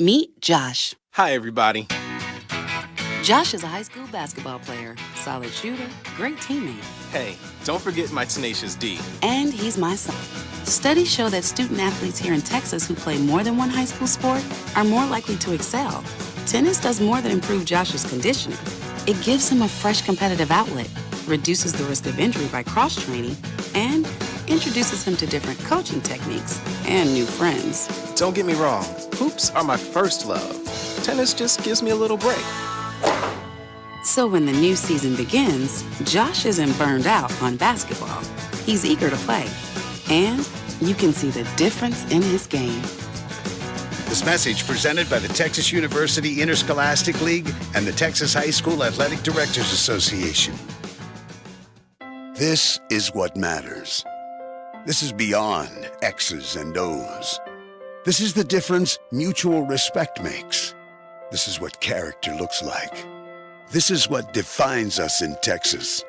Meet Josh. Hi, everybody. Josh is a high school basketball player, solid shooter, great teammate. Hey, don't forget my tenacious D. And he's my son. Studies show that student athletes here in Texas who play more than one high school sport are more likely to excel. Tennis does more than improve Josh's conditioning. It gives him a fresh competitive outlet, reduces the risk of injury by cross-training, and introduces him to different coaching techniques and new friends. Don't get me wrong, hoops are my first love. Tennis just gives me a little break. So when the new season begins, Josh isn't burned out on basketball. He's eager to play. And you can see the difference in his game. This message presented by the Texas University Interscholastic League and the Texas High School Athletic Directors Association. This is what matters. This is beyond X's and O's. This is the difference mutual respect makes. This is what character looks like. This is what defines us in Texas.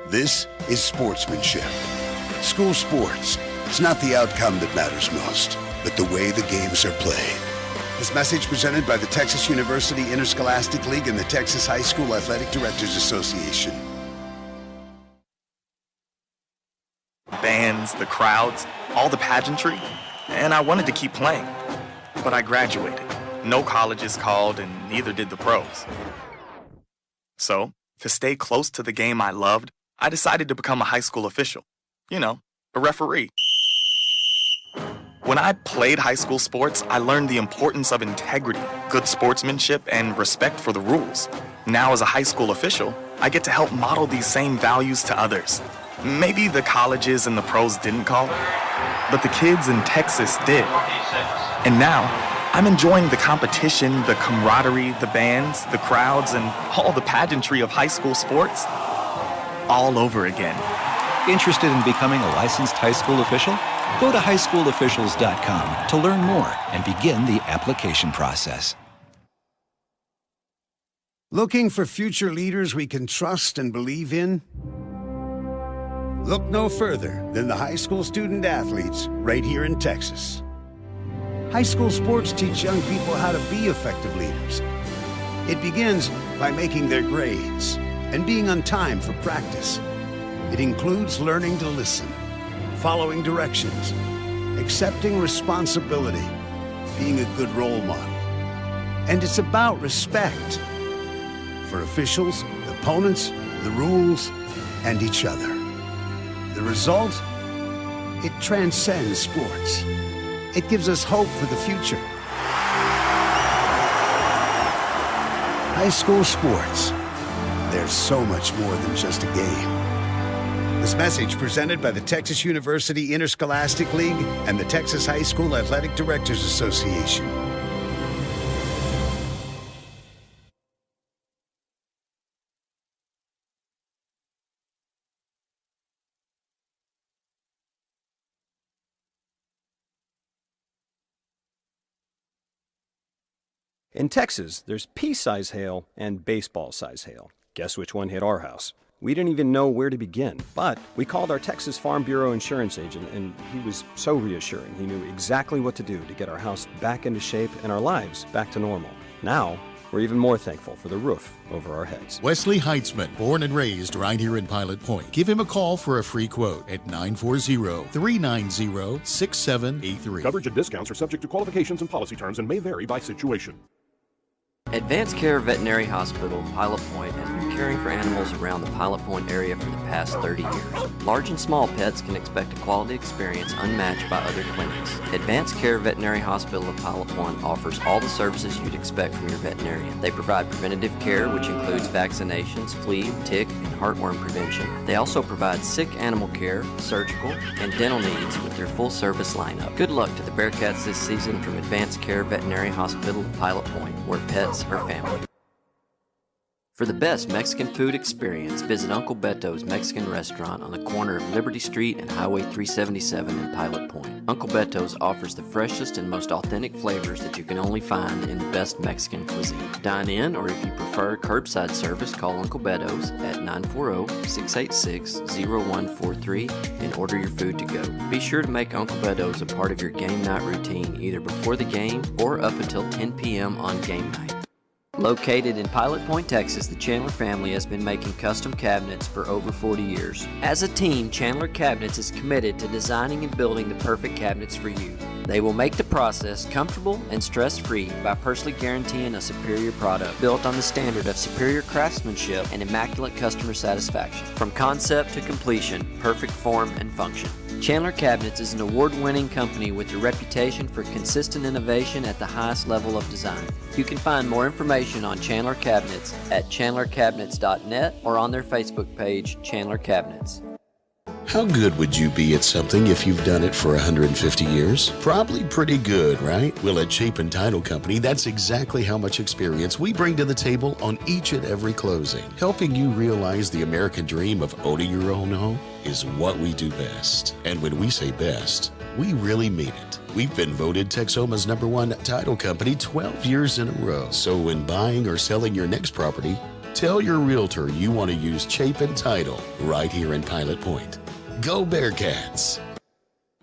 This is sportsmanship. School sports. It's not the outcome that matters most, but the way the games are played. This message presented by the Texas University Interscholastic League and the Texas High School Athletic Directors Association. Bands, the crowds, all the pageantry, and I wanted to keep playing. But I graduated. No colleges called, and neither did the pros. So, to stay close to the game I loved, I decided to become a high school official. You know, a referee. When I played high school sports, I learned the importance of integrity, good sportsmanship, and respect for the rules. Now, as a high school official, I get to help model these same values to others. Maybe the colleges and the pros didn't call, but the kids in Texas did. And now, I'm enjoying the competition, the camaraderie, the bands, the crowds, and all the pageantry of high school sports all over again. Interested in becoming a licensed high school official? Go to highschoolofficials.com to learn more and begin the application process. Looking for future leaders we can trust and believe in? Look no further than the high school student athletes right here in Texas. High school sports teach young people how to be effective leaders. It begins by making their grades and being on time for practice. It includes learning to listen, following directions, accepting responsibility, being a good role model. And it's about respect for officials, opponents, the rules, and each other. The result? It transcends sports. It gives us hope for the future. High school sports. There's so much more than just a game. This message presented by the Texas University Interscholastic League and the Texas High School Athletic Directors Association. In Texas, there's pea-size hail and baseball-size hail. Guess which one hit our house? We didn't even know where to begin, but we called our Texas Farm Bureau insurance agent, and he was so reassuring. He knew exactly what to do to get our house back into shape and our lives back to normal. Now, we're even more thankful for the roof over our heads. Wesley Heitzman, born and raised right here in Pilot Point. Give him a call for a free quote at 940-390-6783. Coverage and discounts are subject to qualifications and policy terms and may vary by situation. Advanced Care Veterinary Hospital, Pilot Point, has been caring for animals around the Pilot Point area for the past 30 years. Large and small pets can expect a quality experience unmatched by other clinics. Advanced Care Veterinary Hospital of Pilot Point offers all the services you'd expect from your veterinarian. They provide preventative care, which includes vaccinations, flea, tick, and heartworm prevention. They also provide sick animal care, surgical, and dental needs with their full-service lineup. Good luck to the Bearcats this season from Advanced Care Veterinary Hospital of Pilot Point, where pets are family. For the best Mexican food experience, visit Uncle Beto's Mexican Restaurant on the corner of Liberty Street and Highway 377 in Pilot Point. Uncle Beto's offers the freshest and most authentic flavors that you can only find in the best Mexican cuisine. Dine in, or if you prefer curbside service, call Uncle Beto's at 940-686-0143 and order your food to go. Be sure to make Uncle Beto's a part of your game night routine either before the game or up until 10 p.m. on game night. Located in Pilot Point, Texas, the Chandler family has been making custom cabinets for over 40 years. As a team, Chandler Cabinets is committed to designing and building the perfect cabinets for you. They will make the process comfortable and stress-free by personally guaranteeing a superior product built on the standard of superior craftsmanship and immaculate customer satisfaction. From concept to completion, perfect form and function. Chandler Cabinets is an award-winning company with a reputation for consistent innovation at the highest level of design. You can find more information on Chandler Cabinets at chandlercabinets.net or on their Facebook page, Chandler Cabinets. How good would you be at something if you've done it for 150 years? Probably pretty good, right? Well, at Chapin Title Company, that's exactly how much experience we bring to the table on each and every closing. Helping you realize the American dream of owning your own home is what we do best. And when we say best, we really mean it. We've been voted Texoma's #1 title company 12 years in a row. So when buying or selling your next property, tell your realtor you want to use Chapin Title right here in Pilot Point. Go Bearcats!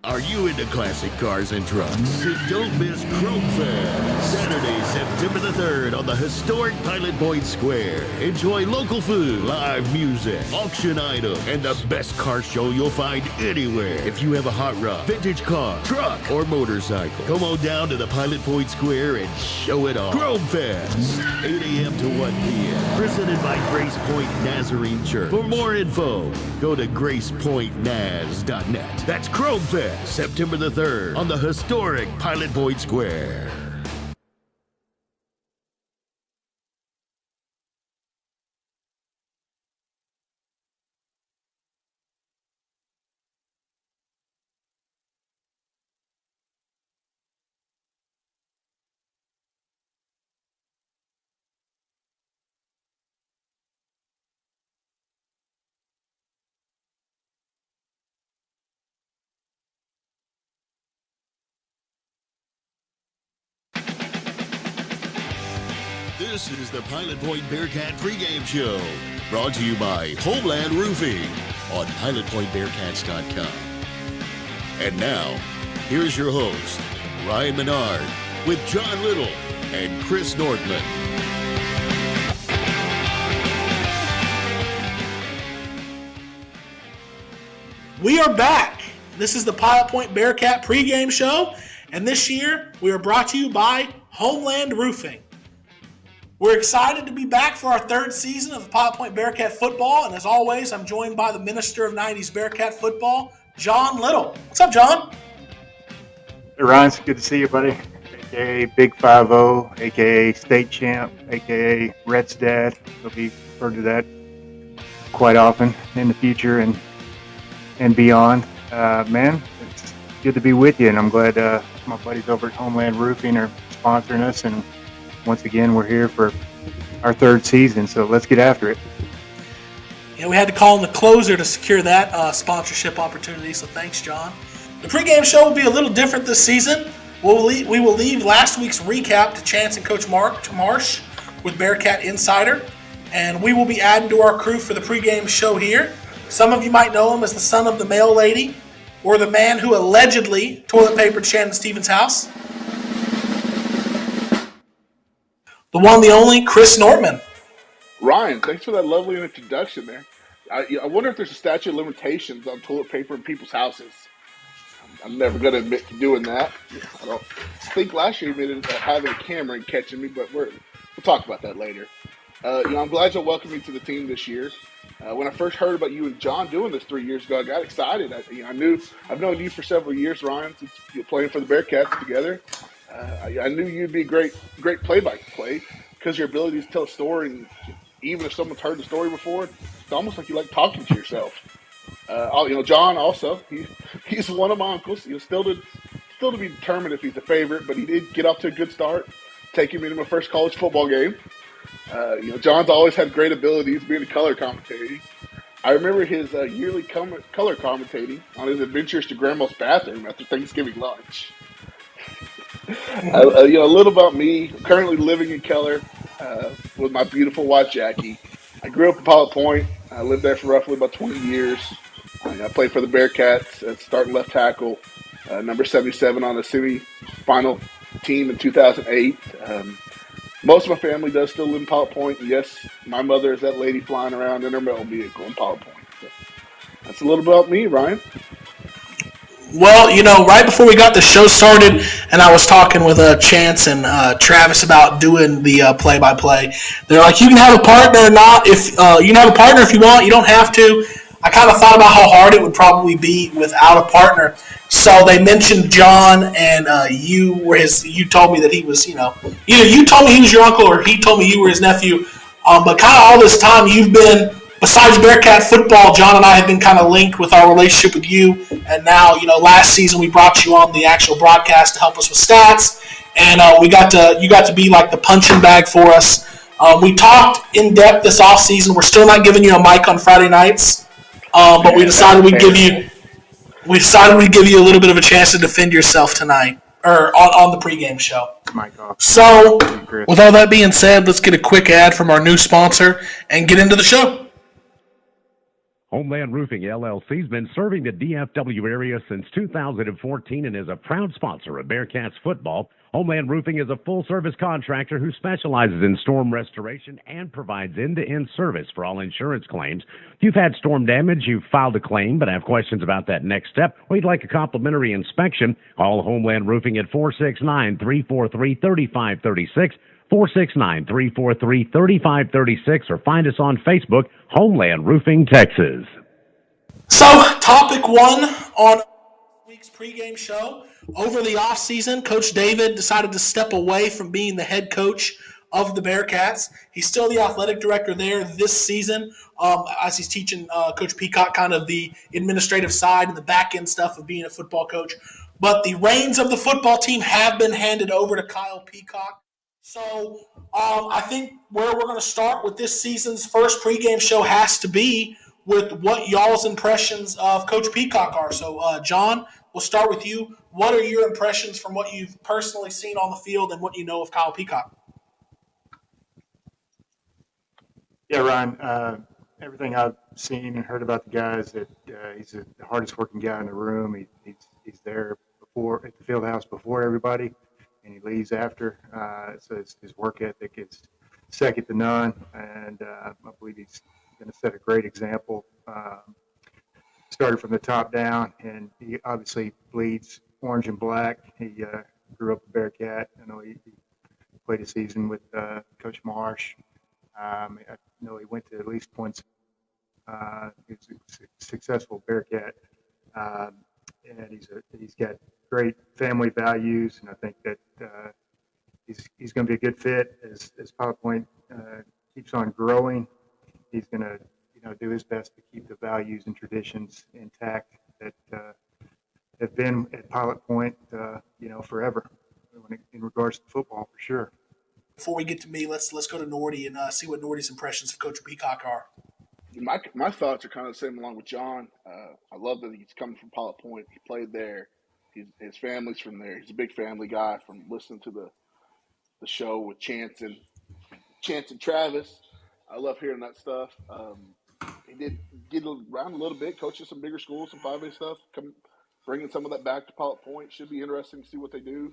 Are you into classic cars and trucks? Then don't miss Chrome Fest, Saturday, September the 3rd on the historic Pilot Point Square. Enjoy local food, live music, auction items, and the best car show you'll find anywhere. If you have a hot rod, vintage car, truck, or motorcycle, come on down to the Pilot Point Square and show it off. Chrome Fest, 8 a.m. to 1 p.m. Presented by Grace Point Nazarene Church. For more info, go to gracepointnaz.net. That's Chrome Fest, September the 3rd on the historic Pilot Point Square. This is the Pilot Point Bearcat pregame show, brought to you by Homeland Roofing on pilotpointbearcats.com. And now, here's your host, Ryan Menard, with John Little and Chris Nordman. We are back. This is the Pilot Point Bearcat pregame show, and this year we are brought to you by Homeland Roofing. We're excited to be back for our third season of the Pilot Point Bearcat football, and as always, I'm joined by the Minister of 90s Bearcat football, John Little. What's up, John? Hey, Ryan, it's good to see you, buddy. A.K.A. Big 5-0, A.K.A. State Champ, A.K.A. Reds Dad. He'll be referred to that quite often in the future and beyond. Man, it's good to be with you, and I'm glad my buddies over at Homeland Roofing are sponsoring us, and once again, we're here for our third season, so let's get after it. Yeah, we had to call in the closer to secure that sponsorship opportunity, so thanks, John. The pregame show will be a little different this season. We will leave last week's recap to Chance and Coach Marsh with Bearcat Insider, and we will be adding to our crew for the pregame show here. Some of you might know him as the son of the mail lady, or the man who allegedly toilet papered Shannon Stevens' house. The one, the only, Chris Nordman. Ryan, thanks for that lovely introduction there. I wonder if there's a statute of limitations on toilet paper in people's houses. I'm never going to admit to doing that. I think last year you admitted having a camera and catching me, but we'll talk about that later. I'm glad you welcomed me to the team this year. When I first heard about you and John doing this 3 years ago, I got excited. I've known you for several years, Ryan, since you're playing for the Bearcats together. I knew you'd be a great play-by-play because your ability to tell a story, and even if someone's heard the story before, it's almost like you like talking to yourself. John also, he's one of my uncles. Still to be determined if he's a favorite, but he did get off to a good start, taking me to my first college football game. John's always had great abilities being a color commentator. I remember his yearly color commentating on his adventures to Grandma's bathroom after Thanksgiving lunch. A little about me. I'm currently living in Keller with my beautiful wife, Jackie. I grew up in Pilot Point. I lived there for roughly about 20 years. I played for the Bearcats as starting left tackle, number 77 on the semi-final team in 2008. Most of my family does still live in Pilot Point. And yes, my mother is that lady flying around in her metal vehicle in Pilot Point. So that's a little about me, Ryan. Well, right before we got the show started, and I was talking with Chance and Travis about doing the play-by-play. They're like, "You can have a partner or not. If you can have a partner if you want, you don't have to." I kind of thought about how hard it would probably be without a partner. So they mentioned John, and you told me that he was, either you told me he was your uncle or he told me you were his nephew. But kind of all this time you've been, besides Bearcat football, John and I have been kind of linked with our relationship with you. And now, last season we brought you on the actual broadcast to help us with stats, and you got to be like the punching bag for us. We talked in depth this off season. We're still not giving you a mic on Friday nights, but we decided we'd give you a little bit of a chance to defend yourself tonight, or on the pregame show. So, with all that being said, let's get a quick ad from our new sponsor and get into the show. Homeland Roofing LLC has been serving the DFW area since 2014 and is a proud sponsor of Bearcats football. Homeland Roofing is a full-service contractor who specializes in storm restoration and provides end-to-end service for all insurance claims. If you've had storm damage, you've filed a claim but have questions about that next step, or you'd like a complimentary inspection, call Homeland Roofing at 469-343-3536, 469-343-3536, or find us on Facebook, Homeland Roofing, Texas. So, topic one on week's pregame show. Over the offseason, Coach David decided to step away from being the head coach of the Bearcats. He's still the athletic director there this season, as he's teaching Coach Peacock kind of the administrative side and the back-end stuff of being a football coach. But the reins of the football team have been handed over to Kyle Peacock. So I think where we're going to start with this season's first pregame show has to be with what y'all's impressions of Coach Peacock are. So, John, we'll start with you. What are your impressions from what you've personally seen on the field and what you know of Kyle Peacock? Yeah, Ryan, everything I've seen and heard about the guy is that he's the hardest working guy in the room. He's there before at the field house before everybody, and he leaves after. So his work ethic is second to none, and I believe he's going to set a great example. Started from the top down, and he obviously bleeds orange and black. He grew up a Bearcat. I know he played a season with Coach Marsh. I know he went to at least once. He's a successful Bearcat, and he's got great family values, and I think that he's going to be a good fit as Pilot Point keeps on growing. He's going to do his best to keep the values and traditions intact that have been at Pilot Point forever in regards to football, for sure. Before we get to me, let's go to Nordy and see what Nordy's impressions of Coach Peacock are. My thoughts are kind of the same along with John. I love that he's coming from Pilot Point. He played there. His family's from there. He's a big family guy from listening to the show with Chance and Travis. I love hearing that stuff. He did get around a little bit, coaching some bigger schools, some 5A stuff, bringing some of that back to Pilot Point. Should be interesting to see what they do.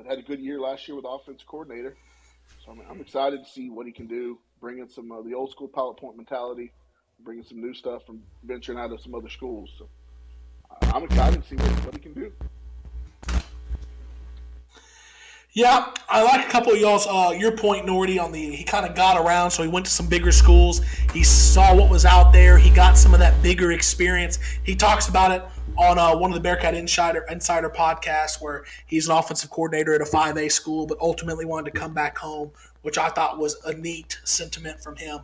Had a good year last year with offensive coordinator. So I'm excited to see what he can do, bringing some of the old school Pilot Point mentality, bringing some new stuff from venturing out of some other schools. So I'm excited to see what he can do. Yeah, I like a couple of y'all's, your point, Nordy, on he kind of got around, so he went to some bigger schools. He saw what was out there. He got some of that bigger experience. He talks about it on one of the Bearcat Insider podcasts where he's an offensive coordinator at a 5A school, but ultimately wanted to come back home, which I thought was a neat sentiment from him.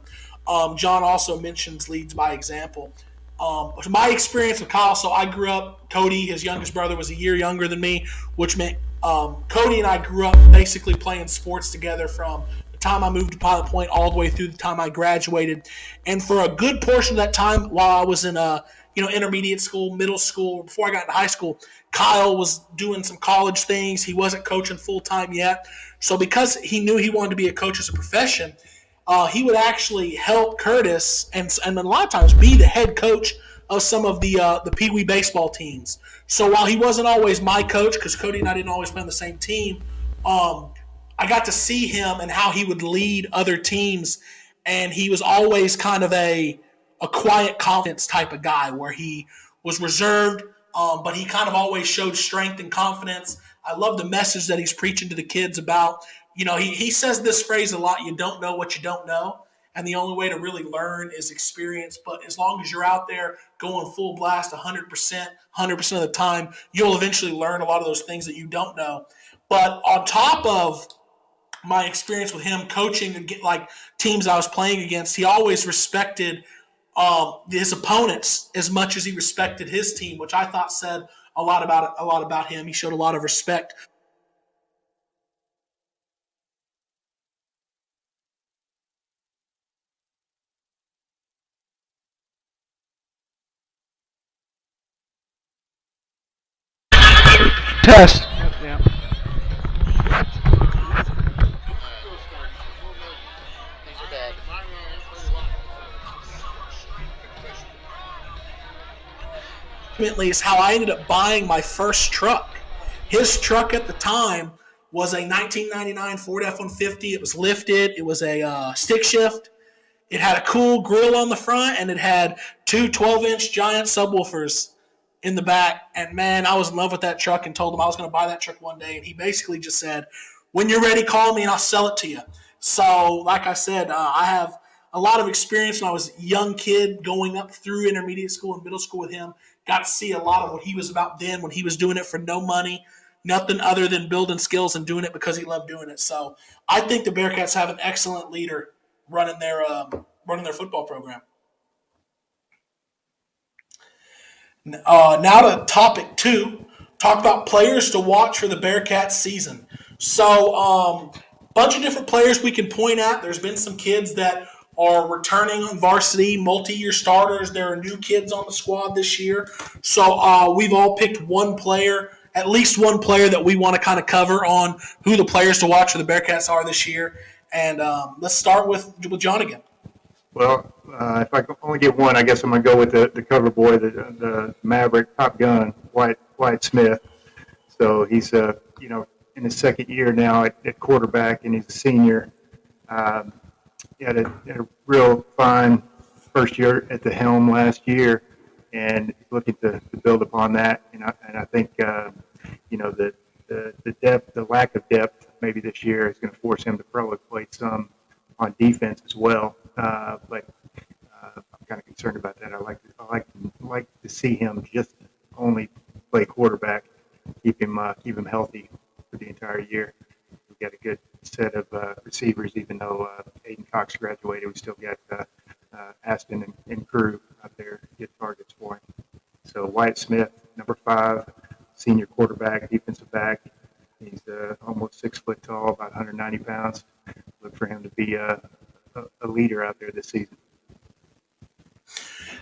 John also mentions leads by example. My experience with Kyle, so I grew up, Cody, his youngest brother, was a year younger than me, which meant Cody and I grew up basically playing sports together from the time I moved to Pilot Point all the way through the time I graduated. And for a good portion of that time while I was in intermediate school, middle school, before I got into high school, Kyle was doing some college things. He wasn't coaching full-time yet. So because he knew he wanted to be a coach as a profession, he would actually help Curtis and a lot of times be the head coach of some of the Pee Wee baseball teams. So while he wasn't always my coach, because Cody and I didn't always play on the same team, I got to see him and how he would lead other teams. And he was always kind of a quiet confidence type of guy where he was reserved, but he kind of always showed strength and confidence. I love the message that he's preaching to the kids about, he says this phrase a lot: you don't know what you don't know. And the only way to really learn is experience. But as long as you're out there going full blast 100% of the time, you'll eventually learn a lot of those things that you don't know. But on top of my experience with him coaching and like teams I was playing against, he always respected his opponents as much as he respected his team, which I thought said a lot about him. He showed a lot of respect. Test. Ultimately is how I ended up buying my first truck. His truck at the time was a 1999 Ford F-150. It was lifted. It was a stick shift. It had a cool grill on the front, and it had two 12-inch giant subwoofers in the back. And, man, I was in love with that truck and told him I was going to buy that truck one day. And he basically just said, when you're ready, call me and I'll sell it to you. So, like I said, I have a lot of experience when I was a young kid going up through intermediate school and middle school with him. Got to see a lot of what he was about then when he was doing it for no money, nothing other than building skills and doing it because he loved doing it. So I think the Bearcats have an excellent leader running their football program. Now to topic 2, talk about players to watch for the Bearcats season. So bunch of different players we can point at. There's been some kids that are returning on varsity, multi-year starters. There are new kids on the squad this year. So we've all picked one player, at least one player that we want to kind of cover on who the players to watch for the Bearcats are this year. And let's start with John again. Well, if I can only get one, I guess I'm going to go with the cover boy, the Maverick Top Gun, Wyatt Smith. So he's in his second year now at quarterback, and he's a senior. He had a real fine first year at the helm last year, and looking to build upon that. And I think the depth, the lack of depth, maybe this year is going to force him to probably play some on defense as well. But I'm kind of concerned about that. I like to see him just only play quarterback, keep him healthy for the entire year. We've got a good set of receivers, even though Aiden Cox graduated. We still got Aston and Crew out there to get targets for him. So Wyatt Smith, number 5, senior quarterback, defensive back. He's almost 6 foot tall, about 190 pounds. Look for him to be a leader out there this season.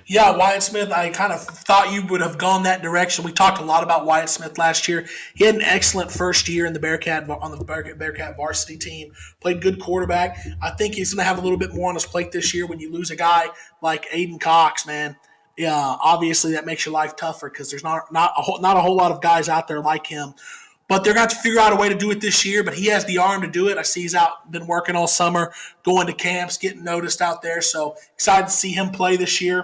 Yeah, Wyatt Smith, I kind of thought you would have gone that direction. We talked a lot about Wyatt Smith last year. He had an excellent first year in the Bearcat varsity team, played good quarterback. I think he's going to have a little bit more on his plate this year when you lose a guy like Aiden Cox, man. Yeah, obviously that makes your life tougher because there's not a whole lot of guys out there like him. But they're going to have to figure out a way to do it this year, but he has the arm to do it. I see he's been working all summer, going to camps, getting noticed out there. So excited to see him play this year.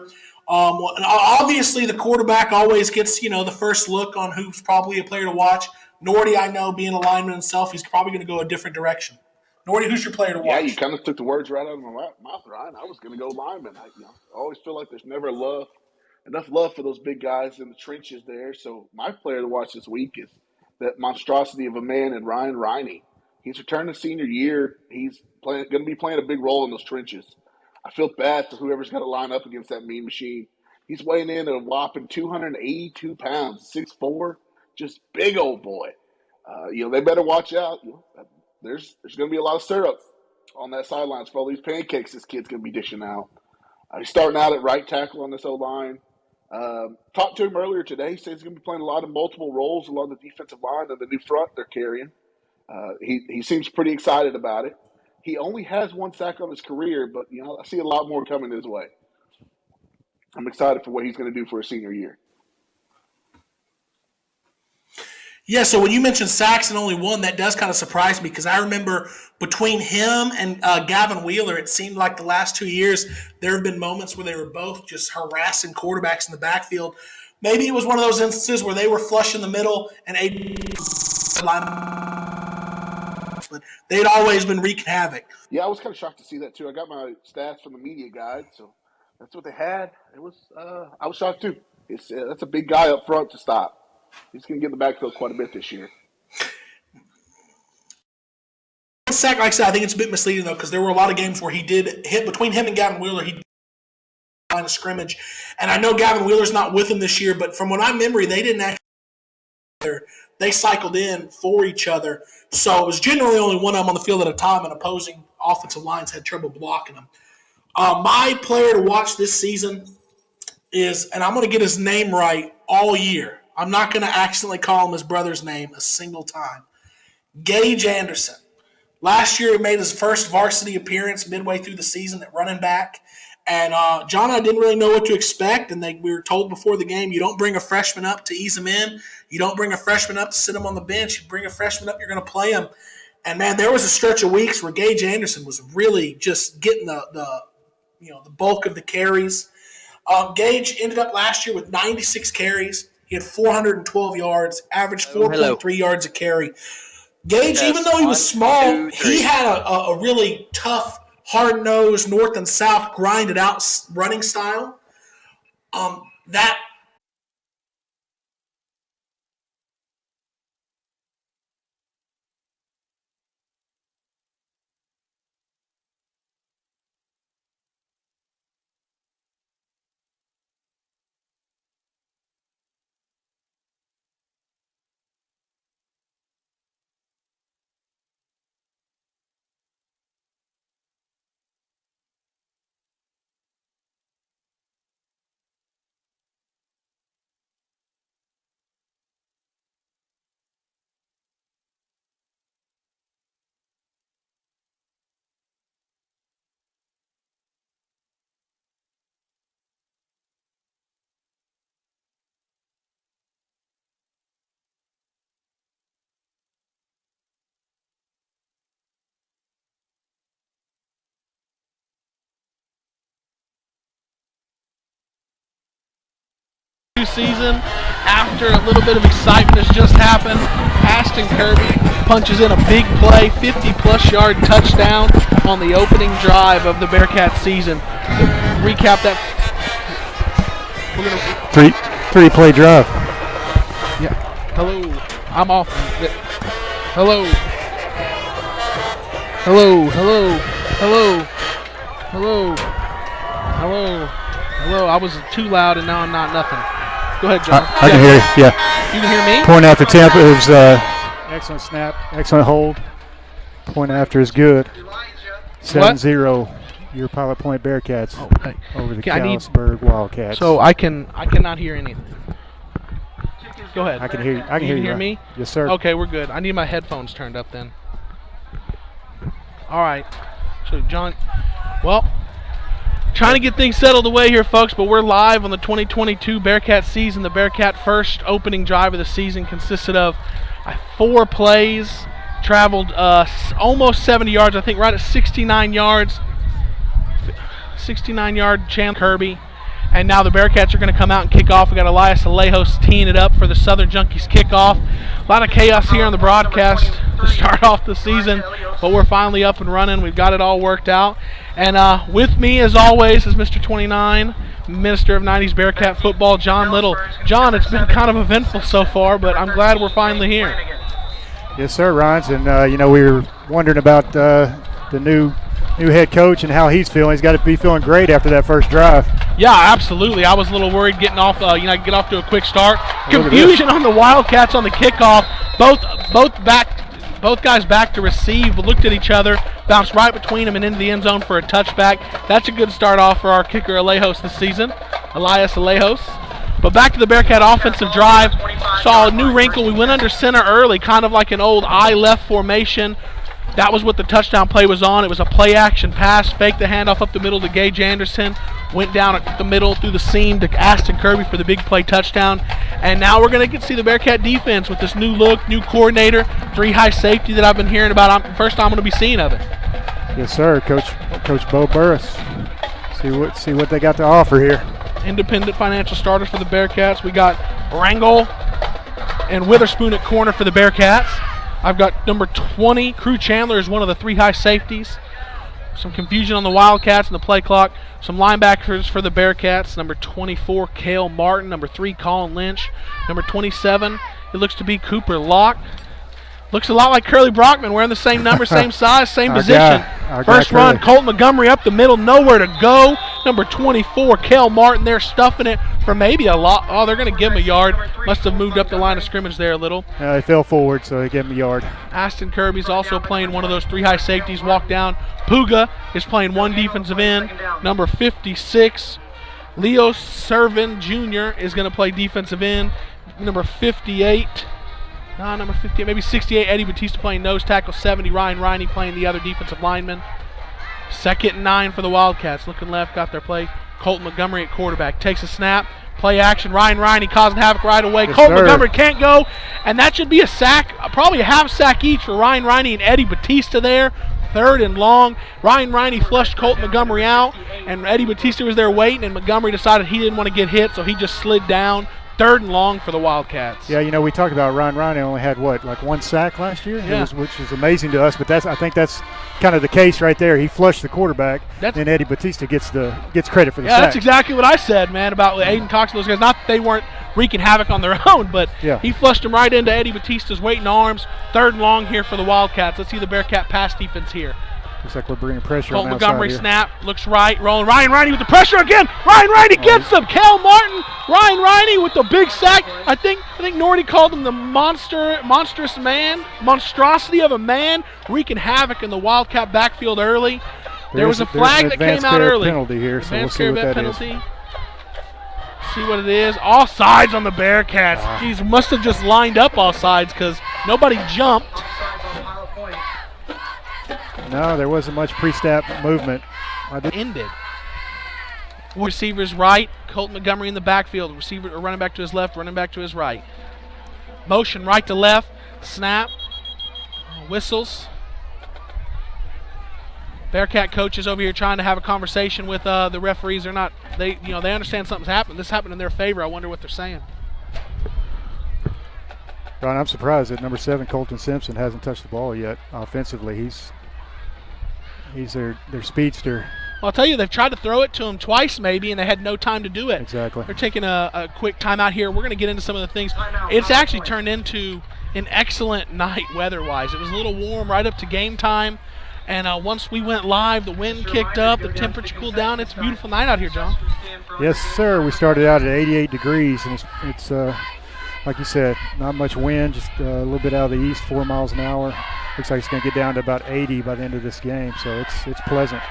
And obviously, the quarterback always gets, the first look on who's probably a player to watch. Nordy, I know, being a lineman himself, he's probably going to go a different direction. Nordy, who's your player to watch? Yeah, you kind of took the words right out of my mouth, Ryan. I was going to go lineman. I always feel like there's never enough love for those big guys in the trenches there. So my player to watch this week is that monstrosity of a man in Ryan Riney. He's returning senior year. He's going to be playing a big role in those trenches. I feel bad for whoever's got to line up against that mean machine. He's weighing in at a whopping 282 pounds, 6'4", just big old boy. They better watch out. There's going to be a lot of syrup on that sideline for all these pancakes this kid's going to be dishing out. He's starting out at right tackle on this O-line. Talked to him earlier today. He says he's going to be playing a lot of multiple roles along the defensive line and the new front they're carrying. He seems pretty excited about it. He only has 1 sack on his career, but I see a lot more coming his way. I'm excited for what he's going to do for his senior year. Yeah, so when you mentioned sacks and only 1, that does kind of surprise me because I remember between him and Gavin Wheeler, it seemed like the last 2 years there have been moments where they were both just harassing quarterbacks in the backfield. Maybe it was one of those instances where they were flush in the middle and but they'd always been wreaking havoc. Yeah, I was kind of shocked to see that too. I got my stats from the media guide, so that's what they had. It was I was shocked too. That's a big guy up front to stop. He's going to get in the backfield quite a bit this year. Sack, like I said, I think it's a bit misleading though because there were a lot of games where he did hit between him and Gavin Wheeler. He line of scrimmage, and I know Gavin Wheeler's not with him this year, but from what I remember, they didn't actually. They cycled in for each other, so it was generally only one of them on the field at a time, and opposing offensive lines had trouble blocking them. My player to watch this season is, and I'm going to get his name right all year. I'm not going to accidentally call him his brother's name a single time. Gage Anderson. Last year, he made his first varsity appearance midway through the season at running back. And John and I didn't really know what to expect, and we were told before the game, you don't bring a freshman up to ease him in. You don't bring a freshman up to sit him on the bench. You bring a freshman up, you're going to play him. And, man, there was a stretch of weeks where Gage Anderson was really just getting the bulk of the carries. Gage ended up last year with 96 carries. He had 412 yards, averaged 4.3 yards a carry. Gage, even though he was small, he had a really tough, hard-nosed, north and south, grinded-out running style. That season, after a little bit of excitement has just happened, Ashton Kirby punches in a big play, 50-plus yard touchdown on the opening drive of the Bearcat season. Recap that. We're gonna three-play drive. Yeah. Hello. I'm off. Hello. Hello. Hello. Hello. Hello. Hello. Hello. I was too loud and now I'm not nothing. Go ahead, John. I can hear you, yeah. You can hear me? Point out the temp. It was excellent snap, excellent hold. Point after is good. 7-0, your Pilot Point Bearcats over the Callisburg Wildcats. So I cannot hear anything. Go ahead. I can hear you. I can hear me? Yes, sir. Okay, we're good. I need my headphones turned up then. All right. So, John, well, trying to get things settled away here, folks, but we're live on the 2022 Bearcat season. The Bearcat first opening drive of the season consisted of 4 plays, traveled almost 70 yards, I think right at 69 yards. 69-yard Chan Kirby. And now the Bearcats are going to come out and kick off. We got Elias Alejos teeing it up for the Southern Junkies kickoff. A lot of chaos here on the broadcast to start off the season, but we're finally up and running. We've got it all worked out. And with me, as always, is Mr. 29, Minister of 90s Bearcat Football, John Little. John, it's been kind of eventful so far, but I'm glad we're finally here. Yes, sir, Ryan. And, we were wondering about the new head coach and how he's feeling. He's got to be feeling great after that first drive. Yeah, absolutely. I was a little worried getting off, get off to a quick start. Confusion on the Wildcats on the kickoff. Both guys back to receive, looked at each other. bounced right between them and into the end zone for a touchback. That's a good start off for our kicker Alejos this season, Elias Alejos. But back to the Bearcat offensive drive. Saw a new wrinkle. We went under center early, kind of like an old I left formation. That was what the touchdown play was on. It was a play action pass, faked the handoff up the middle to Gage Anderson, went down at the middle through the seam to Aston Kirby for the big play touchdown. And now we're going to see the Bearcat defense with this new look, new coordinator, 3 high safety that I've been hearing about. First time I'm going to be seeing of it. Yes, sir. Coach Bo Burris. See what they got to offer here. Independent financial starters for the Bearcats. We got Rangel and Witherspoon at corner for the Bearcats. I've got number 20, Crew Chandler, is one of the 3 high safeties. Some confusion on the Wildcats and the play clock. Some linebackers for the Bearcats. Number 24, Cale Martin. Number 3, Colin Lynch. Number 27, it looks to be Cooper Locke. Looks a lot like Curly Brockman, wearing the same number, same size, same position. First run, Colton Montgomery up the middle, nowhere to go. Number 24, Cale Martin there, stuffing it for maybe a lot. Oh, they're going to give him a yard. Must have moved up the line of scrimmage there a little. They fell forward, so they gave him a yard. Aston Kirby's also playing one of those 3 high safeties, walk down. Puga is playing 1 defensive end. Number 56, Leo Servin Jr. is going to play defensive end. Number 58. Number 58, maybe 68, Eddie Batista playing nose tackle. 70, Ryan Riney playing the other defensive lineman. 2nd and 9 for the Wildcats. Looking left, got their play. Colton Montgomery at quarterback. Takes a snap, play action. Ryan Riney causing havoc right away. Yes, Colton sir. Montgomery can't go, and that should be a sack, probably a half sack each for Ryan Riney and Eddie Batista there. 3rd and long. Ryan Riney flushed Colton Montgomery out, and Eddie Batista was there waiting, and Montgomery decided he didn't want to get hit, so he just slid down. 3rd and long for the Wildcats. Yeah, we talked about Ryan Riney only had, like 1 sack last year? Yeah. Which is amazing to us, but I think that's kind of the case right there. He flushed the quarterback, and Eddie Batista gets credit for the sack. Yeah, that's exactly what I said, man, about Aiden Cox and those guys. Not that they weren't wreaking havoc on their own, but he flushed him right into Eddie Batista's waiting arms. 3rd and long here for the Wildcats. Let's see the Bearcat pass defense here. Looks like we're bringing pressure Colton on outside Montgomery here. snap, looks right, rolling. Ryan Riney with the pressure again. Ryan Riney gets him. Cale Martin, Ryan Riney with the big sack. I think Nordy called him the monstrosity of a man, wreaking havoc in the Wildcat backfield early. There was a flag that came out early. Penalty here, so we'll see what that penalty. See what it is. All sides on the Bearcats. Jeez, must have just lined up all sides because nobody jumped. No, there wasn't much pre-snap movement. Ended. Receivers right, Colton Montgomery in the backfield. Receiver running back to his left, running back to his right. Motion right to left, snap, whistles. Bearcat coaches over here trying to have a conversation with the referees. They understand something's happened. This happened in their favor. I wonder what they're saying. Ron, I'm surprised that number 7, Colton Simpson, hasn't touched the ball yet offensively. He's their speedster. Well, I'll tell you, they've tried to throw it to him twice maybe, and they had no time to do it. Exactly. They're taking a quick timeout here. We're going to get into some of the things. It's actually turned into an excellent night weather-wise. It was a little warm right up to game time, and once we went live, the wind kicked up, the temperature cooled down. It's a beautiful night out here, John. Yes, sir. We started out at 88 degrees, and it's like you said, not much wind, just a little bit out of the east, 4 miles an hour. Looks like it's going to get down to about 80 by the end of this game, so it's pleasant.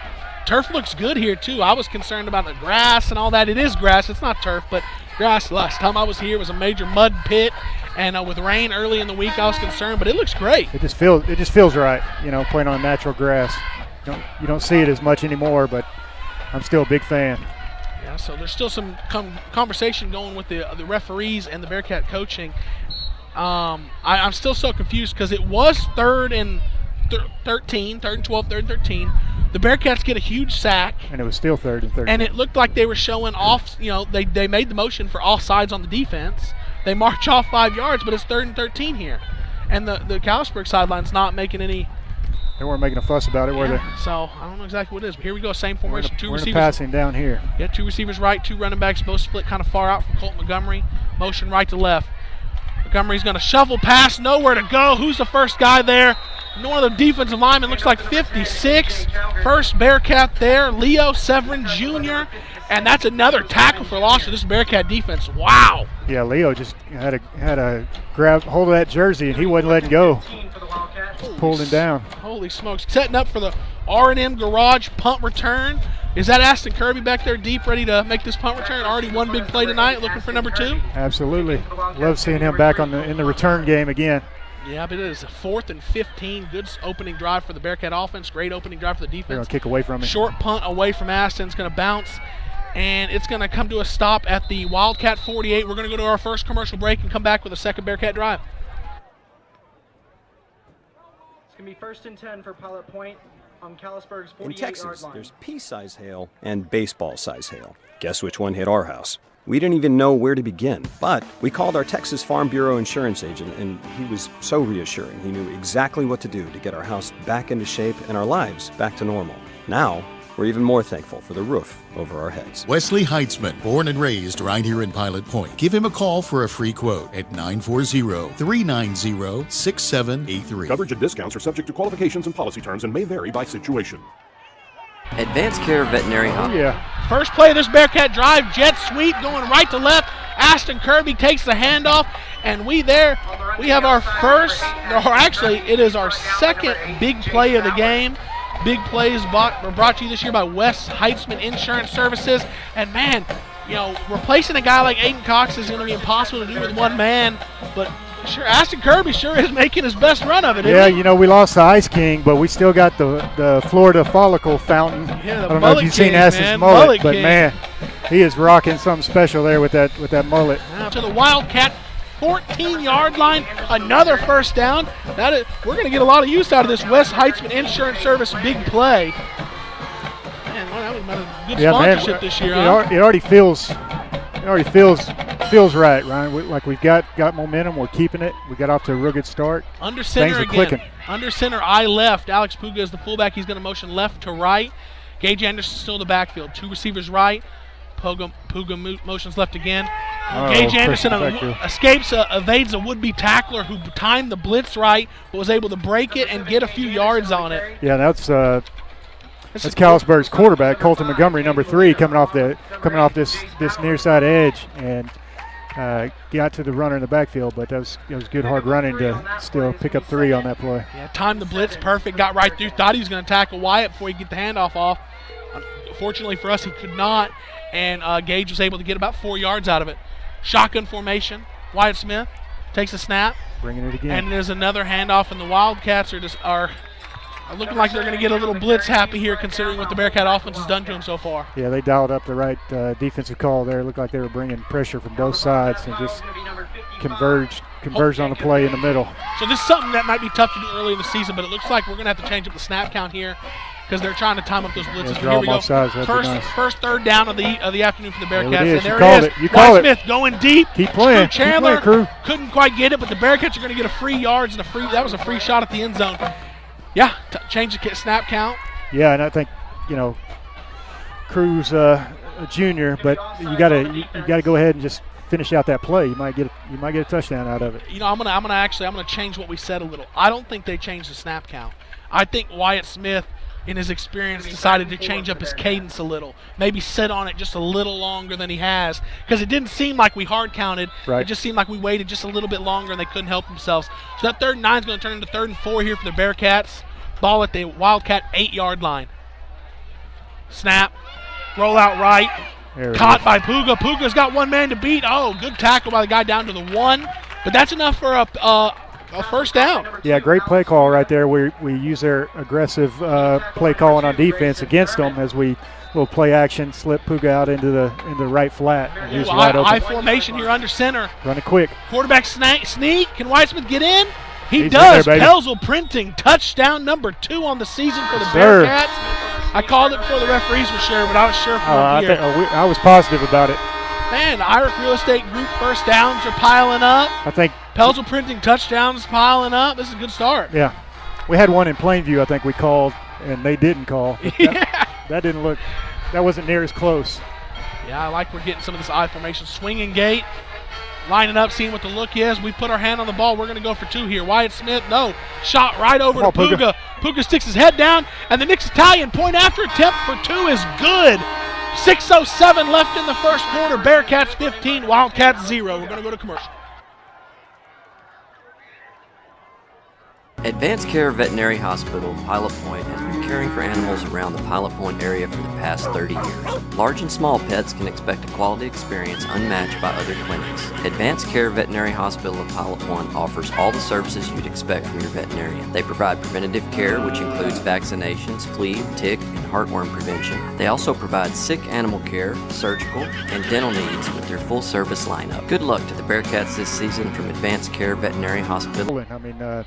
Turf looks good here, too. I was concerned about the grass and all that. It is grass. It's not turf, but grass. Last time I was here, it was a major mud pit, and with rain early in the week, I was concerned, but it looks great. It just feels right, playing on natural grass. You don't see it as much anymore, but I'm still a big fan. Yeah, so there's still some conversation going with the referees and the Bearcat coaching. I'm still so confused because it was 3rd and 13, 3rd and 12, 3rd and 13. The Bearcats get a huge sack. And it was still 3rd and 13. And it looked like they were showing off, they made the motion for all sides on the defense. They march off 5 yards, but it's 3rd and 13 here. And the Callisburg sideline's not making any. They weren't making a fuss about it, were they? So I don't know exactly what it is. But here we go, same formation. Two we're receivers. Passing down here. Yeah, 2 receivers right, 2 running backs, both split kind of far out from Colton Montgomery. Motion right to left. Montgomery's going to shuffle pass, nowhere to go. Who's the first guy there? One of the defensive linemen, looks like 56. First Bearcat there, Leo Severin Jr. And that's another tackle for loss for this Bearcat defense. Wow. Yeah, Leo just had a grab hold of that jersey, and he wasn't letting go. pulled him down. Holy smokes. Setting up for the R&M Garage punt return. Is that Aston Kirby back there deep, ready to make this punt return? Already one big play tonight, looking for number 2? Absolutely. Love seeing him back in the return game again. Yeah, but it is a 4th and 15. Good opening drive for the Bearcat offense. Great opening drive for the defense. They're going to kick away from him. Short punt away from Aston. It's going to bounce, and it's going to come to a stop at the Wildcat 48. We're going to go to our first commercial break and come back with a second Bearcat drive. It's going to be 1st and 10 for Pilot Point on Callisburg's 48-yard line. In Texas, there's pea-size hail and baseball-size hail. Guess which one hit our house? We didn't even know where to begin, but we called our Texas Farm Bureau insurance agent, and he was so reassuring. He knew exactly what to do to get our house back into shape and our lives back to normal. Now, we're even more thankful for the roof over our heads. Wesley Heitzman, born and raised right here in Pilot Point. Give him a call for a free quote at 940-390-6783. Coverage and discounts are subject to qualifications and policy terms and may vary by situation. Advanced Care Veterinary Hospital. Yeah. First play of this Bearcat drive, jet sweep going right to left. Aston Kirby takes the handoff, and we have our first, or actually it is our second big play of the game. Big plays brought to you this year by Wes Heitzman Insurance Services. And man, replacing a guy like Aiden Cox is going to be impossible to do with one man, but sure, Aston Kirby sure is making his best run of it. Yeah, we lost the Ice King, but we still got the Florida Follicle Fountain. Yeah, I don't know if you've seen Aston's mullet, but man, he is rocking something special there with that mullet. To the Wildcat 14-yard line, another first down. We're going to get a lot of use out of this Wes Heitzman Insurance Service big play. Man, that was about a good sponsorship this year. It already feels right, Ryan. We've got momentum. We're keeping it. We got off to a real good start. Under center Things are again. clicking. Under center, I left. Alex Puga is the fullback. He's going to motion left to right. Gage Anderson still in the backfield. 2 receivers right. Puga motions left again. Gage Anderson evades a would-be tackler who timed the blitz right, but was able to break it and get a few yards on it. Yeah, that's Callisburg's quarterback, Colton Montgomery, number 3, coming off this near side edge, and got to the runner in the backfield. But it was good hard running to still pick up 3 on that play. Yeah, timed the blitz perfect, got right through. Thought he was going to tackle Wyatt before he could get the handoff off. Fortunately for us, he could not, and Gage was able to get about 4 yards out of it. Shotgun formation. Wyatt Smith takes a snap. Bringing it again. And there's another handoff, and the Wildcats are looking like they're going to get a little blitz happy here, considering what the Bearcat offense has done to them so far. Yeah, they dialed up the right defensive call there. It looked like they were bringing pressure from both sides and just converged on the play in the middle. So this is something that might be tough to do early in the season, but it looks like we're going to have to change up the snap count here because they're trying to time up those blitzes. Yeah, here we go. sides, first third down of the afternoon for the Bearcats. There it is. And there You called it is. it. You called Smith going deep. Keep playing. Chandler Crew. couldn't quite get it, but the Bearcats are going to get a free yards and that was a free shot at the end zone. Yeah, change the snap count. Yeah, and I think Crew's a junior, but you got to go ahead and just finish out that play. You might get a touchdown out of it. I'm gonna change what we said a little. I don't think they changed the snap count. I think Wyatt Smith, in his experience, decided to change up his cadence a little. Maybe sit on it just a little longer than he has, because it didn't seem like we hard counted. Right. It just seemed like we waited just a little bit longer and they couldn't help themselves. So that 3rd and 9 is going to turn into 3rd and 4 here for the Bearcats. Ball at the Wildcat 8-yard line. Snap. Roll out right. Caught by Puga. Puga's got one man to beat. Oh, good tackle by the guy down to the 1. But that's enough for a first down. Yeah, great play call right there. We use their aggressive play calling on defense against them as we little play action, slip Puga out into the right flat. And he's wide open. I formation here under center. Running quick. Quarterback sneak. Can Wyatt Smith get in? He's does. There, Pelzel Printing, touchdown number 2 on the season for the Bearcats. I called it before the referees were sure, but I was sure for I was positive about it. Man, Irish Real Estate Group first downs are piling up. I think Pelzel Printing touchdowns piling up. This is a good start. Yeah. We had one in Plainview I think we called, and they didn't call. That wasn't near as close. Yeah, I like we're getting some of this I formation. Swinging gate. Lining up, seeing what the look is. We put our hand on the ball. We're going to go for 2 here. Wyatt Smith, no. Shot right over to Puga. Puga sticks his head down, and the Knicks Italian point after attempt for 2 is good. 6:07 left in the first quarter. Bearcats 15, Wildcats 0. We're going to go to commercial. Advanced Care Veterinary Hospital, Pilot Point, has been caring for animals around the Pilot Point area for the past 30 years. Large and small pets can expect a quality experience unmatched by other clinics. Advanced Care Veterinary Hospital of Pilot Point offers all the services you'd expect from your veterinarian. They provide preventative care, which includes vaccinations, flea, tick, and heartworm prevention. They also provide sick animal care, surgical, and dental needs with their full service lineup. Good luck to the Bearcats this season from Advanced Care Veterinary Hospital. I mean,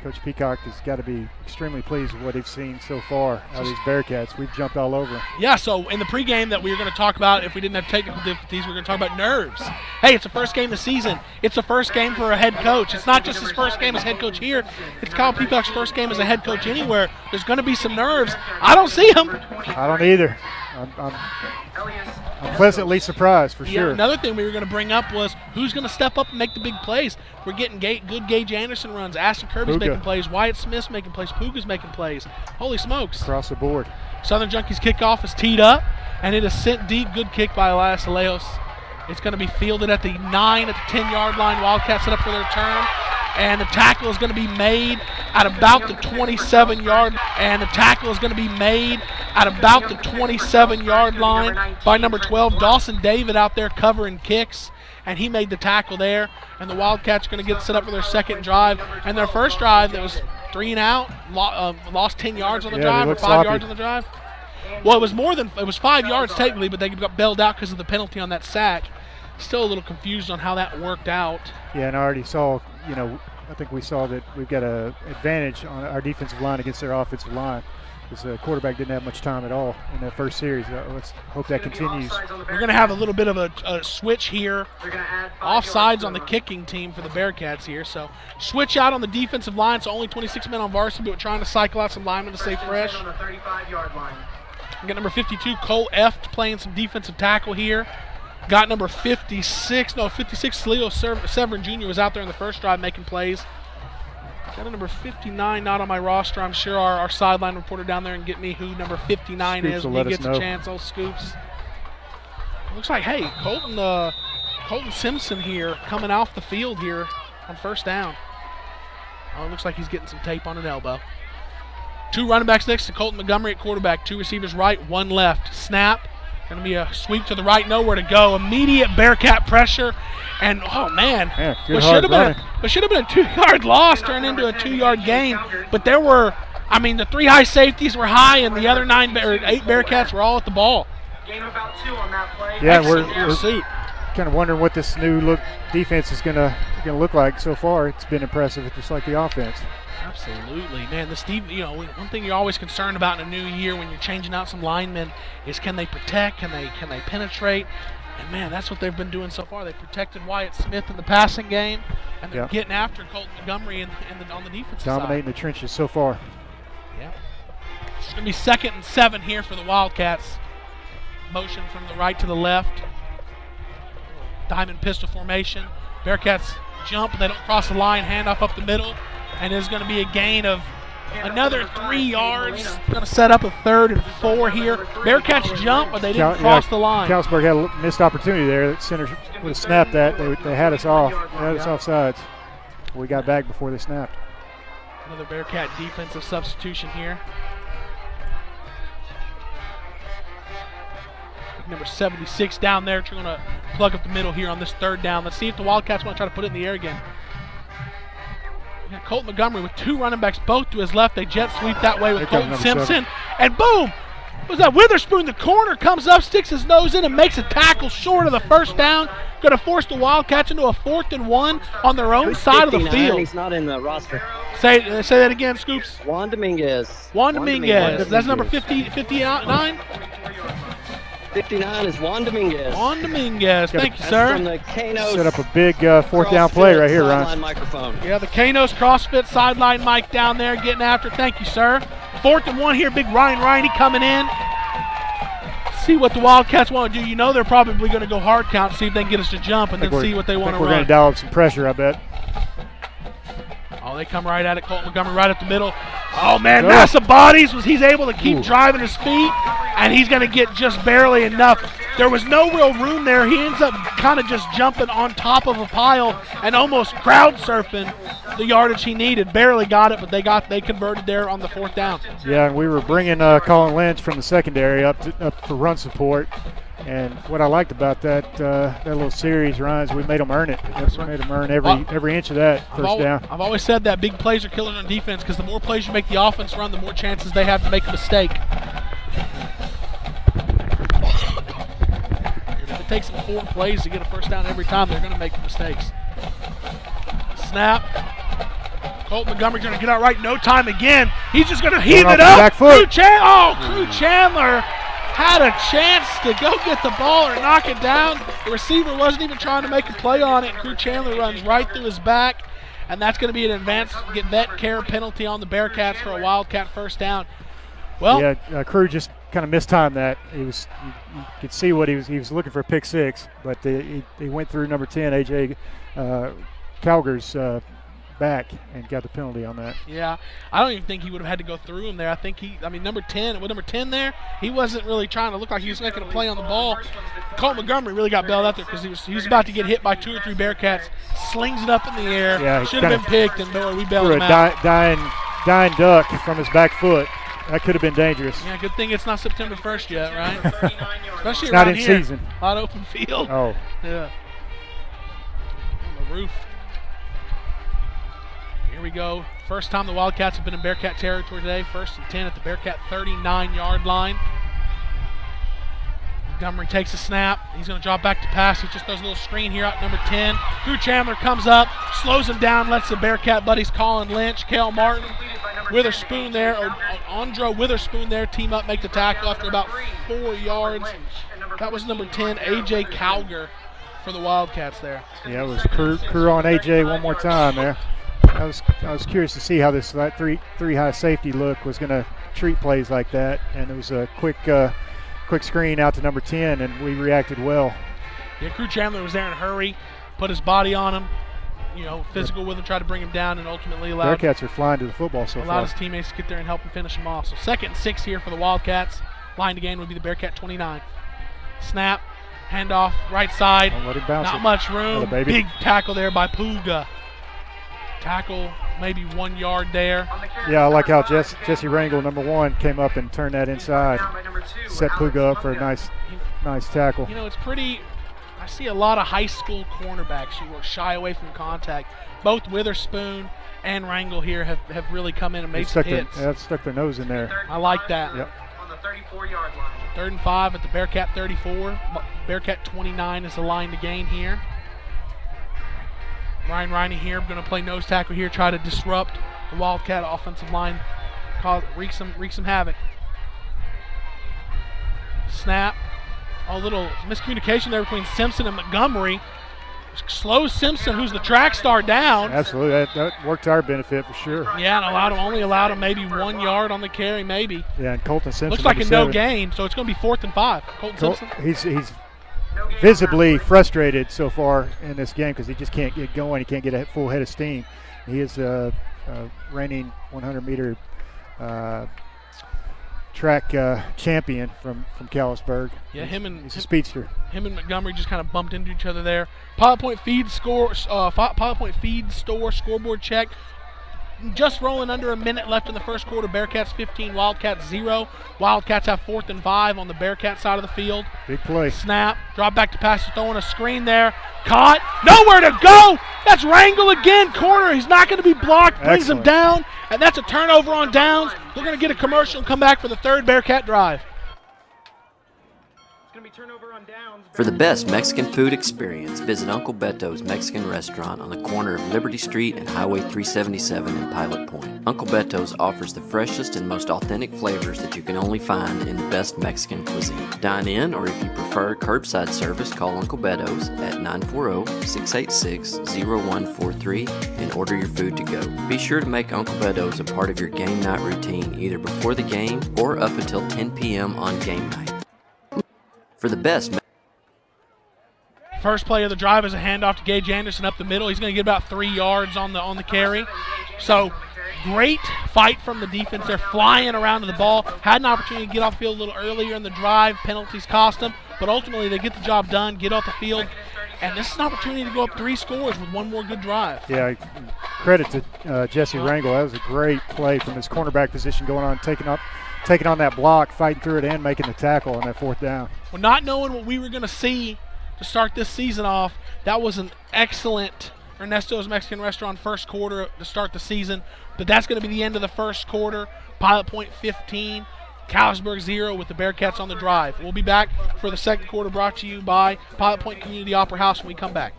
Coach Peacock has got to be extremely pleased with what he's seen so far out of these Bearcats. We've jumped all over them. Yeah, so in the pregame that we were going to talk about, if we didn't have technical difficulties, we were going to talk about nerves. Hey, it's the first game of the season. It's the first game for a head coach. It's not just his first game as head coach here. It's Kyle Peacock's first game as a head coach anywhere. There's going to be some nerves. I don't see them. I don't either. I'm pleasantly surprised for sure. Another thing we were going to bring up was who's going to step up and make the big plays. We're getting good Gage Anderson runs. Ashton Kirby's making plays. Wyatt Smith's making plays. Puga's making plays. Holy smokes. Across the board. Southern Junkies kickoff is teed up, and it is sent deep. Good kick by Elias Alejos. It's going to be fielded at the 9 at the 10-yard line. Wildcats set up for their return. And the tackle is going to be made at about the 27-yard. And the tackle is going to be made at about the 27-yard line by number 12, Dawson David, out there covering kicks. And he made the tackle there. And the Wildcats are going to get set up for their second drive. And their first drive that was 3 and out, lost 10 yards on the drive or 5 yards on the drive. Well, it was 5 yards technically, but they got bailed out because of the penalty on that sack. Still a little confused on how that worked out. Yeah, and I already saw, I think we saw that we've got an advantage on our defensive line against their offensive line. Because the quarterback didn't have much time at all in that first series. Let's hope that continues. We're going to have a little bit of a switch here. Offsides on the kicking team for the Bearcats here. So switch out on the defensive line. So only 26 men on varsity, but we're trying to cycle out some linemen to stay fresh. We got number 52, Cole Eft, playing some defensive tackle here. Got number 56, Leo Severin Jr. was out there in the first drive making plays. Got a number 59 not on my roster. I'm sure our sideline reporter down there and get me who number 59 Scoops is when he gets a chance. Oh, Scoops. Looks like, hey, Colton Simpson here coming off the field here on first down. Oh, it looks like he's getting some tape on an elbow. 2 running backs next to Colton Montgomery at quarterback. 2 receivers right, 1 left. Snap. Going to be a sweep to the right, nowhere to go. Immediate Bearcat pressure. And, oh, man. What should have been a 2-yard loss turned into a 2-yard gain. But there were, the 3 high safeties were high, and the other 8 Bearcats were all at the ball. Gain about 2 on that play. Yeah, we're kind of wondering what this new look defense is going to look like so far. It's been impressive, just like the offense. Absolutely, man. One thing you're always concerned about in a new year when you're changing out some linemen is can they protect, can they penetrate, and man, that's what they've been doing so far. They protected Wyatt Smith in the passing game, and they're getting after Colton Montgomery on the defensive side. Dominating the trenches so far. Yeah. It's going to be 2nd and 7 here for the Wildcats. Motion from the right to the left. Diamond pistol formation. Bearcats jump, but they don't cross the line. Handoff up the middle. And there's going to be a gain of another 3 yards. Going to set up a 3rd and 4 here. Bearcats jump, but they didn't cross the line. Callisburg had a missed opportunity there. The center would have snapped that. They had us off. They had us offsides. We got back before they snapped. Another Bearcat defensive substitution here. Number 76 down there. We're going to plug up the middle here on this 3rd down. Let's see if the Wildcats want to try to put it in the air again. Colton Montgomery with 2 running backs, both to his left. They jet sweep that way with Colton Simpson. And boom! Was that Witherspoon? The corner comes up, sticks his nose in, and makes a tackle short of the first down. Going to force the Wildcats into a 4th and 1 on their own side of the field. He's not in the roster. Say that again, Scoops. Juan Dominguez. Juan Dominguez. That's number 59? 59 is Juan Dominguez. Juan Dominguez. Thank you, sir. From the Canos. Set up a big 4th down play right here, Ryan. Microphone. Yeah, the Canos CrossFit sideline mic down there getting after. Thank you, sir. 4th and 1 here. Big Ryan Riney coming in. See what the Wildcats want to do. They're probably going to go hard count, see if they can get us to jump, and then see what they want to run. We're going to dial up some pressure, I bet. Oh, they come right at it. Colton Montgomery right up the middle. Oh, man, massive bodies. He's able to keep driving his feet, and he's going to get just barely enough. There was no real room there. He ends up kind of just jumping on top of a pile and almost crowd surfing the yardage he needed. Barely got it, but they converted there on the 4th down. Yeah, and we were bringing Colin Lynch from the secondary up for run support. And what I liked about that little series, Ryan, is we made them earn it. We made them earn every inch of that first down. I've always said that big plays are killers on defense because the more plays you make the offense run, the more chances they have to make a mistake. And if it takes them 4 plays to get a first down every time, they're going to make mistakes. Snap. Colt Montgomery's going to get out right in no time again. He's just going to heave it up. Back foot. Crew Chandler had a chance to go get the ball or knock it down. The receiver wasn't even trying to make a play on it. Crew Chandler runs right through his back, and that's going to be an advanced vet care penalty on the Bearcats for a Wildcat first down. Well, yeah, Crew just kind of mistimed that. You could see what he was looking for a pick 6, but he went through number 10, AJ Calger's back and got the penalty on that. Yeah, I don't even think he would have had to go through him there. I think number 10 there, he wasn't really trying to look like he was making a play on the ball. Colt Montgomery really got bailed out there because he was about to get hit by 2 or 3 Bearcats, slings it up in the air, yeah, should have been picked, and boy, we bailed him out. Dying duck from his back foot. That could have been dangerous. Yeah, good thing it's not September 1st yet, right? Especially it's not in here. season. A lot of open field. Oh. Yeah. On the roof. Here we go. First time the Wildcats have been in Bearcat territory today. 1st and 10 at the Bearcat 39-yard line. Montgomery takes a snap. He's going to drop back to pass. He just throws a little screen here out number 10. Crew Chandler comes up, slows him down, lets the Bearcat buddies Colin Lynch, Kel Martin, Witherspoon there, or Andro Witherspoon there, team up, make the tackle after about 4 yards. That was number 10, AJ Calger for the Wildcats there. Yeah, it was crew on AJ one more time there. I was curious to see how this three high safety look was going to treat plays like that, and it was a quick screen out to number 10, and we reacted well. Yeah, Crew Chandler was there in a hurry, put his body on him, physical with him, tried to bring him down, and ultimately allowed Bearcats are flying to the football so far. Allowed his teammates to get there and help him finish him off. So 2nd and 6 here for the Wildcats. Line to gain would be the Bearcat 29. Snap, handoff, right side. Don't let him bounce Not much room. Big tackle there by Puga. Tackle, maybe 1 yard there. Yeah, I like how Jesse Rangel, number 1, came up and turned that inside. Set Puga up for a nice tackle. It's pretty. I see a lot of high school cornerbacks who are shy away from contact. Both Witherspoon and Rangel here have really come in and made some hits. They've stuck their nose in there. I like that. Yep. On the 34-yard line. 3rd and 5 at the Bearcat 34. Bearcat 29 is the line to gain here. Ryan Riney here going to play nose tackle here, try to disrupt the Wildcat offensive line, wreak some havoc. Snap. A little miscommunication there between Simpson and Montgomery. Slows Simpson, who's the track star, down. Absolutely, that worked to our benefit for sure. Yeah, and only allowed him maybe 1 yard on the carry, maybe. Yeah, and Colton Simpson. Looks like a no gain, so it's going to be 4th and 5. Simpson. He's visibly frustrated so far in this game because he just can't get going. He can't get a full head of steam. He is a reigning 100-meter track champion from Callisburg. Yeah, he's a speedster. Him and Montgomery just kind of bumped into each other there. Pilot Point Feed Store scoreboard check. Just rolling under a minute left in the first quarter. Bearcats 15, Wildcats 0. Wildcats have 4th and 5 on the Bearcat side of the field. Big play. Snap, drop back to pass, throwing a screen there. Caught, nowhere to go. That's Rangel again, corner. He's not going to be blocked, brings him down, and that's a turnover on downs. We're going to get a commercial and come back for the 3rd Bearcat drive. For the best Mexican food experience, visit Uncle Beto's Mexican Restaurant on the corner of Liberty Street and Highway 377 in Pilot Point. Uncle Beto's offers the freshest and most authentic flavors that you can only find in the best Mexican cuisine. Dine in, or if you prefer curbside service, call Uncle Beto's at 940-686-0143 and order your food to go. Be sure to make Uncle Beto's a part of your game night routine either before the game or up until 10 p.m. on game night. For the best. First play of the drive is a handoff to Gage Anderson up the middle. He's going to get about 3 yards on the carry. So great fight from the defense. They're flying around to the ball. Had an opportunity to get off the field a little earlier in the drive. Penalties cost them. but ultimately they get the job done, get off the field, and this is an opportunity to go up 3 scores with one more good drive. Yeah, credit to Jesse Rangel. That was a great play from his cornerback position, going on, taking on that block, fighting through it, and making the tackle on that 4th down. Well, not knowing what we were going to see to start this season off, that was an excellent Ernesto's Mexican Restaurant first quarter to start the season, but that's going to be the end of the first quarter. Pilot Point 15, Callisburg 0 with the Bearcats on the drive. We'll be back for the second quarter, brought to you by Pilot Point Community Opera House when we come back.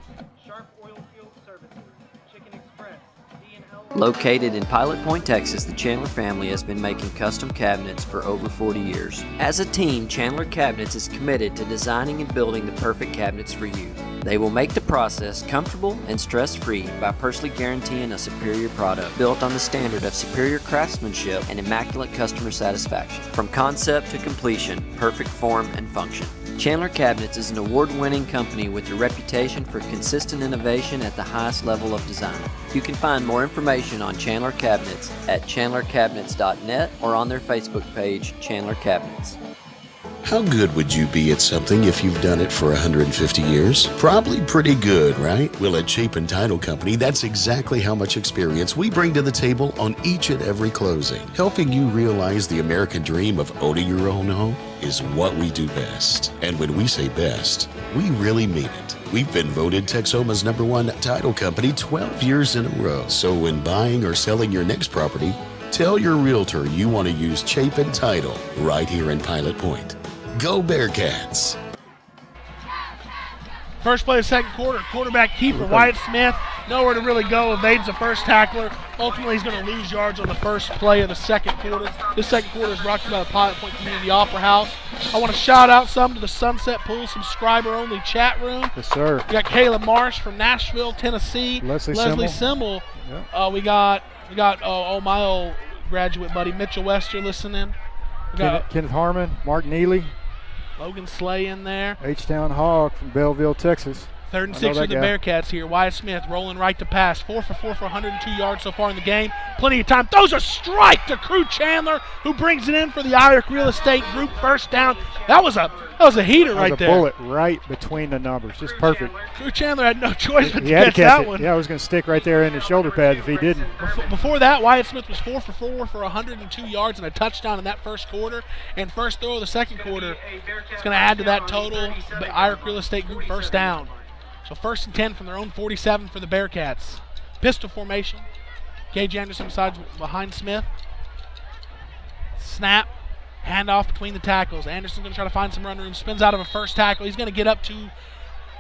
Located in Pilot Point, Texas, the Chandler family has been making custom cabinets for over 40 years. As a team, Chandler Cabinets is committed to designing and building the perfect cabinets for you. They will make the process comfortable and stress-free by personally guaranteeing a superior product built on the standard of superior craftsmanship and immaculate customer satisfaction. From concept to completion, perfect form and function. Chandler Cabinets is an award-winning company with a reputation for consistent innovation at the highest level of design. You can find more information on Chandler Cabinets at chandlercabinets.net or on their Facebook page, Chandler Cabinets. How good would you be at something if you've done it for 150 years? Probably pretty good, right? Well, at Chapin Title Company, that's exactly how much experience we bring to the table on each and every closing. Helping you realize the American dream of owning your own home is what we do best. And when we say best, we really mean it. We've been voted Texoma's #1 title company 12 years in a row. So when buying or selling your next property, tell your realtor you want to use Chapin Title right here in Pilot Point. Go Bearcats! First play of the second quarter, quarterback keeper Wyatt Smith, nowhere to really go, evades the first tackler. Ultimately, he's going to lose yards on the first play of the second quarter. This second quarter is brought to you by the Pilot Point Community Opera House. I want to shout out some to the Sunset Pool subscriber-only chat room. Yes, sir. We got Caleb Marsh from Nashville, Tennessee. Leslie Simmel. Yep. We got my old graduate buddy Mitchell Wester listening. We got Kenneth Harmon, Mark Neely. Logan Slay in there. H-Town Hog from Belleville, Texas. 3rd and 6 for the Bearcats here. Wyatt Smith rolling right to pass. 4 for 4 for 102 yards so far in the game. Plenty of time. Throws a strike to Crew Chandler, who brings it in for the Irick Real Estate Group first down. That was a heater right there. That was a bullet right between the numbers. Just perfect. Crew Chandler had no choice but to catch that one. Yeah, I was going to stick right there in the shoulder pads if he didn't. Before that, Wyatt Smith was 4 for 4 for 102 yards and a touchdown in that first quarter. And first throw of the second quarter is going to add to that total. The Irick Real Estate Group first down. So 1st and 10 from their own 47 for the Bearcats. Pistol formation. Gage Anderson behind Smith. Snap. Handoff between the tackles. Anderson's going to try to find some run room. Spins out of a first tackle. He's going to get up to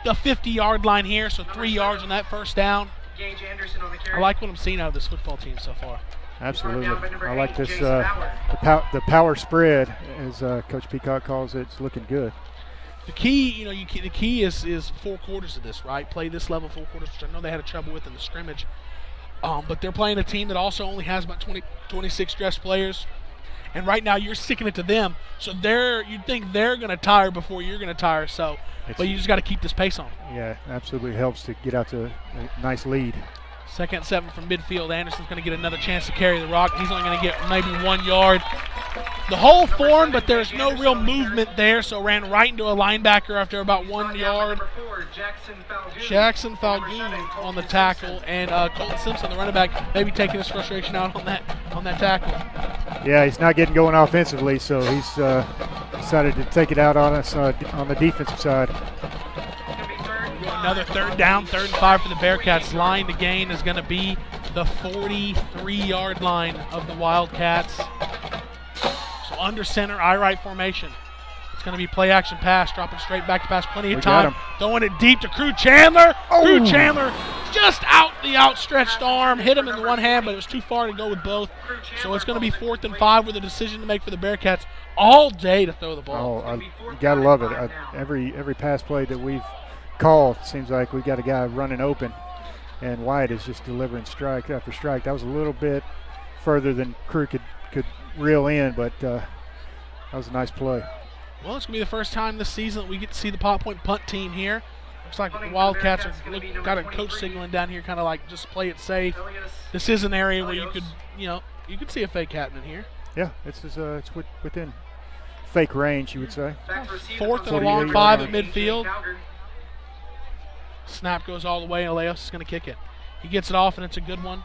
the 50-yard line here, so 3 yards on that first down. I like what I'm seeing out of this football team so far. Absolutely. I like this, the power spread, as Coach Peacock calls it. It's looking good. The key, the key is 4 quarters of this, right? Play this level 4 quarters, which I know they had trouble with in the scrimmage. But they're playing a team that also only has about 26 dressed players. And right now you're sticking it to them. So you'd think they're going to tire before you're going to tire. But you just got to keep this pace on. Yeah, absolutely helps to get out to a nice lead. 2nd and 7 from midfield. Anderson's going to get another chance to carry the rock. He's only going to get maybe 1 yard. The hole formed, but there's no real movement there, so ran right into a linebacker after about 1 yard. Jackson Falgoon on the tackle, and Colton Simpson, the running back, maybe taking his frustration out on that tackle. Yeah, he's not getting going offensively, so he's decided to take it out on us on the defensive side. Another 3rd down, 3rd and 5 for the Bearcats. Line to gain is going to be the 43-yard line of the Wildcats. So under center, I-right formation. It's going to be play action pass, dropping straight back to pass. Plenty of time. Throwing it deep to Crew Chandler. Oh. Crew Chandler just out the outstretched arm. Hit him in the one hand, but it was too far to go with both. So it's going to be 4th and 5 with a decision to make for the Bearcats all day to throw the ball. Oh, you got to love it. Every pass play that we've called, seems like we got a guy running open, and Wyatt is just delivering strike after strike. That was a little bit further than Crew could reel in, but that was a nice play. Well, it's going to be the first time this season that we get to see the Pilot Point punt team here. Looks like the Wildcats got a coach signaling down here, kind of like just play it safe. This is an area where you could see a fake happening here. Yeah, it's within fake range, you would say. 4th and a long 5 at midfield. Snap goes all the way, and Aleos is going to kick it. He gets it off, and it's a good one.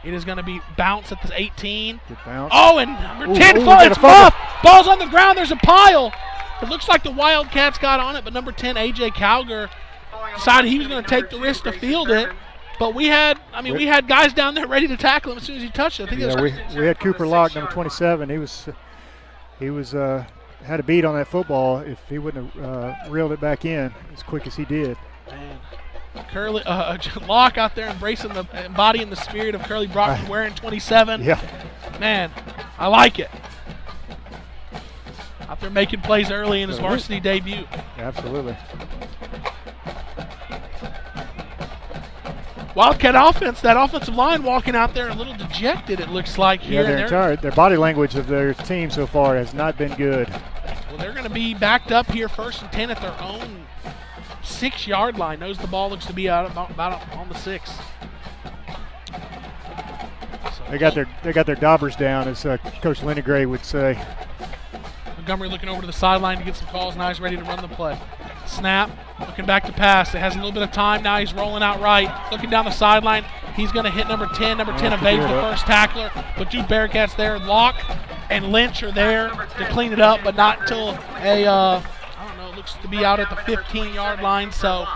It is going to be bounced at the 18. Good bounce. Oh, and number 10, it's Muff. Ball's on the ground. There's a pile. It looks like the Wildcats got on it, but number 10, A.J. Calger, decided he was going to take the risk to field it. But we had guys down there ready to tackle him as soon as he touched it. I think we had Cooper Locke, number 27. He was had a beat on that football if he wouldn't have reeled it back in as quick as he did. Man. Curly Locke out there embodying the spirit of Curly Brockman wearing 27. Yeah. Man, I like it. Out there making plays early in his varsity debut. Absolutely. Wildcat offense, that offensive line walking out there a little dejected, it looks like here. Yeah, their body language of their team so far has not been good. Well, they're going to be backed up here 1st and 10 at their own 6-yard line. Knows the ball looks to be out about on the 6. So they got their daubers down, as Coach Lenegray would say. Montgomery looking over to the sideline to get some calls. Now he's ready to run the play. Snap, looking back to pass. It has a little bit of time now. He's rolling out right, looking down the sideline. He's going to hit number 10. Number 10 evades the first tackler, but 2 Bearcats there. Locke and Lynch are there to clean it up, but not until looks to be out at the 15-yard line, so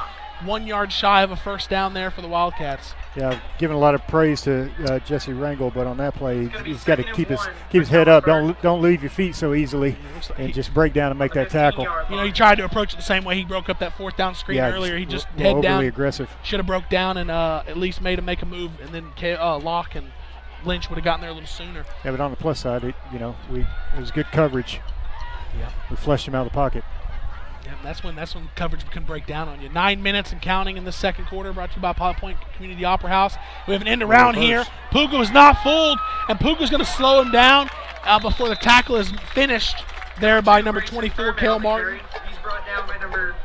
1 yard shy of a first down there for the Wildcats. Yeah, giving a lot of praise to Jesse Rangel, but on that play, he's got to keep his head up. Don't leave your feet so easily, and just break down and make that tackle. He tried to approach it the same way he broke up that 4th down screen earlier. He just head overly down. Aggressive. Should have broke down and at least made him make a move, and then Locke and Lynch would have gotten there a little sooner. Yeah, but on the plus side, it was good coverage. Yeah, we flushed him out of the pocket. Yeah, that's when coverage can break down on you. 9 minutes and counting in the second quarter, brought to you by Pilot Point Community Opera House. We have an end around here. Puga is not fooled, and Puga's going to slow him down before the tackle is finished there by number 24, Cale Martin. He's brought down by number...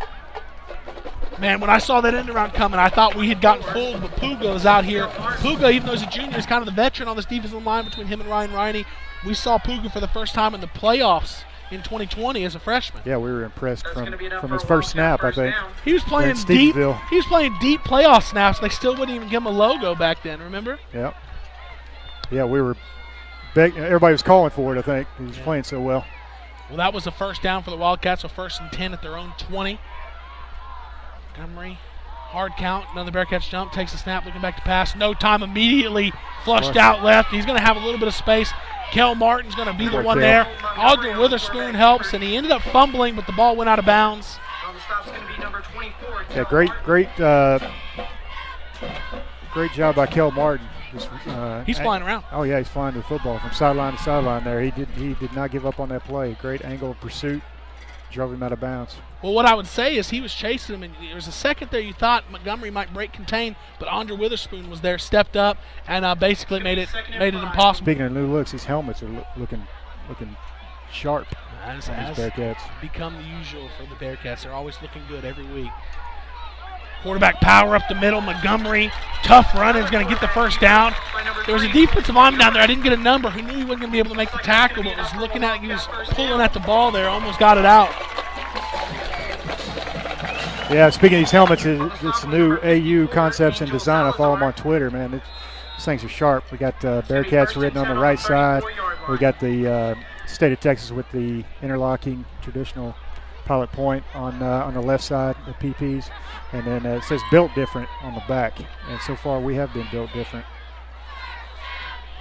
Man, when I saw that end around coming, I thought we had gotten fooled, but Puga is out here. Puga, even though he's a junior, is kind of the veteran on this defensive line between him and Ryan Riney. We saw Puga for the first time in the playoffs in 2020 as a freshman. Yeah, we were impressed from his first snap, I think. He was playing deep. He was playing deep playoff snaps. They still wouldn't even give him a logo back then, remember? Yeah. Yeah, we were everybody was calling for it, I think. He was playing so well. Well, that was a first down for the Wildcats, so 1st and 10 at their own 20. Montgomery, hard count, another Bearcats jump, takes the snap, looking back to pass. No time, immediately flushed out left. He's going to have a little bit of space. Kel Martin's going to be the one there. Audrey Witherspoon helps, and he ended up fumbling, but the ball went out of bounds. Yeah, great job by Kel Martin. He's flying around. Oh yeah, he's flying the football from sideline to sideline there. He did not give up on that play. Great angle of pursuit. Drove him out of bounds. Well, what I would say is he was chasing him, and there was a second there you thought Montgomery might break contain, but Andre Witherspoon was there, stepped up, and basically made it impossible. Speaking of new looks, these helmets are looking sharp. As Bearcats become the usual for the Bearcats. They're always looking good every week. Quarterback power up the middle. Montgomery, tough run, is going to get the first down. There was a defensive lineman down there. I didn't get a number. Who knew he wasn't going to be able to make the tackle, but was looking at it. He was pulling at the ball there. Almost got it out. Yeah, speaking of these helmets, it's the new AU concepts and design. I follow them on Twitter, man. These things are sharp. We got Bearcats written on the right side. We got the state of Texas with the interlocking traditional Pilot Point on the left side, the PPs. And then it says built different on the back. And so far we have been built different.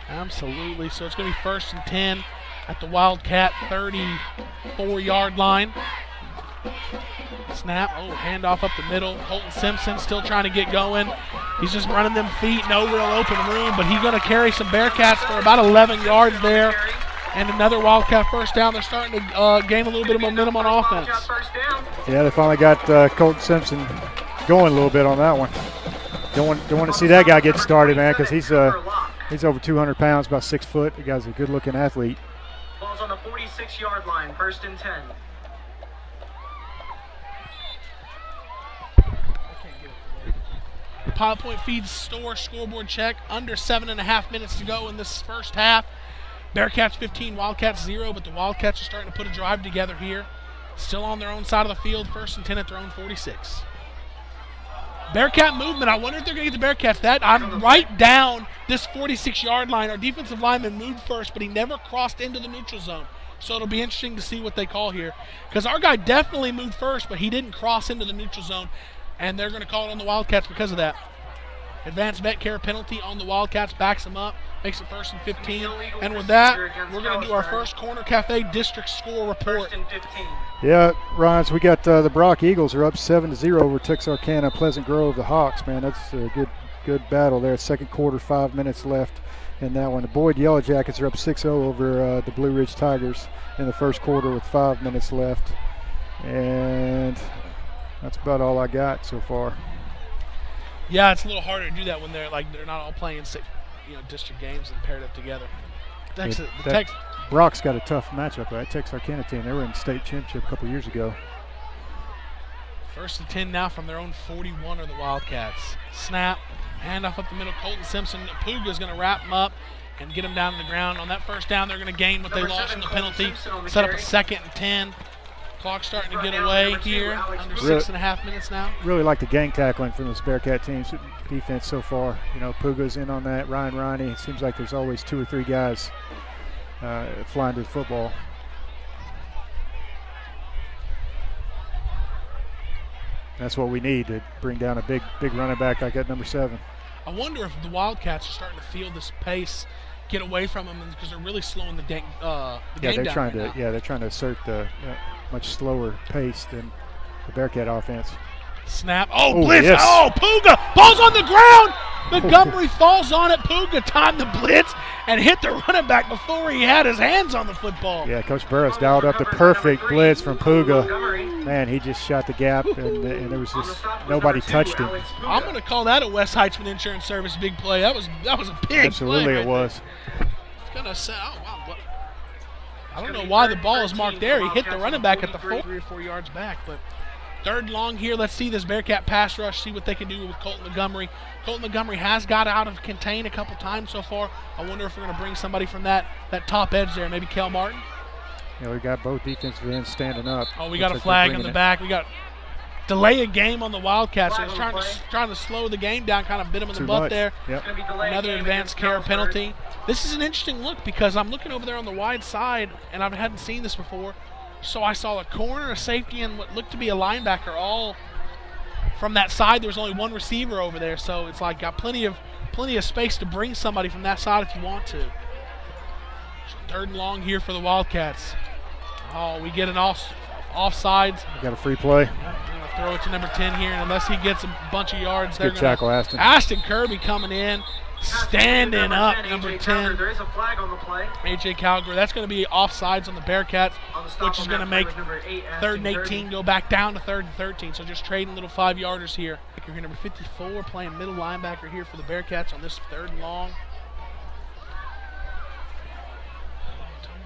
Absolutely. So it's going to be 1st and 10 at the Wildcat 34-yard line. Snap. Oh, handoff up the middle. Colton Simpson still trying to get going. He's just running them feet. No real open room, but he's going to carry some Bearcats for about 11 yards there. And another Wildcat first down. They're starting to gain a little bit of momentum on offense. Yeah, they finally got Colton Simpson going a little bit on that one. Don't want to see that guy get started, man, because he's over 200 pounds, about 6 foot. The guy's a good-looking athlete. Ball's on the 46-yard line, 1st and 10. Pilot Point feeds store scoreboard check. Under 7.5 minutes to go in this first half. Bearcats 15, Wildcats 0, but the Wildcats are starting to put a drive together here. Still on their own side of the field, 1st and 10 at their own 46. Bearcat movement. I wonder if they're going to get the Bearcats. I'm right down this 46-yard line. Our defensive lineman moved first, but he never crossed into the neutral zone. So it'll be interesting to see what they call here. Because our guy definitely moved first, but he didn't cross into the neutral zone. And they're going to call it on the Wildcats because of that. Advanced vet care penalty on the Wildcats, backs them up, makes it 1st and 15. And with that, we're going to do our first Corner Cafe district score report. Yeah, Ryan, we got the Brock Eagles are up 7-0 over Texarkana Pleasant Grove, the Hawks. Man, that's a good battle there. Second quarter, 5 minutes left in that one. The Boyd Yellow Jackets are up 6-0 over the Blue Ridge Tigers in the first quarter with 5 minutes left. And that's about all I got so far. Yeah, it's a little harder to do that when they're not all playing district games and paired up together. Brock's got a tough matchup, right? Texarkana team. They were in the state championship a couple years ago. 1st and 10 now from their own 41 are the Wildcats. Snap, handoff up the middle. Colton Simpson, Puga is going to wrap them up and get them down to the ground. On that first down, they're going to gain what they lost in the penalty. Set up a 2nd and 10. Clock's starting to get away here. Under 6.5 minutes now. Really like the gang tackling from this Bearcat team's defense so far. Puga's in on that. Ryan Riney. It seems like there's always 2 or 3 guys flying to the football. That's what we need to bring down a big running back like that, number 7. I wonder if the Wildcats are starting to feel this pace get away from them because they're really slowing the game down. They're trying to assert the much slower pace than the Bearcat offense. Snap. Blitz. Yes. Puga. Ball's on the ground. Montgomery falls on it. Puga timed the blitz and hit the running back before he had his hands on the football. Yeah, Coach Burris dialed up the perfect blitz from Puga. Man, he just shot the gap, and there was just nobody touched him. I'm going to call that a West Heitzman Insurance Service big play. That was a big Absolutely play. Absolutely it was. It's going to say, I don't know why the ball is marked there. He hit the running back at the 3 or 4 yards back, but 3rd and long here. Let's see this Bearcat pass rush, see what they can do with Colton Montgomery. Colton Montgomery has got out of contain a couple times so far. I wonder if we're going to bring somebody from that top edge there, maybe Kel Martin. Yeah, we got both defensive ends standing up. We got a flag on the back. We got delay a game on the Wildcats. So trying to slow the game down, kind of bit them in the butt there. Yep. Another advanced care penalty. This is an interesting look because I'm looking over there on the wide side, and I hadn't seen this before. So I saw a corner, a safety, and what looked to be a linebacker all from that side. There was only one receiver over there, so it's like got plenty of space to bring somebody from that side if you want to. So 3rd and long here for the Wildcats. We get an offsides. We got a free play. Throw it to number 10 here, and unless he gets a bunch of yards, good tackle, Aston. Ashton Kirby coming in, standing up, number 10. There is a flag on the play. A.J. Calgary. That's going to be offsides on the Bearcats, which is going to make 3rd and 18 go back down to 3rd and 13. So just trading little 5-yarders here. Number 54 playing middle linebacker here for the Bearcats on this 3rd and long.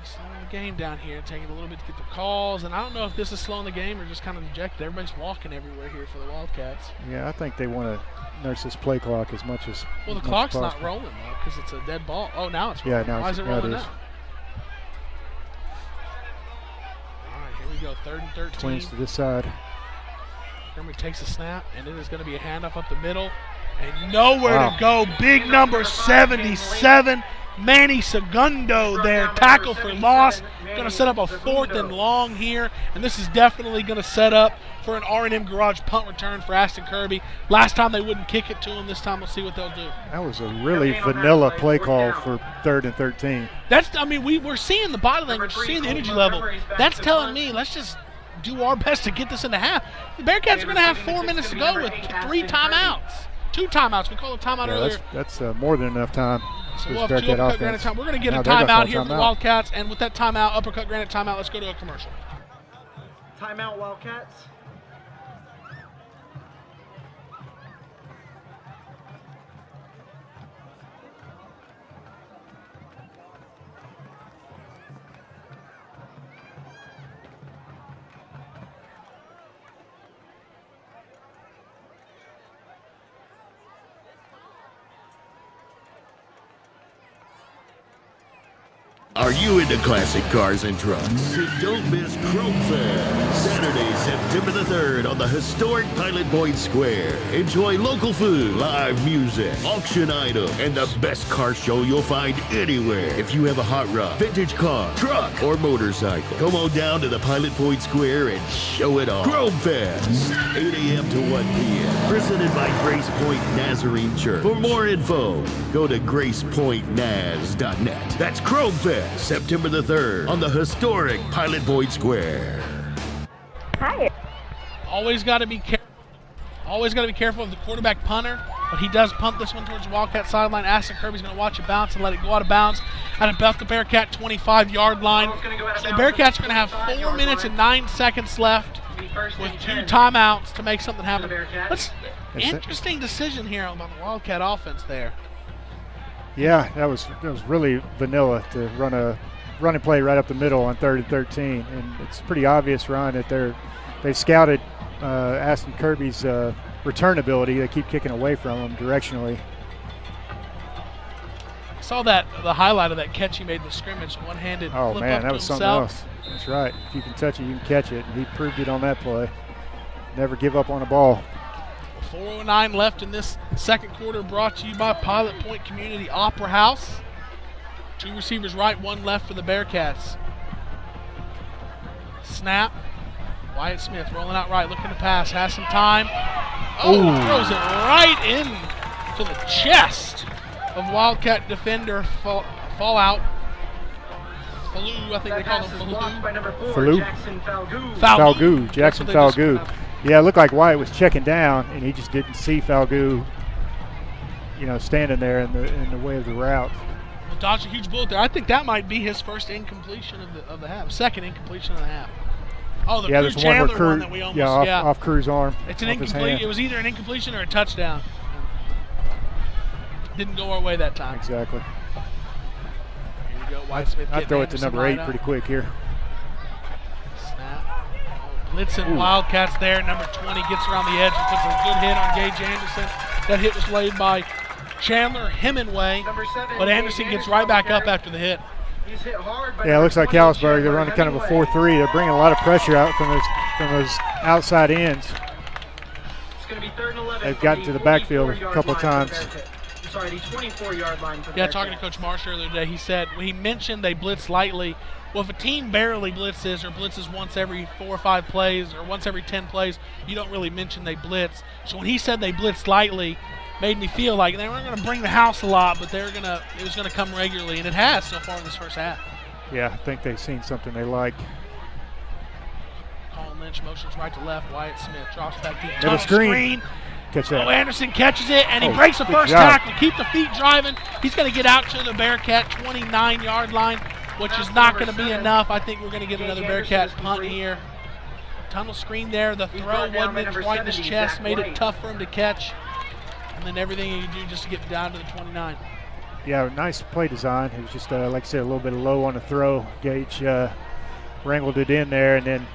Slowing the game down here, taking a little bit to get the calls, and I don't know if this is slowing the game or just kind of ejected. Everybody's walking everywhere here for the Wildcats. Yeah, I think they want to nurse this play clock as much as Well, the clock's not rolling though because it's a dead ball. Now it's rolling. Yeah, now Why is it rolling now? All right, here we go. 3rd and 13. Twins to this side. Montgomery takes a snap, and it is going to be a handoff up the middle, and nowhere to go. Big number 77. Manny Segundo there, tackle for loss. Going to set up a 4th and long here, and this is definitely going to set up for an R&M Garage punt return for Ashton Kirby. Last time they wouldn't kick it to him. This time we'll see what they'll do. That was a really vanilla play call for 3rd and 13. We're seeing the body language, seeing the energy level. That's telling me let's just do our best to get this into half. The Bearcats are going to have 4 minutes to go with 3 timeouts. 2 timeouts. We call it timeout earlier. That's more than enough time. So we'll have 2 Uppercut Granite time. We're going to get a timeout here for the Wildcats, and with that timeout, Uppercut Granite timeout, let's go to a commercial. Timeout, Wildcats. Are you into classic cars and trucks? Then don't miss Chrome Fest, Saturday, September the 3rd on the historic Pilot Point Square. Enjoy local food, live music, auction items, and the best car show you'll find anywhere. If you have a hot rod, vintage car, truck, or motorcycle, come on down to the Pilot Point Square and show it off. Chrome Fest, 8 a.m. to 1 p.m. Presented by Grace Point Nazarene Church. For more info, go to gracepointnaz.net. That's Chrome Fest, September the 3rd on the historic Pilot Point Square. Hi. Always got to be careful of the quarterback punter, but he does punt this one towards the Wildcat sideline. Aston Kirby's going to watch it bounce and let it go out of bounds at about the Bearcat 25-yard line. So the Bearcats are going to have 4 minutes and 9 seconds left with 2 timeouts to make something happen. Interesting decision here on the Wildcat offense there. Yeah, that was really vanilla to run a running play right up the middle on 3rd and 13, and it's pretty obvious, Ryan, that they've scouted Aston Kirby's return ability. They keep kicking away from him directionally. I saw the highlight of that catch he made in the scrimmage, one-handed Oh flip man, up that to was something himself. else. That's right. If you can touch it, you can catch it, and he proved it on that play. Never give up on a ball. 4:09 left in this second quarter, brought to you by Pilot Point Community Opera House. 2 receivers right, 1 left for the Bearcats. Snap. Wyatt Smith rolling out right, looking to pass, has some time. Throws it right in to the chest of Wildcat defender Fallout. Falou, I think they call him Falou. Falgoo, Jackson Falgoo. Yeah, it looked like Wyatt was checking down, and he just didn't see Falgoo, standing there in the way of the route. Well, dodged a huge bullet there. I think that might be his first incompletion of the half, second incompletion of the half. Oh, the Cruz Chandler one that we almost off Cruz's arm. It's an incomplete. It was either an incompletion or a touchdown. Didn't go our way that time. Exactly. Here we go. Wyatt Smith. I'd throw it to number 8 pretty quick here. Snap. Blitzing Wildcats there. Number 20 gets around the edge and puts a good hit on Gage Anderson. That hit was laid by Chandler Hemingway, but Anderson gets right back up after the hit. Yeah, it looks like Callisburg. They're running kind of a 4-3. They're bringing a lot of pressure out from those outside ends. They've gotten to the backfield a couple of times. Sorry, the 24-yard line. Yeah, talking to Coach Marsh earlier today, he mentioned they blitz lightly. Well, if a team barely blitzes or blitzes once every 4 or 5 plays or once every 10 plays, you don't really mention they blitz. So when he said they blitz lightly, made me feel like they weren't going to bring the house a lot, but it was going to come regularly, and it has so far in this first half. Yeah, I think they've seen something they like. Colin Lynch motions right to left. Wyatt Smith drops back deep. Middle screen. Catch that. Anderson catches it, and he breaks the first tackle. Keep the feet driving. He's going to get out to the Bearcat 29-yard line, which is not going to be enough. I think we're going to get another Bearcat punt here. Tunnel screen there. The throw wasn't right in his chest, made it tough for him to catch. And then everything you do just to get down to the 29. Yeah, nice play design. It was just, like I said, a little bit low on the throw. Gage wrangled it in there and then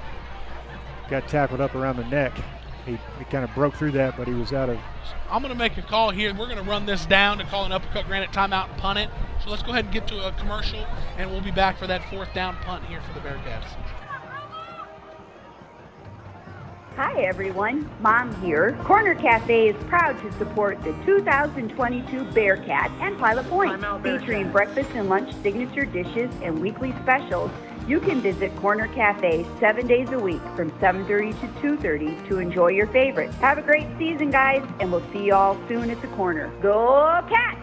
got tackled up around the neck. He kind of broke through that, but he was out of. I'm going to make a call here. We're going to run this down to call an uppercut granite timeout and punt it. So let's go ahead and get to a commercial, and we'll be back for that 4th down punt here for the Bearcats. Hi everyone, Mom here. Corner Cafe is proud to support the 2022 Bearcat and Pilot Point, featuring breakfast and lunch signature dishes and weekly specials. You can visit Corner Cafe 7 days a week from 7:30 to 2:30 to enjoy your favorites. Have a great season, guys, and we'll see you all soon at the corner. Go Cats!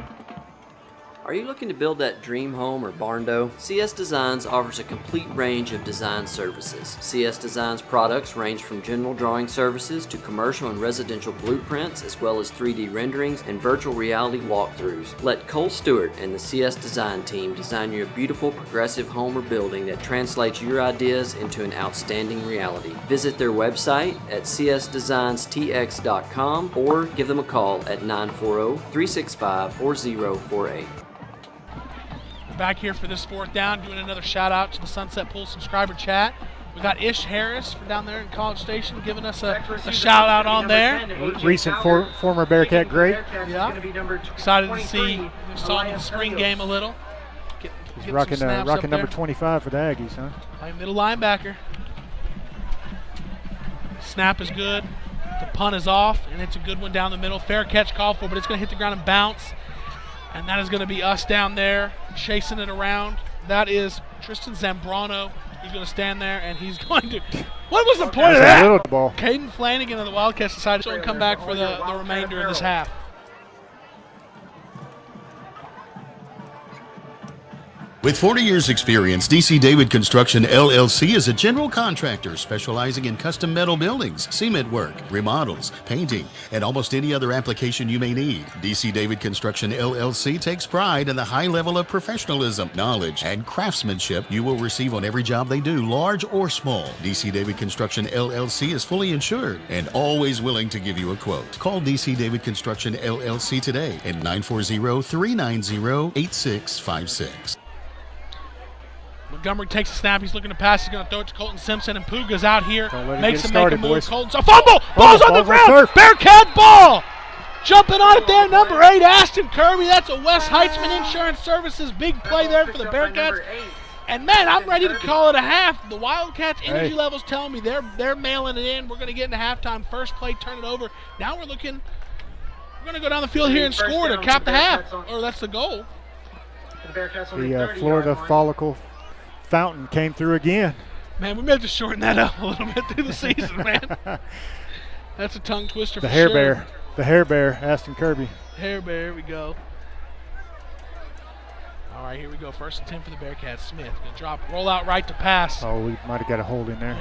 Are you looking to build that dream home or barn-dough? CS Designs offers a complete range of design services. CS Designs products range from general drawing services to commercial and residential blueprints, as well as 3D renderings and virtual reality walkthroughs. Let Cole Stewart and the CS Design team design you a beautiful progressive home or building that translates your ideas into an outstanding reality. Visit their website at csdesignstx.com or give them a call at 940-365-4048. Back here for this 4th down, doing another shout out to the Sunset Pool subscriber chat. We got Ish Harris from down there in College Station giving us a shout out on there. Recent former Bearcat great. Yeah. Excited to see. We saw him in the spring game a little. Getting He's rocking number 25 for the Aggies, huh? Playing middle linebacker. Snap is good. The punt is off, and it's a good one down the middle. Fair catch called for, but it's going to hit the ground and bounce. And that is going to be us down there chasing it around. That is Tristan Zambrano. He's going to stand there, and he's going to – what was the point of that? Little ball. Caden Flanagan of the Wildcats decided to come back for the remainder of this half. With 40 years' experience, DC David Construction LLC is a general contractor specializing in custom metal buildings, cement work, remodels, painting, and almost any other application you may need. DC David Construction LLC takes pride in the high level of professionalism, knowledge, and craftsmanship you will receive on every job they do, large or small. DC David Construction LLC is fully insured and always willing to give you a quote. Call DC David Construction LLC today at 940-390-8656. Montgomery takes a snap. He's looking to pass. He's going to throw it to Colton Simpson, and Puga's out here. Makes him make a move. Boys. Colton's a fumble. Ball's on the ground. Bearcat ball. Jumping on it there, number 8, Ashton Kirby. That's a West Heitzman Insurance Services big play there for the Bearcats. And, man, I'm ready to call it a half. The Wildcats energy levels telling me they're mailing it in. We're going to get into halftime. First play, turn it over. Now we're going to go down the field here and score to cap the half. Or that's the goal. The Florida Follicle Fountain came through again. Man, we may have to shorten that up a little bit through the season, man. That's a tongue twister the for hair sure. bear. The hair bear, Ashton Kirby. Hair bear, here we go. All right, here we go. 1st and 10 for the Bearcats. Smith going to drop, roll out right to pass. Oh, we might have got a hold in there.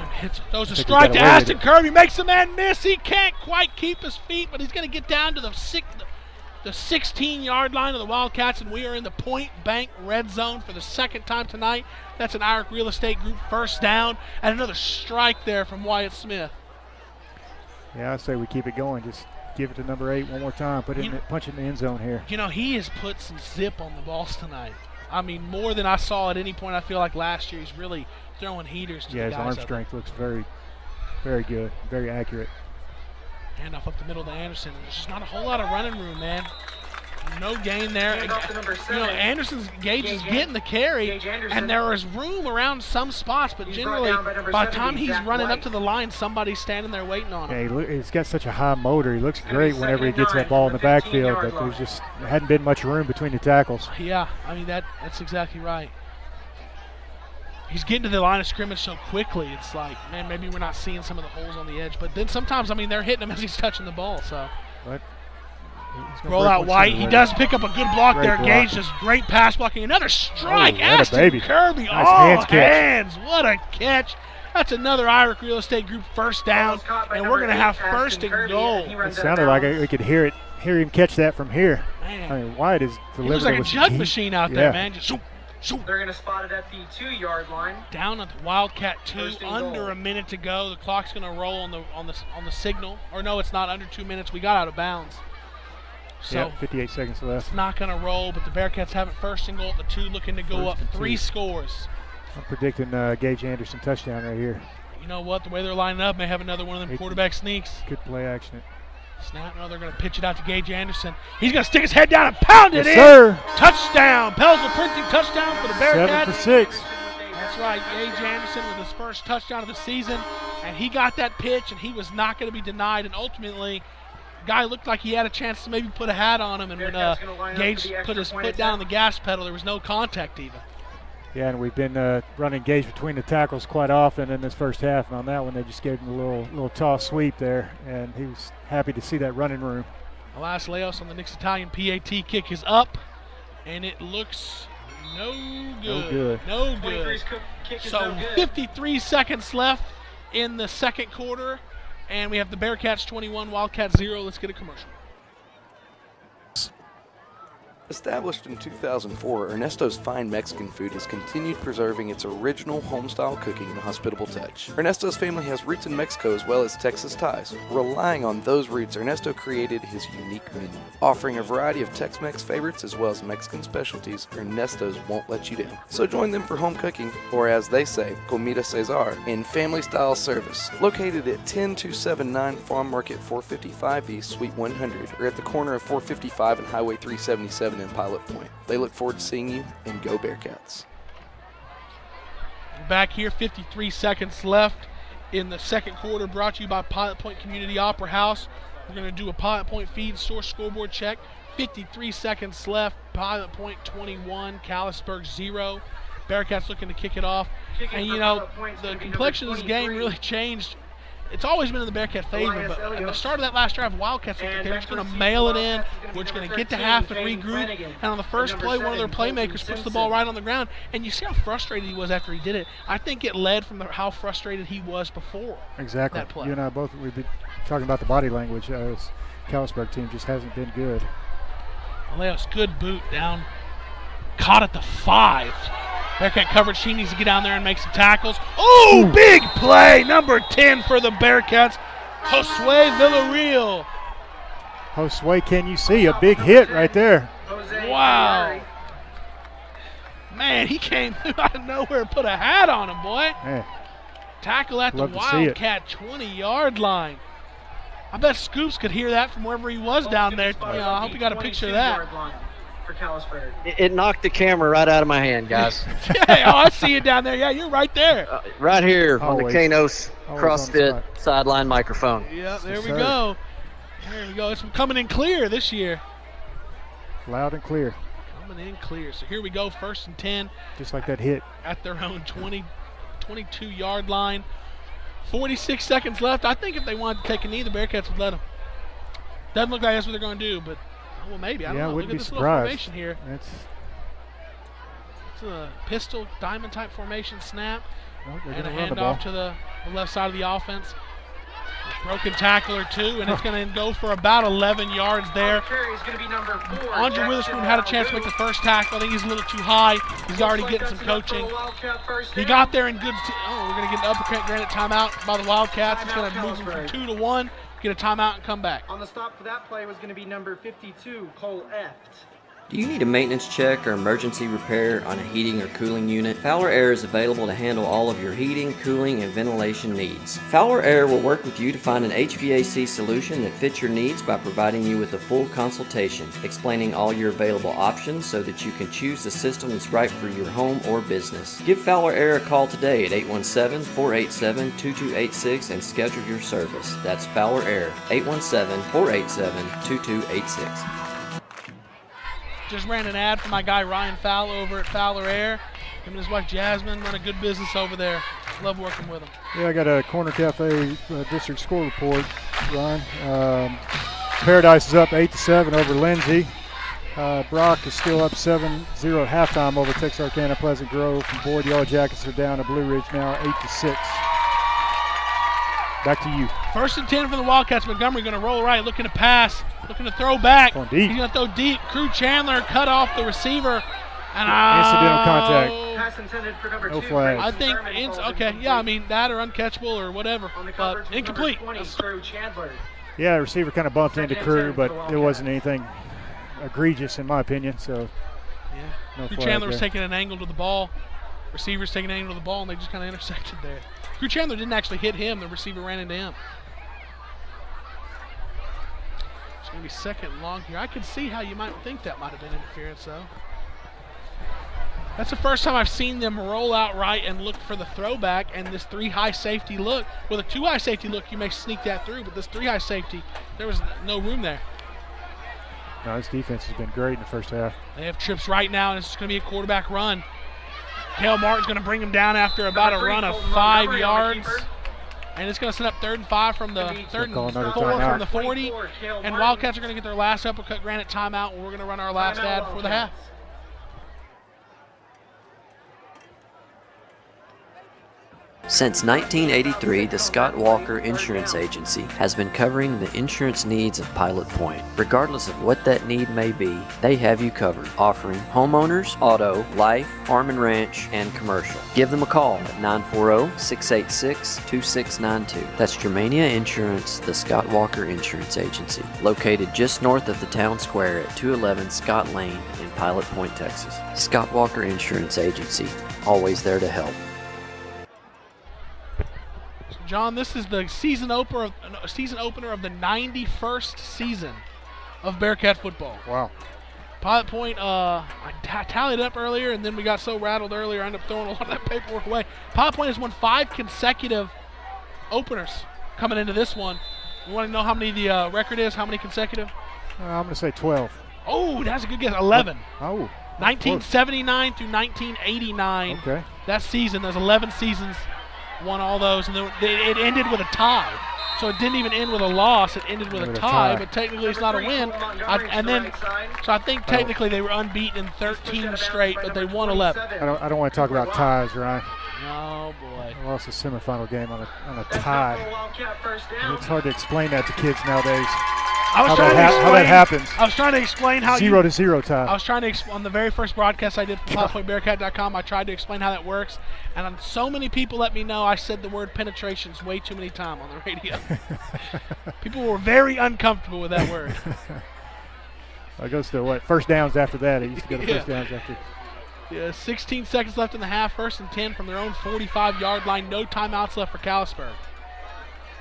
Throws a strike to Ashton Kirby. Makes the man miss. He can't quite keep his feet, but he's going to get down to the 16-yard line of the Wildcats, and we are in the Point Bank red zone for the second time tonight. That's an Irick Real Estate Group first down, and another strike there from Wyatt Smith. Yeah, I say we keep it going. Just give it to number 8 one more time. Punch it in the end zone here. You know, he has put some zip on the balls tonight. I mean, more than I saw at any point. I feel like last year he's really throwing heaters to the guys. Yeah, his arm strength looks very, very good, very accurate. Handoff up the middle to Anderson. There's just not a whole lot of running room, man. No gain there. Gage is getting the carry, and there is room around some spots, but generally, by the time he's running up to the line, somebody's standing there waiting on him. Yeah, he's got such a high motor. He looks great whenever he gets that ball in the backfield, but there hadn't been much room between the tackles. Yeah, I mean, that's exactly right. He's getting to the line of scrimmage so quickly, it's like, man, maybe we're not seeing some of the holes on the edge. But then sometimes, I mean, they're hitting him as he's touching the ball. So roll out White. He does pick up a good block there. Gage does great pass blocking. Another strike. Ashton Kirby. Nice hands. What a catch. That's another Irick Real Estate Group first down, and we're going to have 1st and goal. It sounded like we could hear him catch that from here. Man. I mean, White is delivering. He looks like a jug machine out there, man. Just They're going to spot it at the 2-yard line. Down at the Wildcat 2, under a minute to go. The clock's going to roll on the signal. Or no, it's not. Under 2 minutes. We got out of bounds. So 58 seconds left. It's not going to roll, but the Bearcats have it 1st and goal at the 2, looking to go up 3 scores. I'm predicting Gage Anderson touchdown right here. You know what? The way they're lining up, may have another one of them quarterback sneaks. Good play action it. Snap. No, they're going to pitch it out to Gage Anderson. He's going to stick his head down and pound it in. Sir. Touchdown. Pelsel printing touchdown for the Bearcats. 7 for 6. That's right. Gage Anderson with his first touchdown of the season. And he got that pitch, and he was not going to be denied. And ultimately, the guy looked like he had a chance to maybe put a hat on him. And when Gage put his foot down on the gas pedal, there was no contact even. Yeah, and we've been running Gage between the tackles quite often in this first half. And on that one, they just gave him a little toss sweep there, and he was happy to see that running room. Elias Leos on the Nick's Italian PAT kick is up, and it looks no good. No good. So 53 seconds left in the second quarter, and we have the Bearcats 21, Wildcats 0. Let's get a commercial. Established in 2004, Ernesto's Fine Mexican Food has continued preserving its original home-style cooking and hospitable touch. Ernesto's family has roots in Mexico as well as Texas ties. Relying on those roots, Ernesto created his unique menu. Offering a variety of Tex-Mex favorites as well as Mexican specialties, Ernesto's won't let you down. So join them for home cooking, or as they say, Comida Cesar, in family-style service. Located at 10279 Farm Market 455 East, Suite 100, or at the corner of 455 and Highway 377 in Pilot Point. They look forward to seeing you, and go Bearcats. Back here, 53 seconds left in the second quarter, brought to you by Pilot Point Community Opera House. We're going to do a Pilot Point feed source scoreboard check. 53 seconds left. Pilot Point 21, Callisburg 0. Bearcats looking to kick it off. And, you know, the complexion of this game really changed. It's always been in the Bearcat favor, but at the start of that last drive, Wildcats looked like they were just going to mail it in. We're just going to get to half and regroup. And on the first play, one of their playmakers puts the ball right on the ground. And you see how frustrated he was after he did it. I think it led from how frustrated he was before Exactly. that play. You and I both, we've been talking about the body language. This Callisburg team just hasn't been good. Aleos, good boot down. Caught at the 5. Bearcat coverage team needs to get down there and make some tackles. Oh, big play. Number 10 for the Bearcats, Josue Villarreal. Josue, can you see a big hit right there? Wow. Man, he came out of nowhere and put a hat on him, boy. Man. Tackle at the Wildcat 20-yard line. I bet Scoops could hear that from wherever he was down there. I hope you got a picture of that. For Callisburg. It knocked the camera right out of my hand, guys. Yeah, I see it down there. Yeah, you're right there. Right here Always. on the Kanos Always CrossFit sideline microphone. Yeah, there we go. There we go. It's coming in clear this year. Loud and clear. Coming in clear. So here we go, 1st and 10. Just like that hit. At their own 22-yard line. 46 seconds left. I think if they wanted to take a knee, the Bearcats would let them. Doesn't look like that's what they're going to do, but well, maybe. I don't know. Look at this little formation here. It's a pistol, diamond type formation snap. And a handoff handoff to the left side of the offense. Broken tackle or two, and it's going to go for about 11 yards there. Andre Witherspoon had a chance to make the first tackle. I think he's a little too high. He's already getting some coaching. He got there in good. We're going to get an uppercut granted timeout by the Wildcats. It's going to move them from 2 to 1. Get a timeout and come back. On the stop for that play was going to be number 52, Cole Eft. Do you need a maintenance check or emergency repair on a heating or cooling unit? Fowler Air is available to handle all of your heating, cooling, and ventilation needs. Fowler Air will work with you to find an HVAC solution that fits your needs by providing you with a full consultation, explaining all your available options so that you can choose the system that's right for your home or business. Give Fowler Air a call today at 817-487-2286 and schedule your service. That's Fowler Air, 817-487-2286. Just ran an ad for my guy Ryan Fowler over at Fowler Air. Him and his wife Jasmine run a good business over there. Love working with them. Yeah, I got a Corner Cafe district score report, Ryan. Paradise is up 8-7 over Lindsay. Brock is still up 7-0 at halftime over Texarkana Pleasant Grove. And Boyd Yellow Jackets are down to Blue Ridge now 8-6. Back to you. 1st and 10 for the Wildcats. Montgomery going to roll right, looking to pass, looking to throw back. Going deep. He's going to throw deep. Crew Chandler cut off the receiver. And incidental contact. Pass intended for number No 2. flag. I think okay. Yeah, I mean that or uncatchable or whatever. But incomplete. 20, Crew Chandler. Yeah, the receiver kind of bumped into Crew, but it wasn't anything egregious in my opinion. So yeah, no Crew flag Chandler was there. taking an angle to the ball. Receivers taking an angle to the ball, and they just kind of intersected there. Crew Chandler didn't actually hit him. The receiver ran into him. It's going to be 2nd and long here. I can see how you might think that might have been interference, though. That's the first time I've seen them roll out right and look for the throwback, and this 3-high safety look. With a 2-high safety look, you may sneak that through, but this 3-high safety, there was no room there. No, this defense has been great in the first half. They have trips right now, and it's going to be a quarterback run. Cale Martin's going to bring him down after about a run of 5 yards. And it's going to set up 3rd and 5 from the 3rd and 4 from the 40. And Wildcats are going to get their last uppercut granted timeout, and we're going to run our last ad for the half. Since 1983, the Scott Walker Insurance Agency has been covering the insurance needs of Pilot Point. Regardless of what that need may be, they have you covered, offering homeowners, auto, life, farm and ranch, and commercial. Give them a call at 940-686-2692. That's Germania Insurance, the Scott Walker Insurance Agency, located just north of the town square at 211 Scott Lane in Pilot Point, Texas. Scott Walker Insurance Agency, always there to help. John, this is the season opener of the 91st season of Bearcat football. Wow. Pilot Point, I tallied up earlier, and then we got so rattled earlier, I ended up throwing a lot of that paperwork away. Pilot Point has won 5 consecutive openers coming into this one. You want to know how many the record is? How many consecutive? I'm going to say 12. Oh, that's a good guess. 11. Oh. 1979 through 1989. Okay. That season, there's 11 seasons, won all those, and then it ended with a tie. So it didn't even end with a loss. It ended with a tie, but technically it's not a win. So I think technically they were unbeaten in 13 straight, but they won 11. I don't want to talk about ties, Ryan. Oh, boy. I lost a semifinal game on a tie. And it's hard to explain that to kids nowadays. How that happens. I was trying to explain how 0-0 tie. I was trying to explain on the very first broadcast I did for PilotPointBearcat.com. I tried to explain how that works, and so many people let me know I said the word penetrations way too many times on the radio. People were very uncomfortable with that word. It goes to what? First downs after that. It used to go to first downs after. Yeah, 16 seconds left in the half. 1st and 10 from their own 45-yard line. No timeouts left for Callisburg.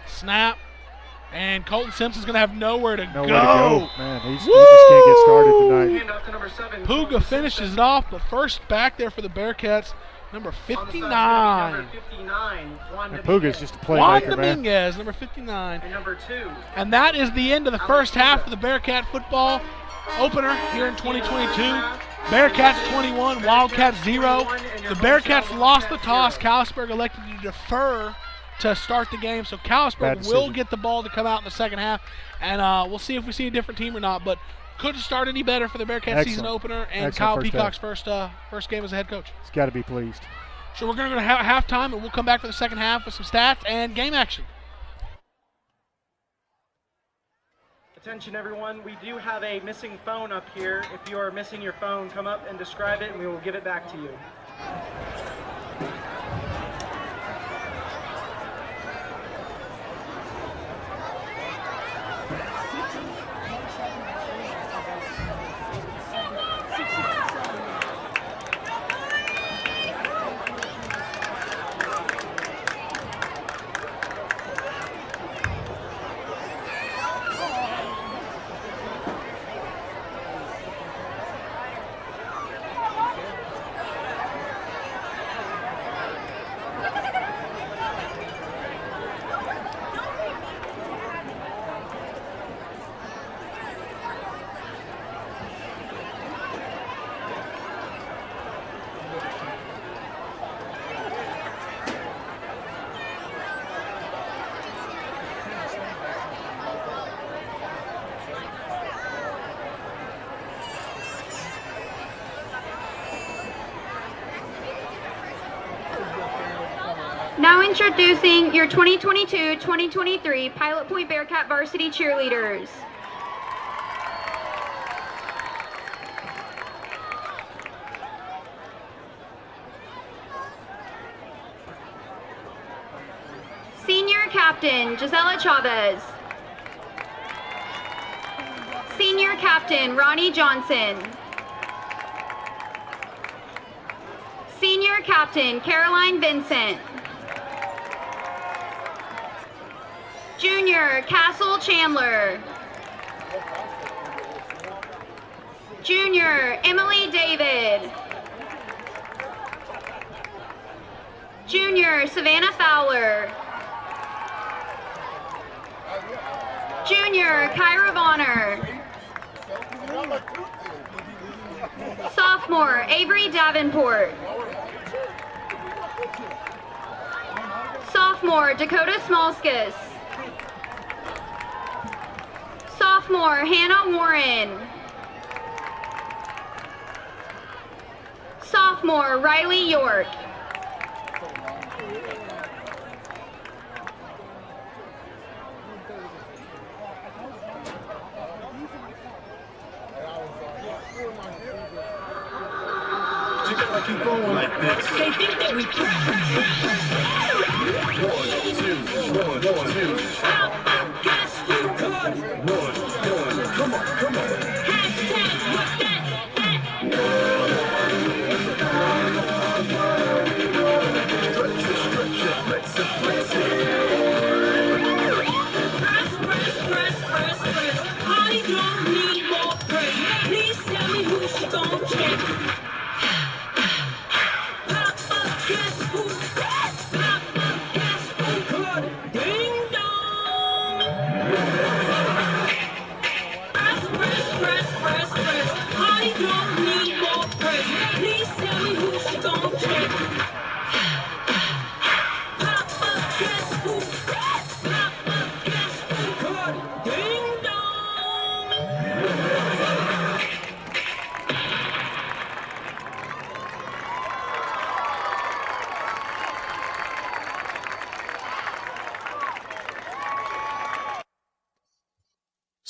Snap. And Colton Simpson's going to have nowhere to go. Man, he just can't get started tonight. Puga finishes it off, but first back there for the Bearcats, number 59. And Puga's just a playmaker, man. Juan Dominguez, number 59. And number 2. And that is the end of the first half of the Bearcat football opener here in 2022. Bearcats 21, Wildcats 0. The Bearcats lost the toss. Callisburg elected to defer to start the game, so Callisburg will get the ball to come out in the second half, and we'll see if we see a different team or not, but couldn't start any better for the Bearcat season opener and Kyle Peacock's first game as a head coach. He's got to be pleased. So we're going to go to halftime, and we'll come back for the second half with some stats and game action. Attention everyone, we do have a missing phone up here. If you are missing your phone, come up and describe it, and we will give it back to you. Now introducing your 2022-2023 Pilot Point Bearcat varsity cheerleaders. Senior Captain Gisela Chavez. Senior Captain Ronnie Johnson. Senior Captain Caroline Vincent. Junior Castle Chandler. Junior Emily David. Junior Savannah Fowler. Junior Kyra Bonner. Sophomore Avery Davenport. Sophomore Dakota Smolskis. Sophomore Hannah Warren. Sophomore Riley York. Keep going like this. They think that we can. 1, 2, 1, 2. I guess you could. 1, come on, come on. Hashtag with that. Stretch it, press it. Press. I don't need more praise. Please tell me who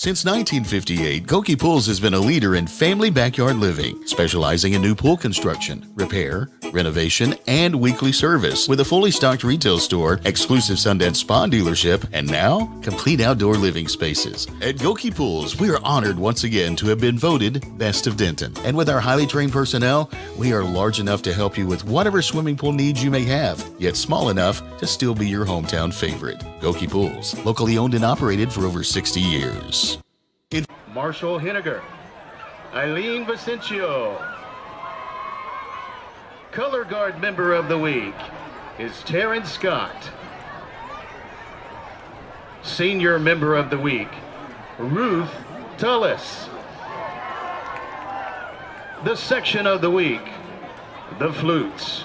Since 1958, Goki Pools has been a leader in family backyard living, specializing in new pool construction, repair, renovation, and weekly service, with a fully stocked retail store, exclusive Sundance Spa dealership, and now, complete outdoor living spaces. At Goki Pools, we are honored once again to have been voted Best of Denton. And with our highly trained personnel, we are large enough to help you with whatever swimming pool needs you may have, yet small enough to still be your hometown favorite. Goki Pools, locally owned and operated for over 60 years. Marshall Henniger, Eileen Vicencio. Color Guard Member of the Week is Terrence Scott. Senior Member of the Week, Ruth Tullis. The Section of the Week, the Flutes.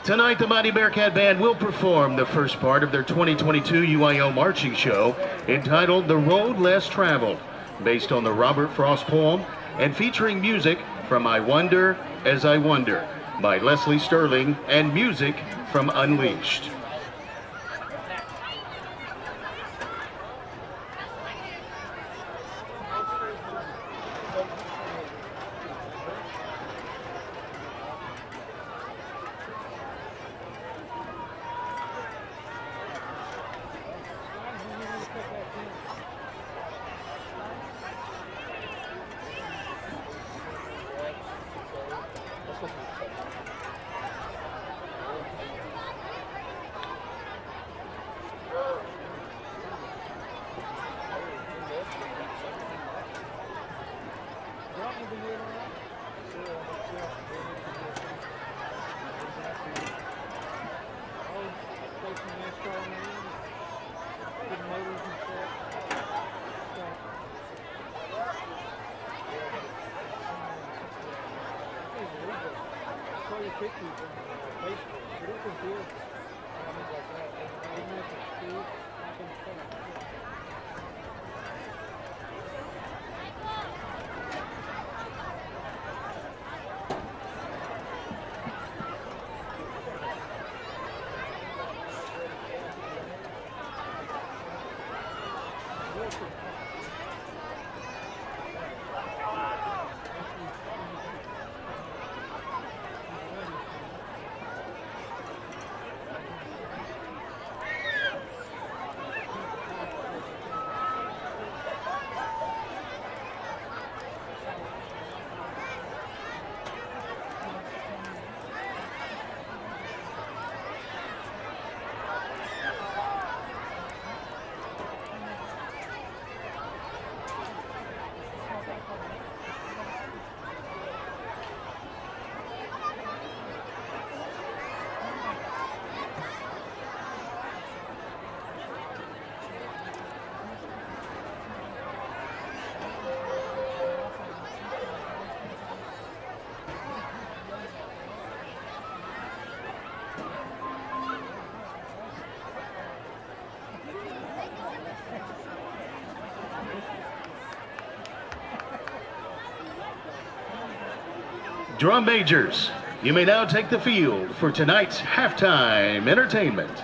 Tonight, the Mighty Bearcat Band will perform the first part of their 2022 UIO marching show entitled The Road Less Traveled, based on the Robert Frost poem and featuring music from I Wonder As I Wonder by Leslie Sterling and music from Unleashed. Drum majors, you may now take the field for tonight's halftime entertainment.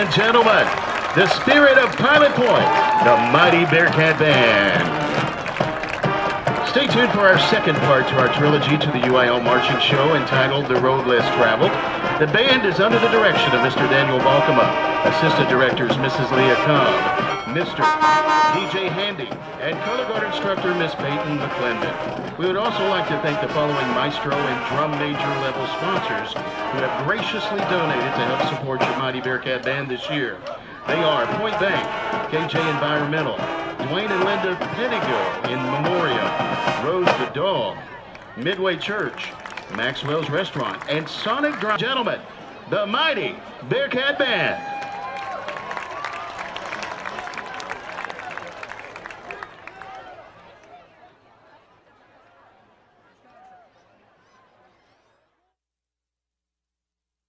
and gentlemen, the spirit of Pilot Point, the mighty Bearcat Band. Stay tuned for our second part to our trilogy to the UIO Marching Show entitled The Road Less Traveled. The band is under the direction of Mr. Daniel Balkema, Assistant Directors Mrs. Leah Cobb, Mr. DJ Handy, and color guard instructor Miss Peyton McClendon. We would also like to thank the following maestro and drum major level sponsors who have graciously donated to help support your mighty Bearcat Band this year. They are Point Bank, KJ Environmental, Dwayne and Linda Pettigo in Memoriam, Rose the Dog, Midway Church, Maxwell's Restaurant, and Sonic Drive. Gentlemen, the mighty Bearcat Band.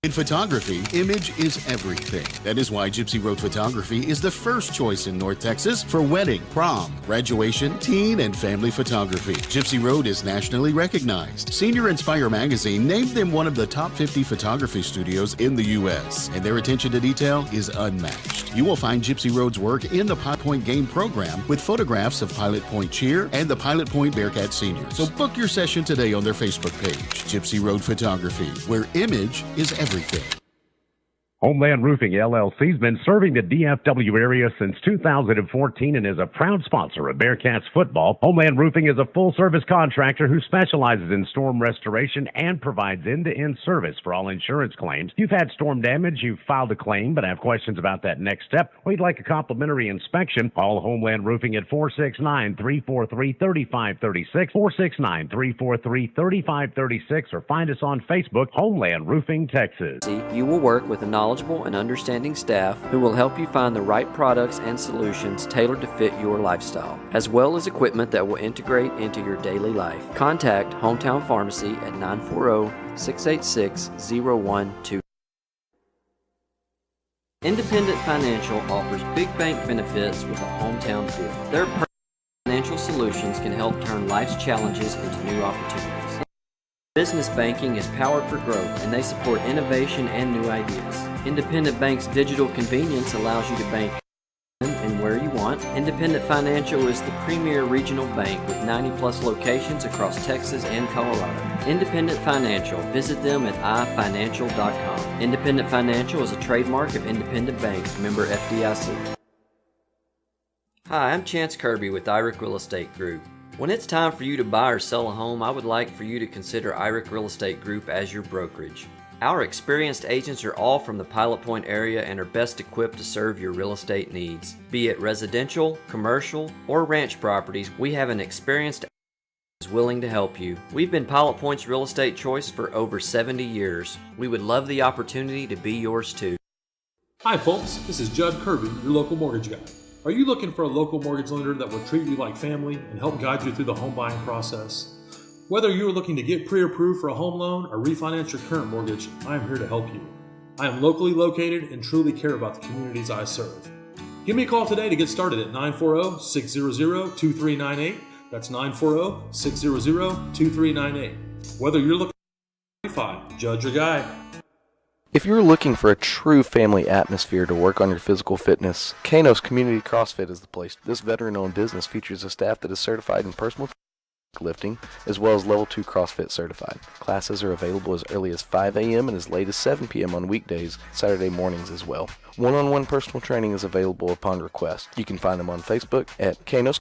In photography, image is everything. That is why Gypsy Road Photography is the first choice in North Texas for wedding, prom, graduation, teen, and family photography. Gypsy Road is nationally recognized. Senior Inspire magazine named them one of the top 50 photography studios in the U.S., and their attention to detail is unmatched. You will find Gypsy Road's work in the Pilot Point game program with photographs of Pilot Point Cheer and the Pilot Point Bearcat seniors. So book your session today on their Facebook page, Gypsy Road Photography, where image is everything. Homeland Roofing LLC has been serving the DFW area since 2014 and is a proud sponsor of Bearcats football. Homeland Roofing is a full-service contractor who specializes in storm restoration and provides end-to-end service for all insurance claims. If you've had storm damage, you've filed a claim, but have questions about that next step, or you'd like a complimentary inspection, call Homeland Roofing at 469-343-3536, 469-343-3536, or find us on Facebook, Homeland Roofing, Texas. You will work with a knowledgeable and understanding staff who will help you find the right products and solutions tailored to fit your lifestyle, as well as equipment that will integrate into your daily life. Contact Hometown Pharmacy at 940-686-0122. Independent Financial offers big bank benefits with a hometown feel. Their financial solutions can help turn life's challenges into new opportunities. Business banking is powered for growth, and they support innovation and new ideas. Independent Bank's digital convenience allows you to bank and where you want. Independent Financial is the premier regional bank with 90-plus locations across Texas and Colorado. Independent Financial. Visit them at ifinancial.com. Independent Financial is a trademark of Independent Bank, member FDIC. Hi, I'm Chance Kirby with IRIC Real Estate Group. When it's time for you to buy or sell a home, I would like for you to consider IRIC Real Estate Group as your brokerage. Our experienced agents are all from the Pilot Point area and are best equipped to serve your real estate needs. Be it residential, commercial, or ranch properties, we have an experienced agent who is willing to help you. We've been Pilot Point's real estate choice for over 70 years. We would love the opportunity to be yours too. Hi folks, this is Judd Kirby, your local mortgage guy. Are you looking for a local mortgage lender that will treat you like family and help guide you through the home buying process? Whether you're looking to get pre-approved for a home loan or refinance your current mortgage, I am here to help you. I am locally located and truly care about the communities I serve. Give me a call today to get started at 940-600-2398. That's 940-600-2398. Whether you're looking to refi, Judd your guy. If you're looking for a true family atmosphere to work on your physical fitness, Kanos Community CrossFit is the place. This veteran-owned business features a staff that is certified in personal lifting, as well as level 2 CrossFit certified. Classes are available as early as 5 a.m. and as late as 7 p.m. on weekdays, Saturday mornings as well. One-on-one personal training is available upon request. You can find them on Facebook at Kanos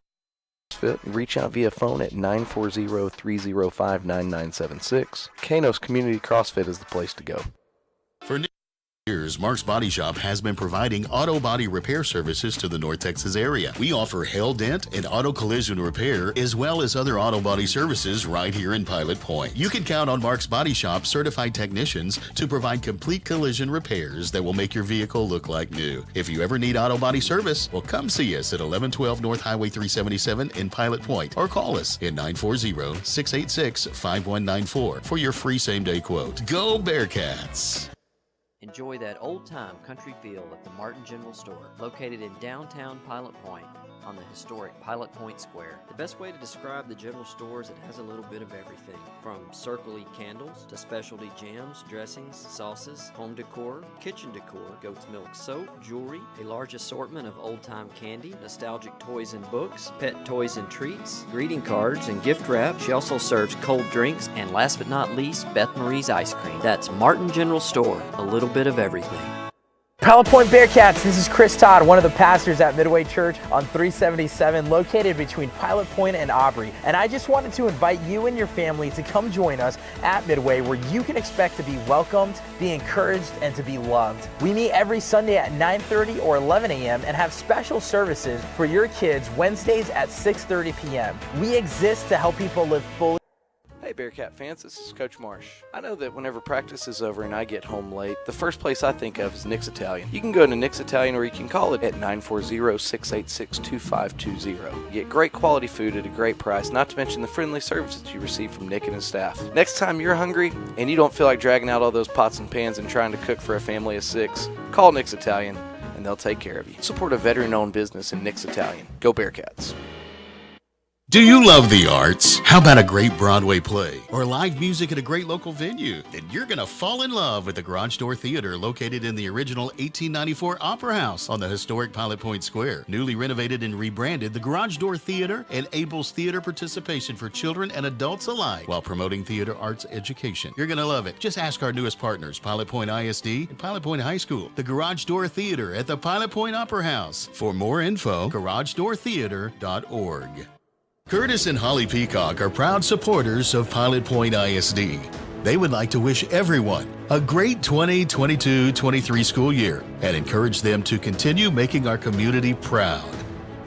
CrossFit. Reach out via phone at 940-305-9976. Kanos Community CrossFit is the place to go. For years, Mark's Body Shop has been providing auto body repair services to the North Texas area. We offer hail dent and auto collision repair, as well as other auto body services right here in Pilot Point. You can count on Mark's Body Shop certified technicians to provide complete collision repairs that will make your vehicle look like new. If you ever need auto body service, well, come see us at 1112 North Highway 377 in Pilot Point, or call us at 940-686-5194 for your free same-day quote. Go Bearcats! Enjoy that old-time country feel at the Martin General Store, located in downtown Pilot Point. on the historic Pilot Point Square. The best way to describe the general store is it has a little bit of everything, from Circle-y candles to specialty jams, dressings, sauces, home decor, kitchen decor, goat's milk soap, jewelry, a large assortment of old-time candy, nostalgic toys and books, pet toys and treats, greeting cards and gift wrap. She also serves cold drinks, and last but not least, Beth Marie's ice cream. That's Martin General Store, a little bit of everything. Pilot Point Bearcats, this is Chris Todd, one of the pastors at Midway Church on 377, located between Pilot Point and Aubrey. And I just wanted to invite you and your family to come join us at Midway, where you can expect to be welcomed, be encouraged, and to be loved. We meet every Sunday at 9:30 or 11 a.m. and have special services for your kids Wednesdays at 6:30 p.m. We exist to help people live fully. Hey Bearcat fans, this is Coach Marsh. I know that whenever practice is over and I get home late, the first place I think of is Nick's Italian. You can go to Nick's Italian, or you can call it at 940-686-2520. You get great quality food at a great price, not to mention the friendly service that you receive from Nick and his staff. Next time you're hungry and you don't feel like dragging out all those pots and pans and trying to cook for a family of 6, call Nick's Italian and they'll take care of you. Support a veteran-owned business in Nick's Italian. Go Bearcats. Do you love the arts? How about a great Broadway play or live music at a great local venue? Then you're going to fall in love with the Garage Door Theater, located in the original 1894 Opera House on the historic Pilot Point Square. Newly renovated and rebranded, the Garage Door Theater enables theater participation for children and adults alike while promoting theater arts education. You're going to love it. Just ask our newest partners, Pilot Point ISD and Pilot Point High School. The Garage Door Theater at the Pilot Point Opera House. For more info, garagedoortheater.org. Curtis and Holly Peacock are proud supporters of Pilot Point ISD. They would like to wish everyone a great 2022-23 school year and encourage them to continue making our community proud.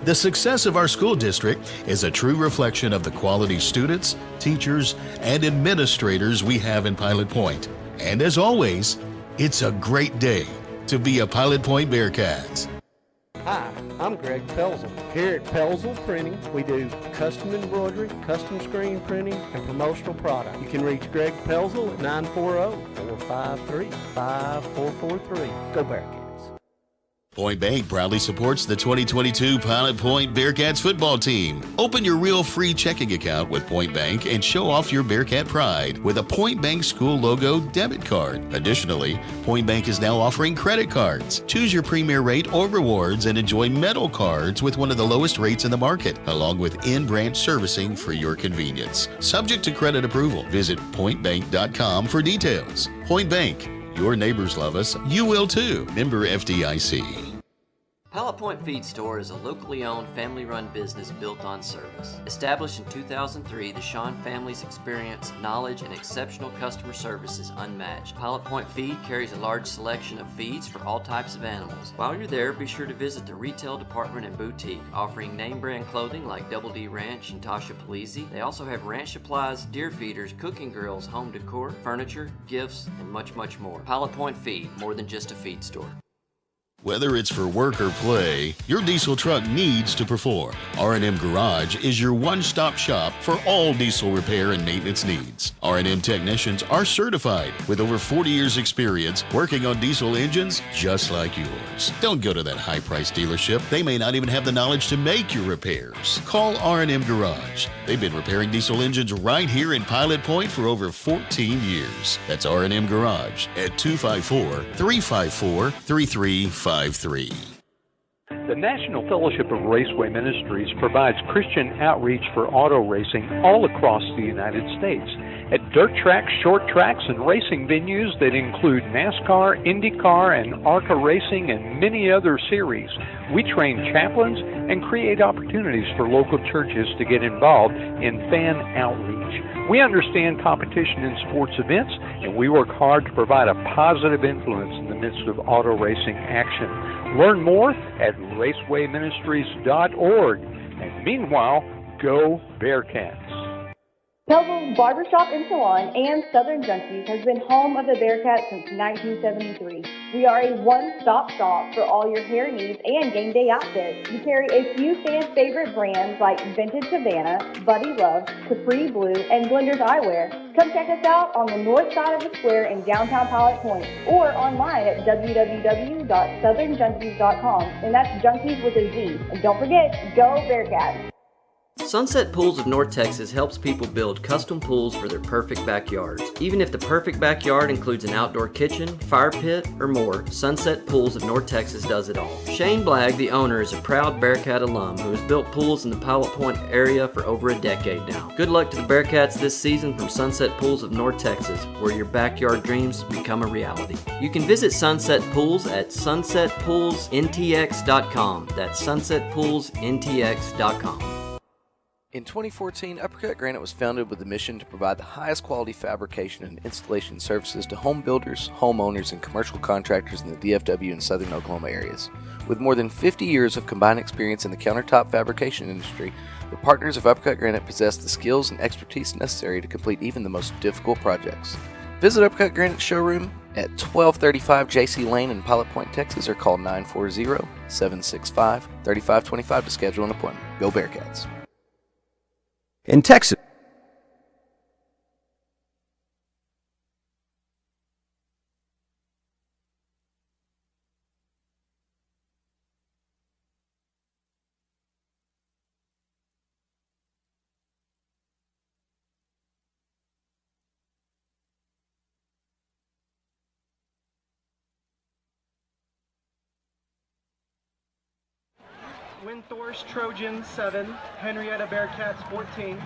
The success of our school district is a true reflection of the quality students, teachers, and administrators we have in Pilot Point. And as always, it's a great day to be a Pilot Point Bearcats. Hi, I'm Greg Pelzel. Here at Pelzel Printing, we do custom embroidery, custom screen printing, and promotional product. You can reach Greg Pelzel at 940-453-5443. Go Bearcats. Point Bank proudly supports the 2022 Pilot Point Bearcats football team. Open your real free checking account with Point Bank and show off your Bearcat pride with a Point Bank school logo debit card. Additionally, Point Bank is now offering credit cards. Choose your premier rate or rewards and enjoy metal cards with one of the lowest rates in the market, along with in-branch servicing for your convenience. Subject to credit approval. Visit pointbank.com for details. Point Bank. Your neighbors love us. You will too. Member FDIC. Pilot Point Feed Store is a locally owned, family-run business built on service. Established in 2003, the Shawn family's experience, knowledge, and exceptional customer service is unmatched. Pilot Point Feed carries a large selection of feeds for all types of animals. While you're there, be sure to visit the retail department and boutique, offering name-brand clothing like Double D Ranch and Tasha Palese. They also have ranch supplies, deer feeders, cooking grills, home decor, furniture, gifts, and much, much more. Pilot Point Feed, more than just a feed store. Whether it's for work or play, your diesel truck needs to perform. R&M Garage is your one-stop shop for all diesel repair and maintenance needs. R&M technicians are certified with over 40 years experience working on diesel engines just like yours. Don't go to that high-priced dealership. They may not even have the knowledge to make your repairs. Call R&M Garage. They've been repairing diesel engines right here in Pilot Point for over 14 years. That's R&M Garage at 254-354-3353. The National Fellowship of Raceway Ministries provides Christian outreach for auto racing all across the United States at dirt tracks, short tracks, and racing venues that include NASCAR, IndyCar, and ARCA racing, and many other series. We train chaplains and create opportunities for local churches to get involved in fan outreach. We understand competition in sports events, and we work hard to provide a positive influence in the midst of auto racing action. Learn more at racewayministries.org. And meanwhile, go Bearcats. Pelzel's Barbershop and Salon and Southern Junkies has been home of the Bearcats since 1973. We are a one-stop shop for all your hair needs and game day outfits. We carry a few fan favorite brands like Vintage Havana, Buddy Love, Capri Blue, and Blenders Eyewear. Come check us out on the north side of the square in downtown Pilot Point or online at www.southernjunkies.com. And that's Junkies with a Z. And don't forget, go Bearcats! Sunset Pools of North Texas helps people build custom pools for their perfect backyards. Even if the perfect backyard includes an outdoor kitchen, fire pit, or more, Sunset Pools of North Texas does it all. Shane Blagg, the owner, is a proud Bearcat alum who has built pools in the Pilot Point area for over a decade now. Good luck to the Bearcats this season from Sunset Pools of North Texas, where your backyard dreams become a reality. You can visit Sunset Pools at sunsetpoolsntx.com. That's sunsetpoolsntx.com. In 2014, Uppercut Granite was founded with the mission to provide the highest quality fabrication and installation services to home builders, homeowners, and commercial contractors in the DFW and southern Oklahoma areas. With more than 50 years of combined experience in the countertop fabrication industry, the partners of Uppercut Granite possess the skills and expertise necessary to complete even the most difficult projects. Visit Uppercut Granite's showroom at 1235 JC Lane in Pilot Point, Texas, or call 940-765-3525 to schedule an appointment. Go Bearcats! In Texas, Windthorst Trojans 7, Henrietta Bearcats 14,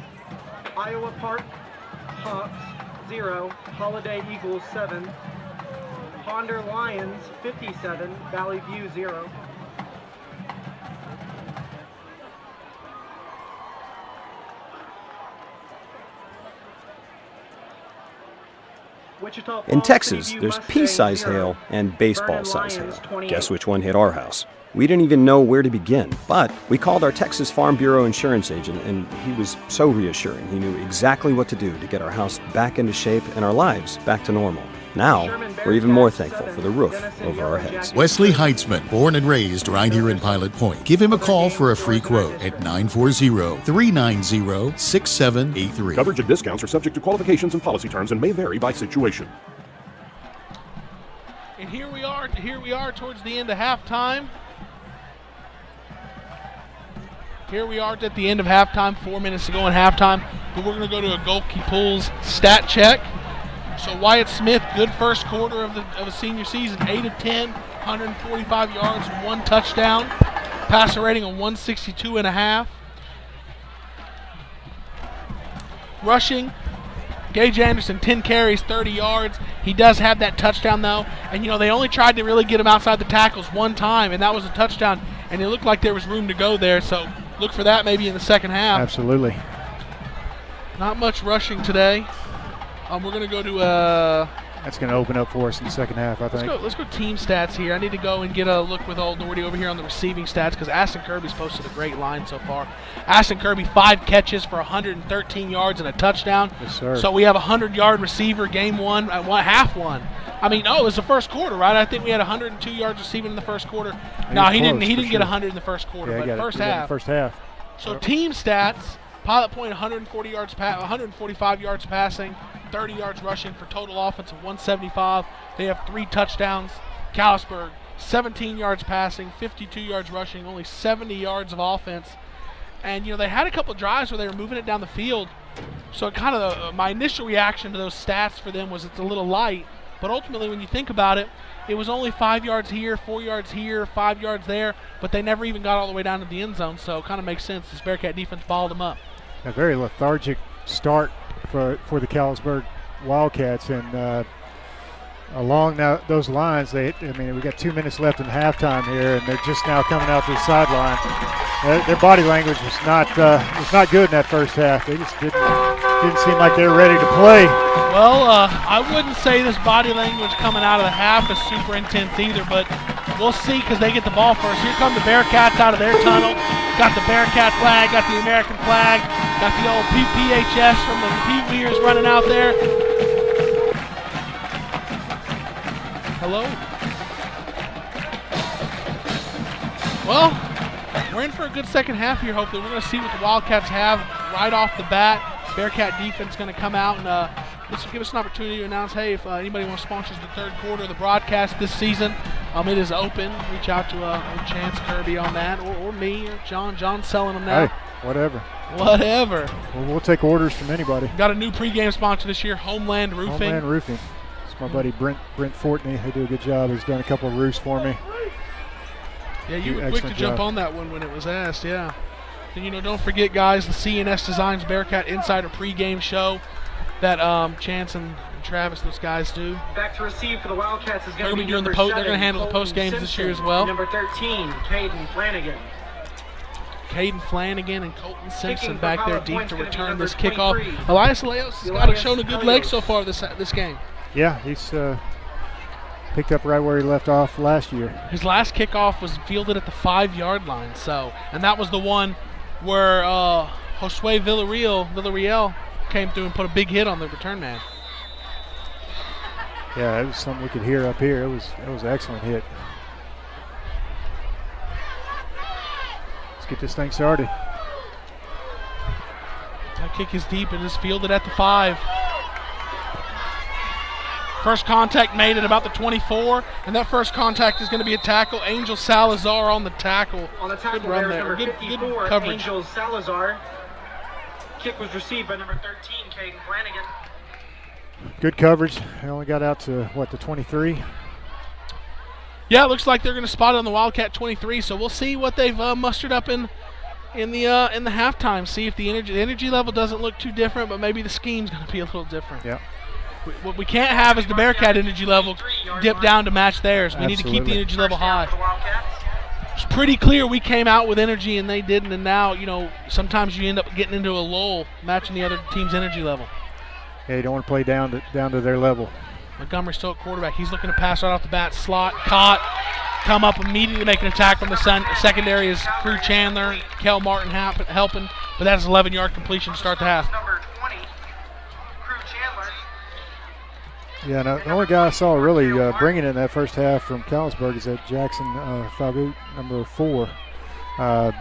Iowa Park Hawks 0, Holiday Eagles 7, Ponder Lions 57, Valley View 0. in Texas, there's pea-size hail and baseball-size hail. Guess which one hit our house? We didn't even know where to begin, but we called our Texas Farm Bureau insurance agent, and he was so reassuring. He knew exactly what to do to get our house back into shape and our lives back to normal. Now, we're even more thankful for the roof over our heads. Wesley Heitzman, born and raised right here in Pilot Point. Give him a call for a free quote at 940-390-6783. Coverage and discounts are subject to qualifications and policy terms and may vary by situation. And here we are towards the end of halftime. Here we are at the end of halftime, 4 minutes to go in halftime. But we're going to go to a Golke Pools stat check. So Wyatt Smith, good first quarter of the senior season, 8 of 10, 145 yards, 1 touchdown, passer rating of 162.5. Rushing, Gage Anderson, 10 carries, 30 yards. He does have that touchdown though, and they only tried to really get him outside the tackles one time, and that was a touchdown, and it looked like there was room to go there, so look for that maybe in the second half. Absolutely. Not much rushing today. We're going to go to that's going to open up for us in the second half, I think. Let's go team stats here. I need to go and get a look with old Doherty over here on the receiving stats because Aston Kirby's posted a great line so far. Aston Kirby, 5 catches for 113 yards and a touchdown. Yes, sir. So we have a 100-yard receiver game one, half one. I mean, it was the first quarter, right? I think we had 102 yards receiving in the first quarter. No, he didn't get 100 in the first quarter, but first half. So team stats, Pilot Point 140 yards, 145 yards passing, 30 yards rushing for total offense of 175. They have 3 touchdowns. Callisburg, 17 yards passing, 52 yards rushing, only 70 yards of offense. And they had a couple of drives where they were moving it down the field. So kind of my initial reaction to those stats for them was it's a little light. But ultimately, when you think about it, it was only 5 yards here, 4 yards here, 5 yards there, but they never even got all the way down to the end zone. So it kind of makes sense. This Bearcat defense balled them up. A very lethargic start for the Callisburg Wildcats, and along those lines, we got 2 minutes left in halftime here, and they're just now coming out to the sideline. Their body language was not good in that first half. They just didn't seem like they were ready to play. Well, I wouldn't say this body language coming out of the half is super intense either, but we'll see because they get the ball first. Here come the Bearcats out of their tunnel. Got the Bearcat flag, got the American flag. Got the old PPHS from the Pee-Weers running out there. Hello? Well, we're in for a good second half here, hopefully. We're going to see what the Wildcats have right off the bat. Bearcat defense is going to come out and this will give us an opportunity to announce, hey, if anybody wants to sponsor the third quarter of the broadcast this season, it is open. Reach out to Chance Kirby on that, or me, or John. John's selling them now. Hey, whatever. Whatever. We'll take orders from anybody. Got a new pregame sponsor this year, Homeland Roofing. Homeland Roofing. It's my buddy Brent Fortney. They do a good job. He's done a couple of roofs for me. Yeah, you were quick to jump on that one when it was asked, yeah. And, don't forget, guys, the CNS Designs Bearcat Insider pregame show that Chance and Travis, those guys do. Back to receive for the Wildcats is going to be doing number they're 7, going to handle the post games this year as well. Number 13, Caden Flanagan. Caden Flanagan and Colton Simpson back there deep to return this 23. kickoff. Elias Leos has shown a good leg so far this game. Yeah, he's picked up right where he left off last year. His last kickoff was fielded at the 5-yard line, and that was the one where Josue Villarreal came through and put a big hit on the return man. Yeah, it was something we could hear up here. It was an excellent hit. Let's get this thing started. That kick is deep and is fielded at the 5. First contact made at about the 24, and that first contact is going to be a tackle. Angel Salazar on the tackle. On the tackle, good run there, there. number Good 54, coverage. Angel Salazar. Kick was received by number 13, Caden Flanagan. Good coverage. They only got out to, the 23? Yeah, it looks like they're going to spot it on the Wildcat 23, so we'll see what they've mustered up in the halftime. See if the energy level doesn't look too different, but maybe the scheme's going to be a little different. Yeah. What we can't have is the Bearcat energy level dip down to match theirs. We need to keep the energy level high. It's pretty clear we came out with energy and they didn't, and now, sometimes you end up getting into a lull, matching the other team's energy level. Yeah, you don't want to play down to their level. Montgomery's still at quarterback. He's looking to pass right off the bat. Slot, caught, come up immediately, make an attack from the secondary is Crew Chandler, Kel Martin helping, but that's an 11-yard completion to start the half. Number 20, Crew Chandler. Yeah, no, the only guy I saw really bringing it in that first half from Callisburg is that Jackson Fagut, number 4. A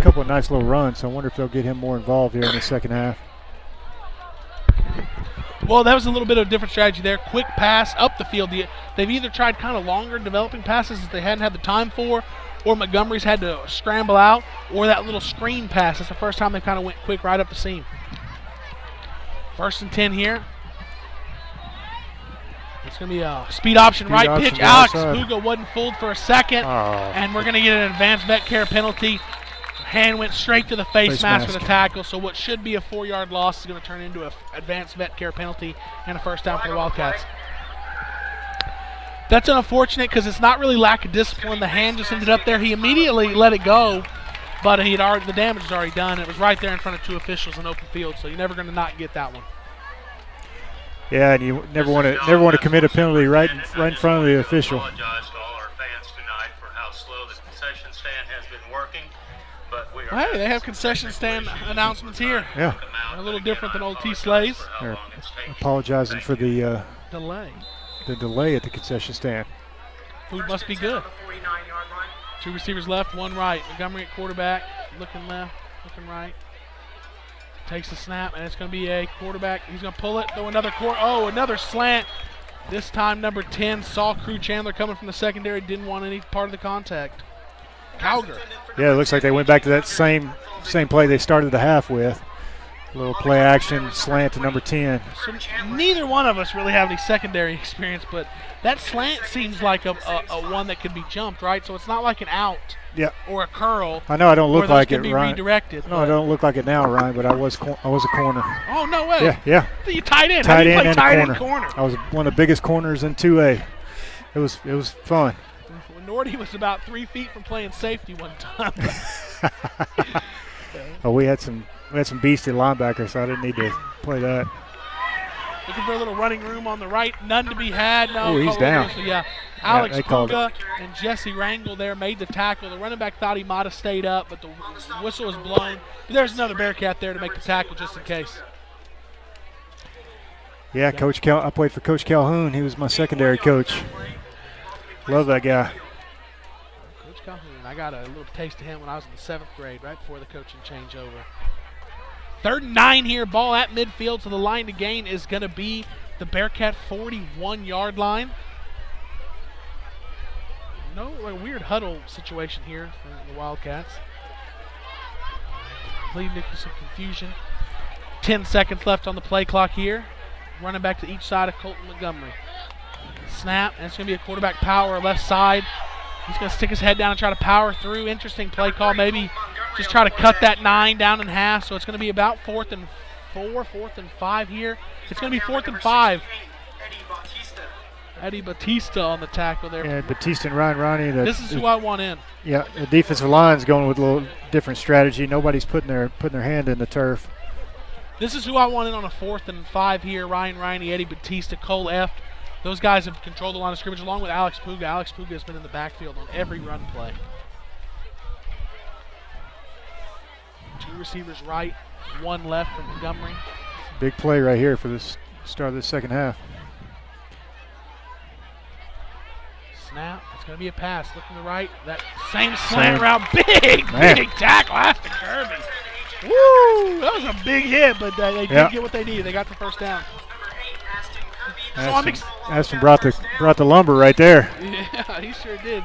couple of nice little runs, so I wonder if they'll get him more involved here in the second half. Well, that was a little bit of a different strategy there. Quick pass up the field. They've either tried kind of longer developing passes that they hadn't had the time for, or Montgomery's had to scramble out, or that little screen pass. That's the first time they kind of went quick right up the seam. 1st and 10 here. It's going to be a speed option, right pitch. Alex Huga wasn't fooled for a second, and we're going to get an advanced vet care penalty. Hand went straight to the face mask for the tackle, so what should be a 4-yard loss is going to turn into an advanced vet care penalty and a first down for the Wildcats. That's unfortunate because it's not really lack of discipline. The hand just ended up there. He immediately let it go, but the damage was already done. It was right there in front of 2 officials in open field, so you're never going to not get that one. Yeah, and you never want to commit a penalty right in front of the official. Apologize to all our fans tonight for how slow the concession stand has been working. Hey, they have concession stand announcements here. Yeah. They're a little different than old T-Slays. They're apologizing for the delay. The delay at the concession stand. Food must be good. 2 receivers left, 1 right. Montgomery at quarterback, looking left, looking right. Takes the snap, and it's going to be a quarterback. He's going to pull it, throw another slant. This time, number 10 saw Crew Chandler coming from the secondary, didn't want any part of the contact. Cowger. Yeah, it looks like they went back to that same play they started the half with. A little play action slant to number 10. So neither one of us really have any secondary experience, but that slant seems like a one that could be jumped, right? So it's not like an out or a curl. I know I don't look like it, Ryan. Redirected. No, I don't look like it now, Ryan, but I was a corner. Oh, no way. Yeah. You tight end. Tight end and tight corner. End corner. I was one of the biggest corners in 2A. It was fun. Nordy was about 3 feet from playing safety one time. Oh, we had some beastie linebackers, so I didn't need to play that. Looking for a little running room on the right, none to be had. No, he's down. So yeah, Alex they called Puga and Jesse Rangel there made the tackle. The running back thought he might have stayed up, but the whistle was blown. But there's another Bearcat there to make the tackle just in case. Yeah, I played for Coach Calhoun. He was my secondary coach. Love that guy. Coach Calhoun, I got a little taste of him when I was in the 7th grade, right before the coaching changeover. 3rd and 9 here, ball at midfield, so the line to gain is going to be the Bearcat 41-yard line. No, a weird huddle situation here for the Wildcats. Leading to some confusion. 10 seconds left on the play clock here. Running back to each side of Colton Montgomery. Snap, and it's going to be a quarterback power left side. He's going to stick his head down and try to power through. Interesting play call. Maybe just try to cut that 9 down in half. So it's going to be about 4th and 4, 4th and 5 here. It's going to be 4th and 5. Eddie Batista on the tackle there. Yeah, Batista and Ryan Ronnie. This is who I want in. Yeah, the defensive line's going with a little different strategy. Nobody's putting their hand in the turf. This is who I want in on a 4th and 5 here. Ryan Riney, Eddie Batista, Cole F. Those guys have controlled the line of scrimmage along with Alex Puga. Alex Puga has been in the backfield on every run play. 2 receivers right, 1 left from Montgomery. Big play right here for this start of the second half. Snap. It's going to be a pass. Looking to the right. That same slant route. Big tackle after Kirby. Woo! That was a big hit, but they did get what they needed. They got the first down. Aston brought the lumber right there. Yeah, he sure did.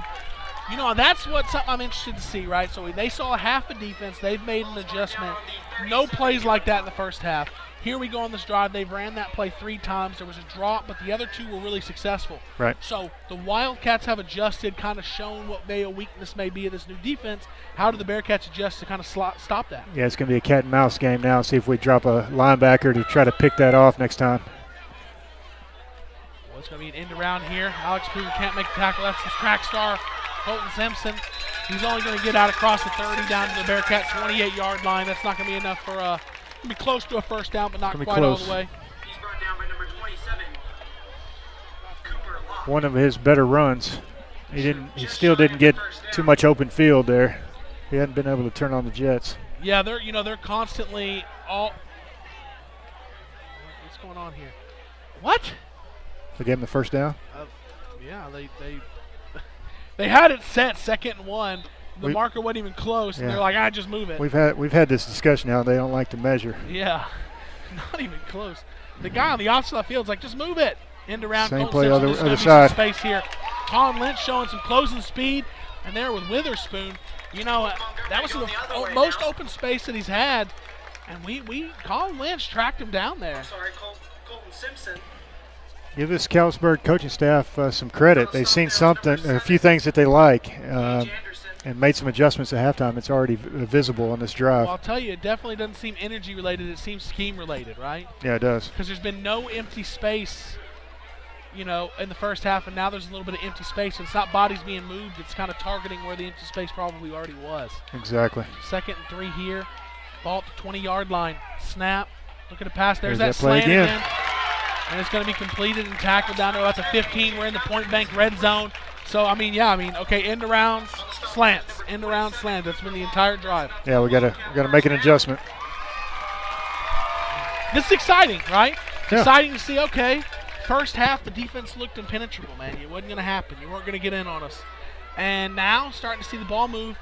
You know, that's something I'm interested to see, right? So they saw half a defense. They've made an adjustment. No plays like that in the first half. Here we go on this drive. They've ran that play 3 times. There was a drop, but the other 2 were really successful. Right. So the Wildcats have adjusted, kind of shown what a weakness may be of this new defense. How do the Bearcats adjust to kind of stop that? Yeah, it's going to be a cat and mouse game now. See if we drop a linebacker to try to pick that off next time. Well, it's going to be an end around here. Alex Puga can't make the tackle. That's the track star, Colton Simpson. He's only going to get out across the 30 down to the Bearcat 28-yard line. That's not going to be enough for be close to a first down, but not quite all the way. He's brought down by number 27. One of his better runs. He still didn't get too much open field there. He hadn't been able to turn on the jets. Yeah, they're constantly all. What's going on here? What? They gave him the first down. Yeah, they had it set 2nd and 1. The marker wasn't even close, and they're like, just move it. We've had this discussion now. They don't like to measure. Yeah, not even close. The guy on the opposite side of the field is like, just move it. End around. Same Colton play, Simpson. other side. Space here. Tom Lynch showing some closing speed, and there with Witherspoon. You know, that was the most open space that he's had, and Colin Lynch tracked him down there. Colton Simpson. Give this Callisburg coaching staff some credit. They've seen a few things that they like. And made some adjustments at halftime. It's already visible on this drive. Well, I'll tell you, it definitely doesn't seem energy related. It seems scheme related, right? Yeah, it does. Because there's been no empty space, in the first half, and now there's a little bit of empty space. And it's not bodies being moved. It's kind of targeting where the empty space probably already was. Exactly. 2nd and 3 here. Ball at the 20-yard line. Snap. Looking to pass. There's that play slant again. And it's going to be completed and tackled down to about the 15. We're in the point bank red zone. So, okay, end arounds, slants. End around slants. That's been the entire drive. Yeah, we gotta make an adjustment. This is exciting, right? Yeah. Exciting to see, okay, first half the defense looked impenetrable, man. It wasn't going to happen. You weren't going to get in on us. And now, starting to see the ball move.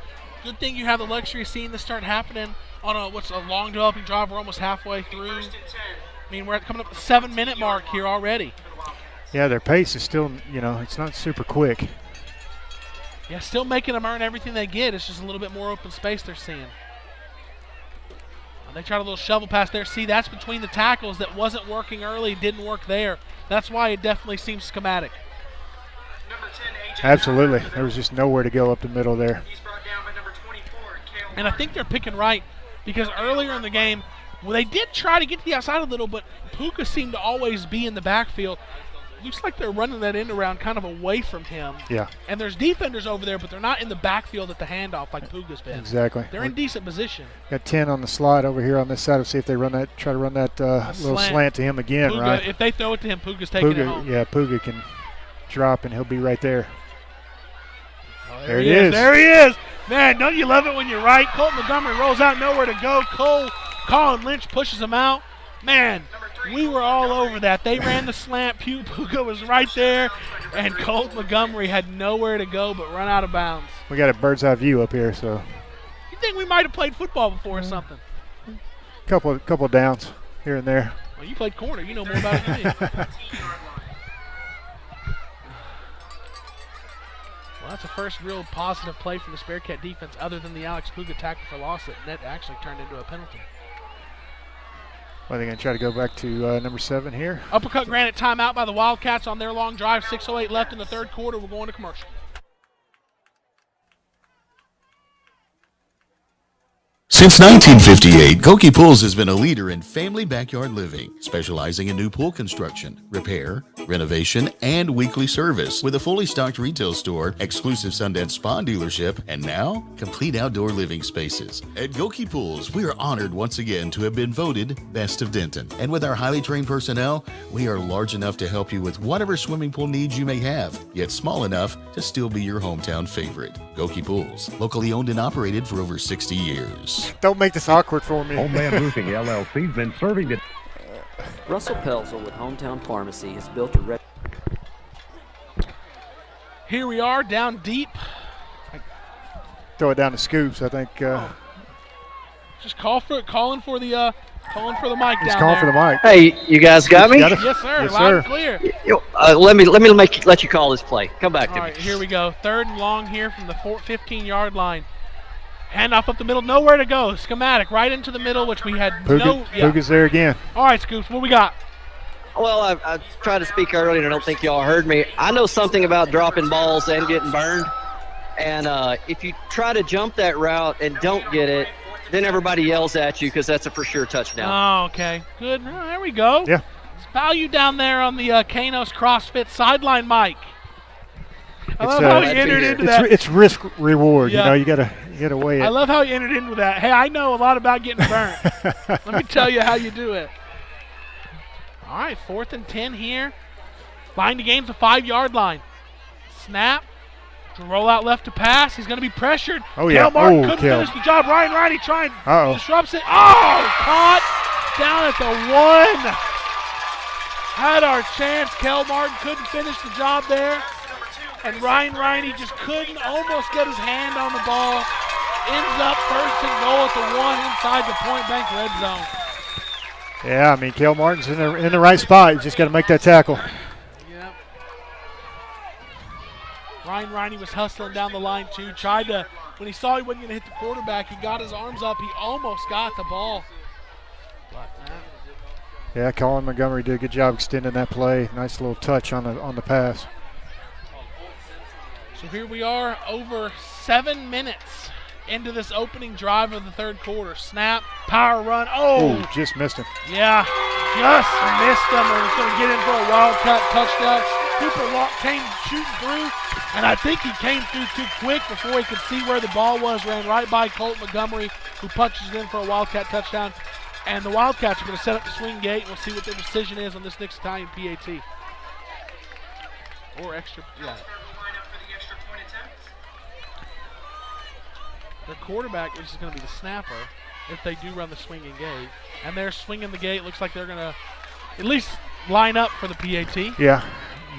Good thing you have the luxury of seeing this start happening on a long developing drive. We're almost halfway through. We're coming up to the 7-minute mark here already. Yeah, their pace is still, it's not super quick. Yeah, still making them earn everything they get. It's just a little bit more open space they're seeing. They tried a little shovel pass there. See, that's between the tackles that wasn't working early, didn't work there. That's why it definitely seems schematic. Absolutely. There was just nowhere to go up the middle there. And I think they're picking right because earlier in the game, they did try to get to the outside a little, but Puka seemed to always be in the backfield. Looks like they're running that end around kind of away from him. Yeah. And there's defenders over there, but they're not in the backfield at the handoff like Puga's been. Exactly. They're in decent position. Got 10 on the slide over here on this side. We'll see if they try to run that little slant to him again, Puga, right? If they throw it to him, Puga's taking it home. Yeah, Puga can drop, and he'll be right there. Oh, there he is. There he is. Man, don't you love it when you're right? Colt Montgomery rolls out, nowhere to go. Colin Lynch pushes him out. Man, we were all over that. They ran the slant. Puka was right there, and Colt Montgomery had nowhere to go but run out of bounds. We got a bird's eye view up here, so. You think we might have played football before or something? Couple downs here and there. Well, you played corner. You know more about it than me. Well, that's the first real positive play for the Bearcat defense other than the Alex Puga tackle for loss that actually turned into a penalty. Well, they're going to try to go back to number 7 here. Uppercut granted timeout by the Wildcats on their long drive. 6:08 left in the third quarter. We're going to commercial. Since 1958, Goki Pools has been a leader in family backyard living, specializing in new pool construction, repair, renovation, and weekly service. With a fully stocked retail store, exclusive Sundance Spa dealership, and now, complete outdoor living spaces. At Goki Pools, we are honored once again to have been voted Best of Denton. And with our highly trained personnel, we are large enough to help you with whatever swimming pool needs you may have, yet small enough to still be your hometown favorite. Goki Pools, locally owned and operated for over 60 years. Don't make this awkward for me. Homeland Roofing LLC's been serving it. Russell Pelzel with Hometown Pharmacy has built a Here we are down deep. Throw it down to Scoops, I think. Just calling for the mic He's down calling there. for the mic. Hey, you guys got me? Yes, sir. Yes, Loud and sir. clear. Let you call this play. Come back to All me. right, here we go. Third and long here from the 15-yard line. Handoff up the middle, nowhere to go. Schematic right into the middle, which we had Puga's there again. All right, Scoops, what we got? Well, I tried to speak earlier, and I don't think y'all heard me. I know something about dropping balls and getting burned. And if you try to jump that route and don't get it, then everybody yells at you because that's a for sure touchdown. Oh, okay. Good. Oh, there we go. Yeah. It's value down there on the Kanos CrossFit sideline mic. I love how he entered into that. It's risk reward. Yeah. You gotta weigh it. I love how he entered into that. Hey, I know a lot about getting burnt. Let me tell you how you do it. All right, 4th and 10 here. Line to gain's the 5-yard line. Snap. Roll out left to pass. He's going to be pressured. Oh, yeah. Kel Martin couldn't Kel. finish the job. Ryan Riney trying Uh-oh. disrupts it. Oh, caught down at the 1. Had our chance. Kel Martin couldn't finish the job there. And Ryan Riney just couldn't almost get his hand on the ball. Ends up 1st and goal at the 1 inside the Point Bank red zone. Yeah, I mean, Kel Martin's in the right spot. You just got to make that tackle. Yep. Ryan Riney was hustling down the line too. Tried to, when he saw he wasn't going to hit the quarterback, he got his arms up. He almost got the ball. But Yeah, Colin Montgomery did a good job extending that play. Nice little touch on the pass. So here we are, over 7 minutes into this opening drive of the third quarter. Snap, power run. Oh, just missed him. Yeah, just missed him. And he's going to get in for a Wildcat touchdown. Cooper came shooting through, and I think he came through too quick before he could see where the ball was. Ran right by Colt Montgomery, who punches in for a Wildcat touchdown. And the Wildcats are going to set up the swing gate. We'll see what their decision is on this next Italian PAT. Or extra, yeah. Their quarterback, which is going to be the snapper, if they do run the swinging gate. And they're swinging the gate. Looks like they're going to at least line up for the PAT. Yeah.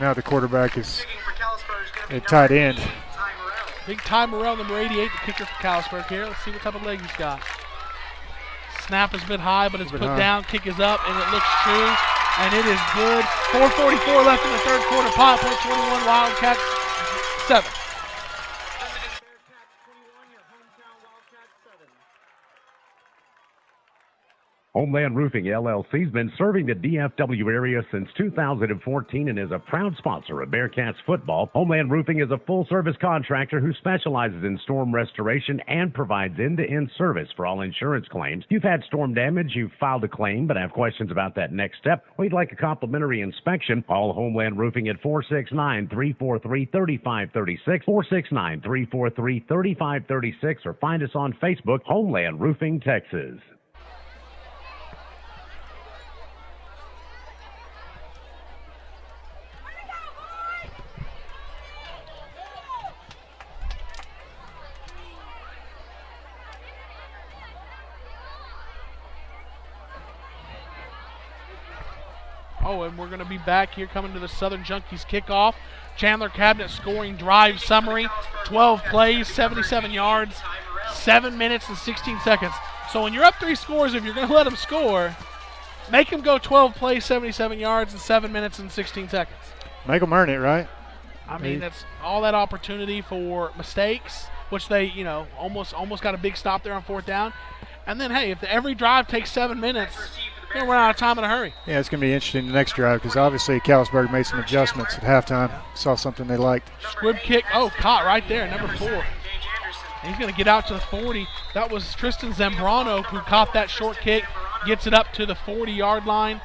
Now the quarterback is at tight end. Big Ty Morrell, number 88, the kicker for Callisburg here. Let's see what type of leg he's got. Snap is a bit high, but it's put down. Kick is up, and it looks true. And it is good. 4:44 left in the third quarter. Pilot Point 21, Wildcats 7. Homeland Roofing LLC has been serving the DFW area since 2014 and is a proud sponsor of Bearcats football. Homeland Roofing is a full-service contractor who specializes in storm restoration and provides end-to-end service for all insurance claims. You've had storm damage, you've filed a claim, but have questions about that next step, or you'd like a complimentary inspection, call Homeland Roofing at 469-343-3536, 469-343-3536, or find us on Facebook, Homeland Roofing, Texas. Oh, and we're going to be back here coming to the Southern Junkies kickoff. Chandler Cabinet scoring drive summary. 12 plays, 77 yards, 7 minutes and 16 seconds. So when you're up 3 scores, if you're going to let them score, make them go 12 plays, 77 yards, and 7 minutes and 16 seconds. Make them earn it, right? I mean, that's all that opportunity for mistakes, which they, you know, almost got a big stop there on 4th down. And then, hey, if every drive takes 7 minutes, you're going to run out of time in a hurry. Yeah, it's going to be interesting the next drive because obviously Callisburg made some adjustments at halftime. Saw something they liked. Squib kick. Oh, caught right there, number 4. And he's going to get out to the 40. That was Tristan Zambrano who caught that short kick, gets it up to the 40-yard line.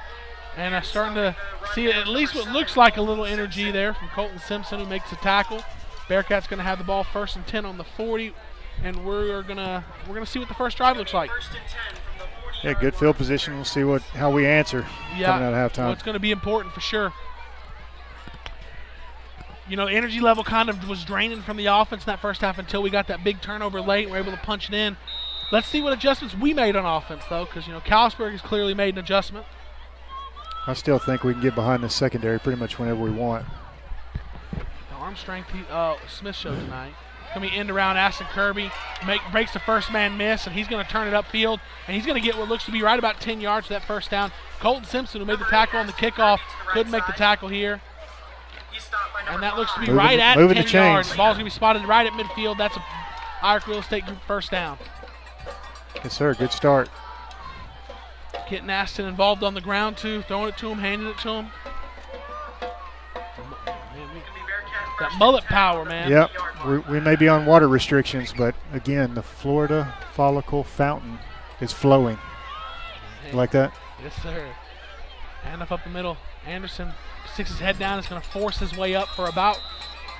And I'm starting to see at least what looks like a little energy there from Colton Simpson, who makes a tackle. Bearcats going to have the ball 1st and 10 on the 40, and we're gonna see what the first drive looks like. Yeah, good field position. We'll see how we answer coming out of halftime. Well, it's going to be important for sure. You know, energy level kind of was draining from the offense in that first half until we got that big turnover late and we're able to punch it in. Let's see what adjustments we made on offense, though, because, you know, Callisburg has clearly made an adjustment. I still think we can get behind the secondary pretty much whenever we want. The arm strength Smith showed tonight. Coming in around Aston Kirby, breaks the first man miss, and he's going to turn it upfield, and he's going to get what looks to be right about 10 yards for that first down. Colton Simpson, who made the tackle on the kickoff, couldn't make the tackle here. And that looks to be right at 10 yards. The ball's going to be spotted right at midfield. That's a Irish Real Estate Group first down. Yes, sir. Good start. Getting Aston involved on the ground, too. Throwing it to him, handing it to him. That mullet power, man. Yep. We may be on water restrictions, but, again, the Florida Follicle Fountain is flowing. You like that? Yes, sir. Handoff up the middle. Anderson sticks his head down. Is going to force his way up for about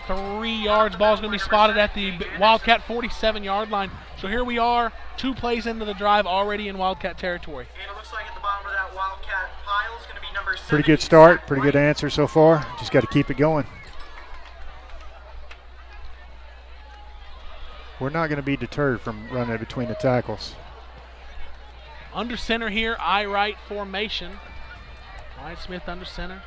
3 yards. Ball's going to be spotted at the Wildcat 47-yard line. So here we are, 2 plays into the drive, already in Wildcat territory. And it looks like at the bottom of that Wildcat pile is going to be number 7. Pretty good start, pretty good answer so far. Just got to keep it going. We're not going to be deterred from running between the tackles. Under center here, I right formation. Wyatt Smith under center.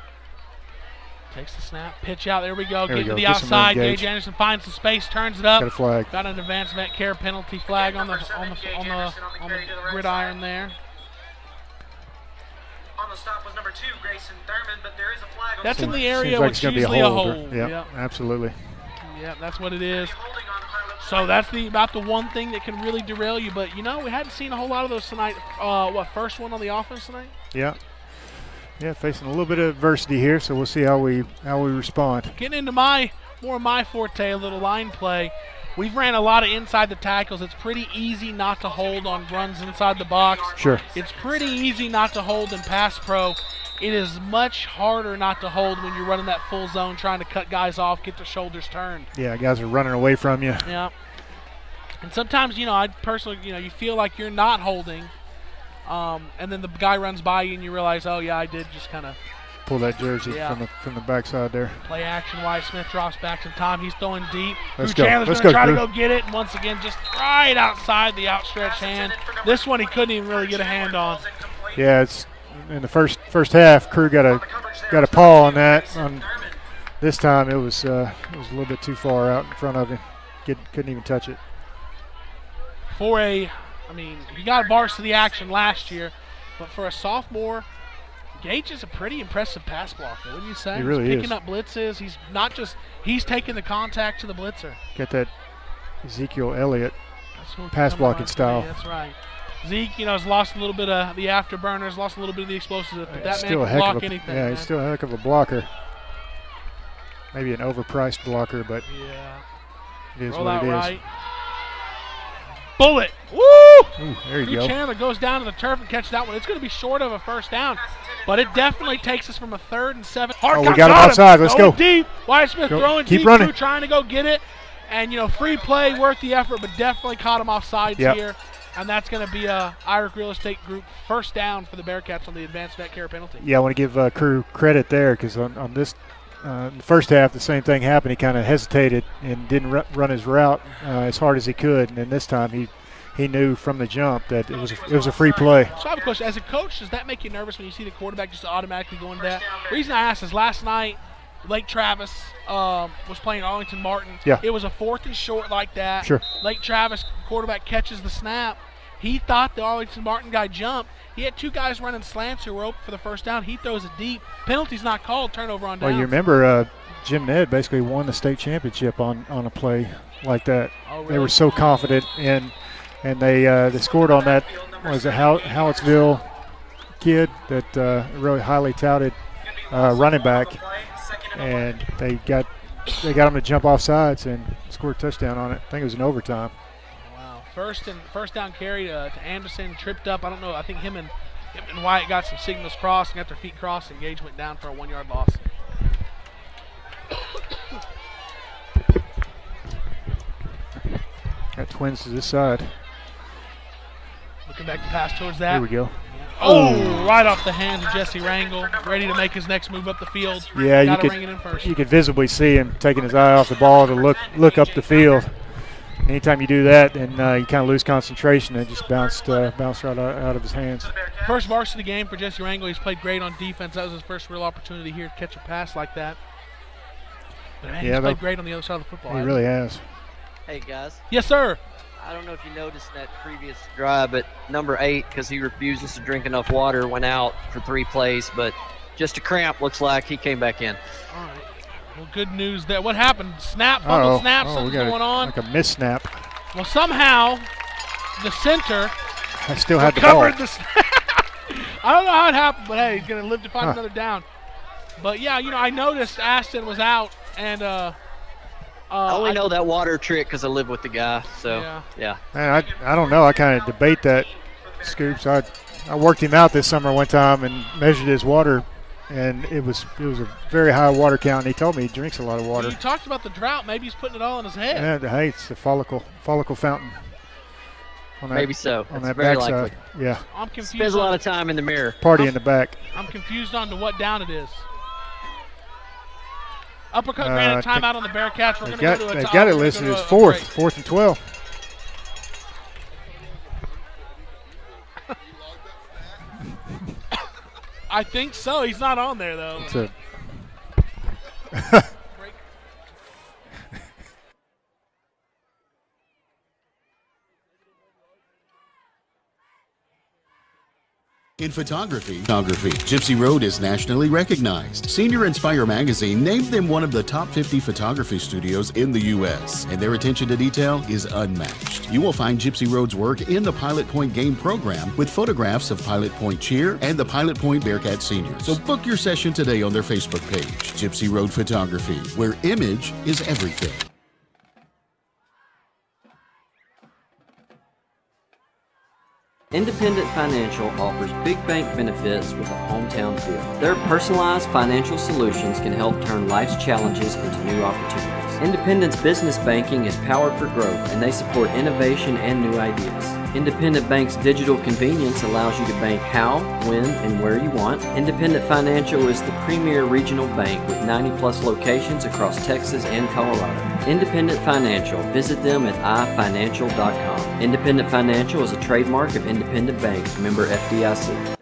Takes the snap, pitch out. There we go. Get to the outside. Gage Anderson finds the space, turns it up. Got a flag. Got an advanced vet care penalty flag on the gridiron there. On the stop was number 2, Grayson Thurman, but there is a flag. That's in the area like which is usually a hold. Yeah, absolutely. Yeah, that's what it is. So that's about the one thing that can really derail you. But, you know, we hadn't seen a whole lot of those tonight. First one on the offense tonight? Yeah. Yeah, facing a little bit of adversity here, so we'll see how we respond. Getting into more of my forte, a little line play. We've ran a lot of inside the tackles. It's pretty easy not to hold on runs inside the box. Sure. It's pretty easy not to hold in pass pro. It is much harder not to hold when you're running that full zone, trying to cut guys off, get their shoulders turned. Yeah, guys are running away from you. Yeah. And sometimes, you know, I personally, you know, you feel like you're not holding, and then the guy runs by you and you realize, oh, yeah, I did just kind of pull that jersey from the backside there. Play action. Wyatt Smith drops back some time. He's throwing deep. Let's go. Chandler's going to try to go get it. And once again, just right outside the outstretched hand. This one he couldn't even really get a hand on. Yeah, it's in the first half. Crew got a paw on that. This time it was a little bit too far out in front of him. Couldn't even touch it. He got varsity action last year, but for a sophomore, Gage is a pretty impressive pass blocker, wouldn't you say? He really He's picking up blitzes. He's taking the contact to the blitzer. Got that Ezekiel Elliott pass blocking style. That's right. Zeke, has lost a little bit of the afterburners, lost a little bit of the explosives. But that man can block anything. Yeah, he's still a heck of a blocker. Maybe an overpriced blocker, but it is what it is. Right. Bullet. Woo! Ooh, there you go. Chandler goes down to the turf and catches that one. It's going to be short of a first down, but it definitely takes us from a 3rd and 7. We got him outside. Let's go. Deep. Wyatt Smith throwing Keep deep. running. Trying to go get it. And, free play, worth the effort, but definitely caught him off sides here. And that's going to be a Irish Real Estate Group first down for the Bearcats on the advanced vet care penalty. Yeah, I want to give Crew credit there because on this the first half, the same thing happened. He kind of hesitated and didn't run his route as hard as he could. And then this time he he knew from the jump that it was a free play. So I have a question. As a coach, does that make you nervous when you see the quarterback just automatically go into that? The reason I asked is last night, Lake Travis was playing Arlington Martin. Yeah. It was a 4th and short like that. Sure. Lake Travis quarterback catches the snap. He thought the Arlington Martin guy jumped. He had 2 guys running slants who were open for the first down. He throws it deep. Penalty's not called. Turnover on downs. Well, you remember Jim Ned basically won the state championship on a play like that. Oh, really? They were so confident, and they scored on that. Was a Howittsville kid that really highly touted running back, and they got him to jump off sides and scored a touchdown on it. I think it was in overtime. Wow. First down carry to Anderson, tripped up. I don't know. I think him and Wyatt got some signals crossed and got their feet crossed, and Gage went down for a 1-yard loss. Got Twins to this side. Looking back to pass towards that. Here we go. Oh, right off the hands of Jesse Rangel, ready to make his next move up the field. Yeah, you could visibly see him taking his eye off the ball to look up the field. Anytime you do that, and you kind of lose concentration, it just bounced right out of his hands. First varsity game for Jesse Rangel. He's played great on defense. That was his first real opportunity here to catch a pass like that. But man, he's played great on the other side of the football. He really has. Hey, guys. Yes, sir. I don't know if you noticed that previous drive, but number 8, because he refuses to drink enough water, went out for 3 plays, but just a cramp looks like he came back in. All right. Well, good news there. What happened? Fumble snap, something's going on. Like a miss snap. Well, somehow the center still had the ball. The snap. I don't know how it happened, but hey, he's going to live to find another down. But, yeah, I noticed Aston was out, and I only know that water trick because I live with the guy, so yeah. Man, I don't know. I kind of debate that, Scoops. I worked him out this summer one time and measured his water, and it was a very high water count. And he told me he drinks a lot of water. You talked about the drought. Maybe he's putting it all in his head. Yeah, hey, it's the follicle fountain. Maybe so. On That's that very backside. likely. Yeah. I'm confused. Spends a lot of time in the mirror. Party in the back. I'm confused on to what down it is. Uppercut granted, timeout on the Bearcats. We're going to go to a They've got it listed as 4th and 12. I think so. He's not on there, though. It's a In photography, Gypsy Road is nationally recognized. Senior Inspire magazine named them one of the top 50 photography studios in the U.S., and their attention to detail is unmatched. You will find Gypsy Road's work in the Pilot Point game program with photographs of Pilot Point Cheer and the Pilot Point Bearcat seniors. So book your session today on their Facebook page, Gypsy Road Photography, where image is everything. Independent Financial offers big bank benefits with a hometown feel. Their personalized financial solutions can help turn life's challenges into new opportunities. Independent's business banking is powered for growth, and they support innovation and new ideas. Independent Bank's digital convenience allows you to bank how, when, and where you want. Independent Financial is the premier regional bank with 90-plus locations across Texas and Colorado. Independent Financial. Visit them at ifinancial.com. Independent Financial is a trademark of Independent Bank, member FDIC.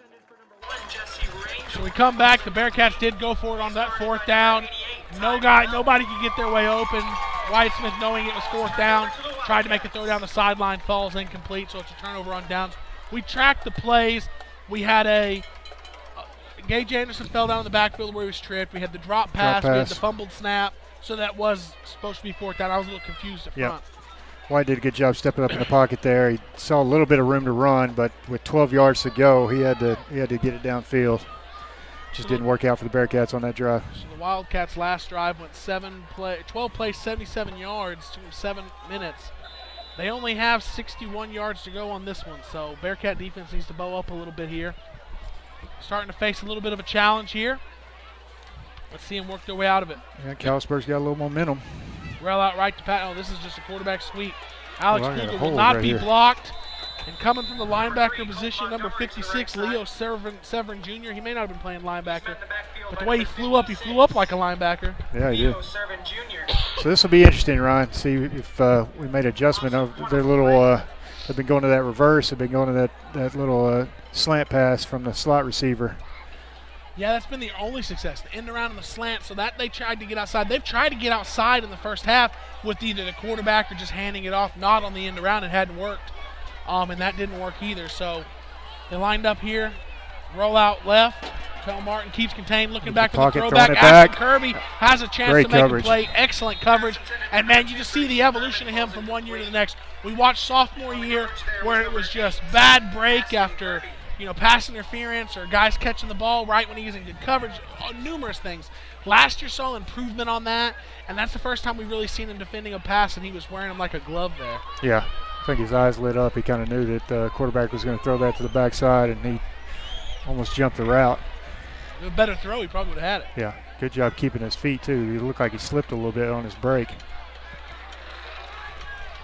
So we come back. The Bearcats did go for it on that 4th down. Nobody could get their way open. Wyatt Smith, knowing it was 4th down, tried to make a throw down the sideline, falls incomplete, so it's a turnover on downs. We tracked the plays. We had Gage Anderson fell down in the backfield where he was tripped. We had the drop pass. We had the fumbled snap. So that was supposed to be 4th down. I was a little confused at front. White did a good job stepping up in the pocket there. He saw a little bit of room to run, but with 12 yards to go, he had to get it downfield. Just didn't work out for the Bearcats on that drive. So the Wildcats' last drive went 12 plays, 77 yards to 7 minutes. They only have 61 yards to go on this one, so Bearcat defense needs to bow up a little bit here. Starting to face a little bit of a challenge here. Let's see them work their way out of it. Yeah, Callisburg's got a little momentum. Rail out right to Pat. Oh, this is just a quarterback sweep. Alex Kruger will not be blocked. And coming from the linebacker position, number 56, Leo Severin Jr. He may not have been playing linebacker, but the way he flew up like a linebacker. Yeah, he did. So this will be interesting, Ryan. See if we made adjustment of their little They've been going to that reverse. They've been going to that little slant pass from the slot receiver. Yeah, that's been the only success, the end around and the slant, so that they tried to get outside. They've tried to get outside in the first half with either the quarterback or just handing it off, not on the end around. It hadn't worked, and that didn't work either. So they lined up here, roll out left. Kel Martin keeps contained, looking back to the throwback. Ashton Kirby has a chance to make a play. Excellent coverage. And, man, you just see the evolution of him from one year to the next. We watched sophomore year where it was just bad break after – pass interference or guys catching the ball right when he's in good coverage, numerous things. Last year saw improvement on that, and that's the first time we've really seen him defending a pass, and he was wearing him like a glove there. Yeah, I think his eyes lit up. He kind of knew that the quarterback was going to throw that to the backside, and he almost jumped the route. With a better throw, he probably would have had it. Yeah, good job keeping his feet, too. He looked like he slipped a little bit on his break.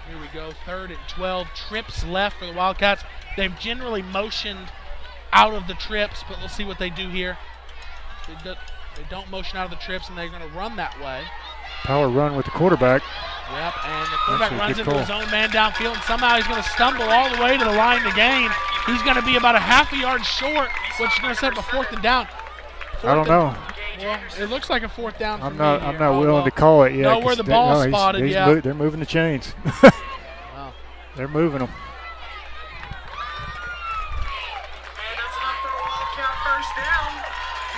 Here we go, 3rd and 12, trips left for the Wildcats. They've generally motioned out of the trips, but we'll see what they do here. They don't motion out of the trips, and they're going to run that way. Power run with the quarterback. Yep, and the quarterback runs into his own man downfield, and somehow he's going to stumble all the way to the line to gain. He's going to be about a half a yard short, which is going to set up a 4th and down. I don't know. Well, it looks like a 4th down for I'm me not willing to call it yet. No, where the ball spotted, yeah. They're moving the chains. Wow. They're moving them.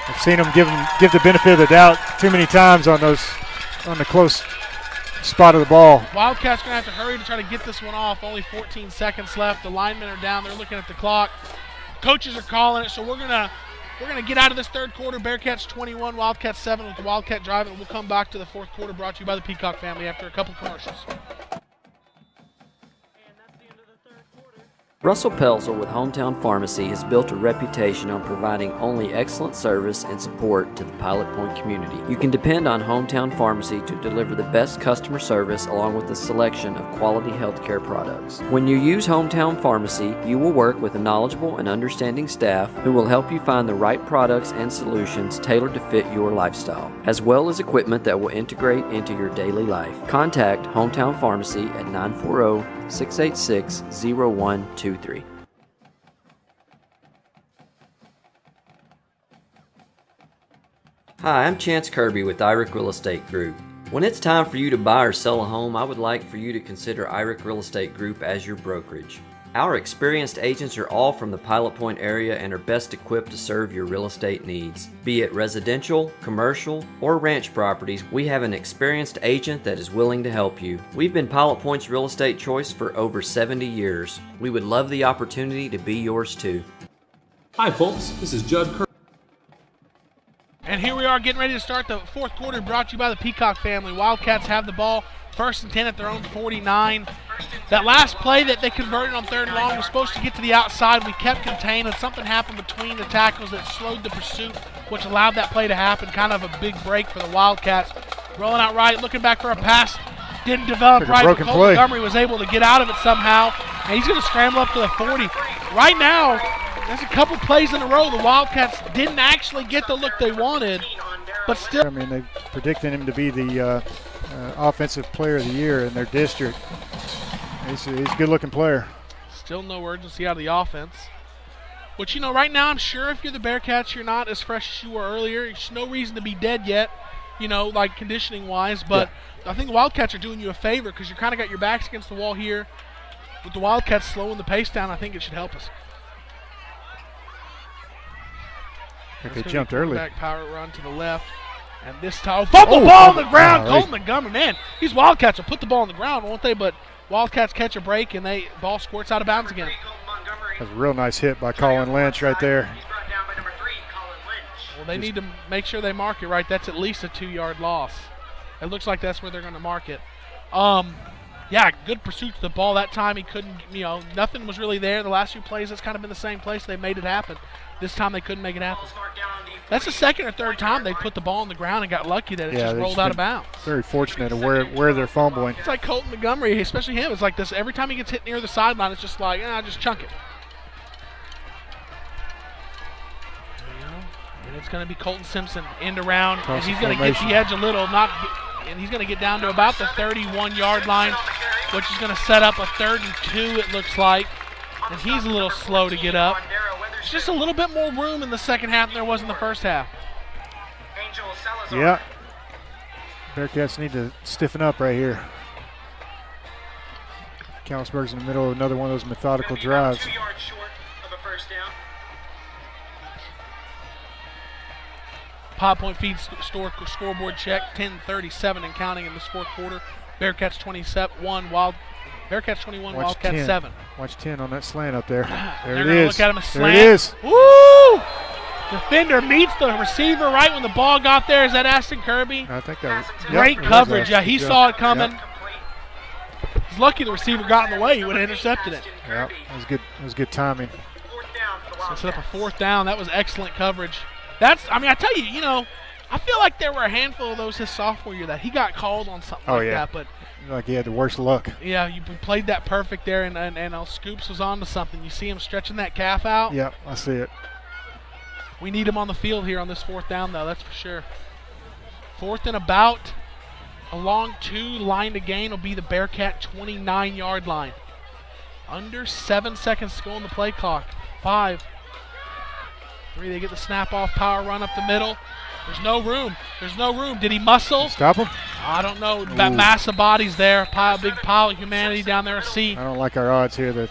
I've seen them give the benefit of the doubt too many times on the close spot of the ball. Wildcats going to have to hurry to try to get this one off. Only 14 seconds left. The linemen are down. They're looking at the clock. Coaches are calling it, so we're gonna get out of this third quarter. Bearcats 21, Wildcats 7 with the Wildcat drive, and we'll come back to the fourth quarter brought to you by the Peacock family after a couple commercials. Russell Pelzel with Hometown Pharmacy has built a reputation on providing only excellent service and support to the Pilot Point community. You can depend on Hometown Pharmacy to deliver the best customer service along with a selection of quality healthcare products. When you use Hometown Pharmacy, you will work with a knowledgeable and understanding staff who will help you find the right products and solutions tailored to fit your lifestyle, as well as equipment that will integrate into your daily life. Contact Hometown Pharmacy at 940-686-0123. Hi, I'm Chance Kirby with Irick Real Estate Group. When it's time for you to buy or sell a home, I would like for you to consider Irick Real Estate Group as your brokerage. Our experienced agents are all from the Pilot Point area and are best equipped to serve your real estate needs. Be it residential, commercial, or ranch properties, we have an experienced agent that is willing to help you. We've been Pilot Point's real estate choice for over 70 years. We would love the opportunity to be yours too. Hi folks, this is Judd Kirby. And here we are getting ready to start the fourth quarter, brought to you by the Peacock family. Wildcats have the ball, 1st and 10 at their own 49. That last play that they converted on 3rd and long was supposed to get to the outside. We kept contained, and something happened between the tackles that slowed the pursuit, which allowed that play to happen. Kind of a big break for the Wildcats. Rolling out right, looking back for a pass. Didn't develop right, but Cole Montgomery was able to get out of it somehow, and he's going to scramble up to the 40. Right now, there's a couple plays in a row. The Wildcats didn't actually get the look they wanted, but still. I mean, they predicted him to be the offensive player of the year in their district. He's a good-looking player. Still no urgency out of the offense. But, right now I'm sure if you're the Bearcats, you're not as fresh as you were earlier. There's no reason to be dead yet, like conditioning-wise. But yeah. I think the Wildcats are doing you a favor because you kind of got your backs against the wall here. With the Wildcats slowing the pace down, I think it should help us. They jumped early. Back power run to the left. And this time, fumble ball on the ground. Colton Montgomery, man, these Wildcats will put the ball on the ground, won't they? But Wildcats catch a break, and ball squirts out of bounds again. That's a real nice hit by Colin Lynch right there. Well, they need to make sure they mark it right. That's at least a 2-yard loss. It looks like that's where they're going to mark it. Yeah, good pursuit to the ball that time. He couldn't, nothing was really there. The last few plays, it's kind of been the same place. They made it happen. This time they couldn't make it happen. That's the 2nd or 3rd time they put the ball on the ground and got lucky that it just rolled out of bounds. Very fortunate of where they're fumbling. It's like Colton Montgomery, especially him. It's like this every time he gets hit near the sideline, it's just like, just chunk it. And it's going to be Colton Simpson end around, and he's going to get the edge a little, and he's going to get down to about the 31-yard line. which is going to set up a 3rd and 2, it looks like, and he's a little slow to get up. It's just a little bit more room in the second half than there was in the first half. Yeah. Bearcats need to stiffen up right here. Callisburg's in the middle of another one of those methodical drives. 2 yards short of a first down. Pilot Point feeds scoreboard check, 10:37 and counting in this fourth quarter. Bearcats 21, Bearcats 21, Wildcats 10. 7. Watch 10 on that slant up there. There They're it is. Look at him a slant. There it is. Woo! Defender meets the receiver right when the ball got there. Is that Ashton Kirby? I think that was great coverage. Yeah, he Good. saw it coming. Yep. He's lucky the receiver got in the way. He would have intercepted it. Yep, that was good. That was good timing. So set up a 4th down. That was excellent coverage. I tell you, I feel like there were a handful of those his sophomore year that he got called on something that. But like he had the worst luck. yeah, you played that perfect there, and Scoops was on to something. You see him stretching that calf out. Yep, I see it. We need him on the field here on this 4th down, though. That's for sure. 4th and about. A long 2 line to gain will be the Bearcat 29-yard line. Under 7 seconds to go on the play clock. 5. 3, they get the snap off, power run up the middle. There's no room. There's no room. Did he muscle? Stop him? I don't know. That mass of bodies there. Big pile of humanity down there. C. I don't like our odds here. The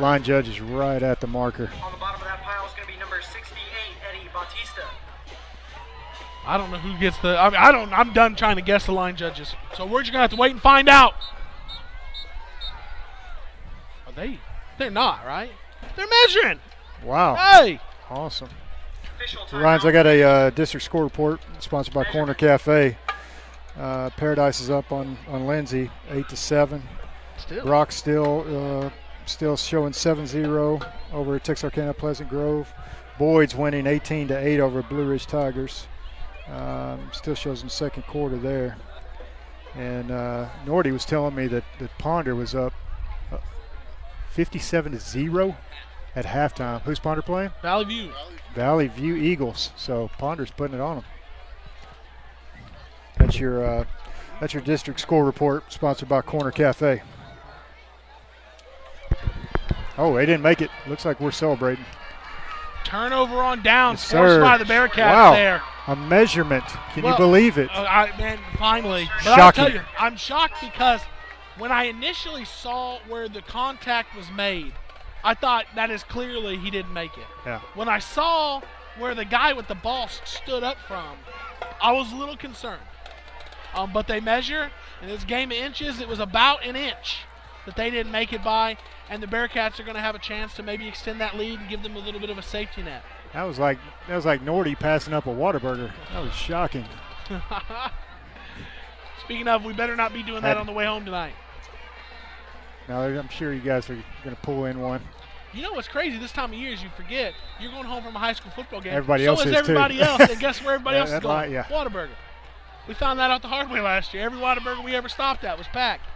line judge is right at the marker. On the bottom of that pile is going to be number 68, Eddie Bautista. I don't know who gets the. I'm done trying to guess the line judges. So we're just gonna have to wait and find out. Are they? They're not, right? They're measuring. Wow. Hey. Awesome. So Ryan's, I got a district score report sponsored by Corner Cafe. Paradise is up on Lindsay, 8-7. Still. Brock still showing 7-0 over Texarkana Pleasant Grove. Boyd's winning 18-8 over Blue Ridge Tigers. Still shows in the second quarter there. And Nordy was telling me that Ponder was up 57-0 at halftime. Who's Ponder playing? Valley View. Valley View Eagles. So Ponder's putting it on them. That's your district score report sponsored by Corner Cafe. Oh, they didn't make it. Looks like we're celebrating. Turnover on downs, Yes, forced sir. by the Bearcats Wow. there. A measurement. Can you believe it? Finally. But Shocking. I'll tell you, I'm shocked because when I initially saw where the contact was made, I thought that is clearly he didn't make it. Yeah. When I saw where the guy with the ball stood up from, I was a little concerned. But they measure, in this game of inches, it was about an inch that they didn't make it by, and the Bearcats are going to have a chance to maybe extend that lead and give them a little bit of a safety net. That was like Nordy passing up a Whataburger. That was shocking. Speaking of, we better not be doing that on the way home tonight. Now, I'm sure you guys are going to pull in one. You know what's crazy this time of year is you forget you're going home from a high school football game. Everybody else is everybody too. else. And guess where everybody Yeah, else is that's going? right, yeah. Whataburger. We found that out the hard way last year. Every Whataburger we ever stopped at was packed.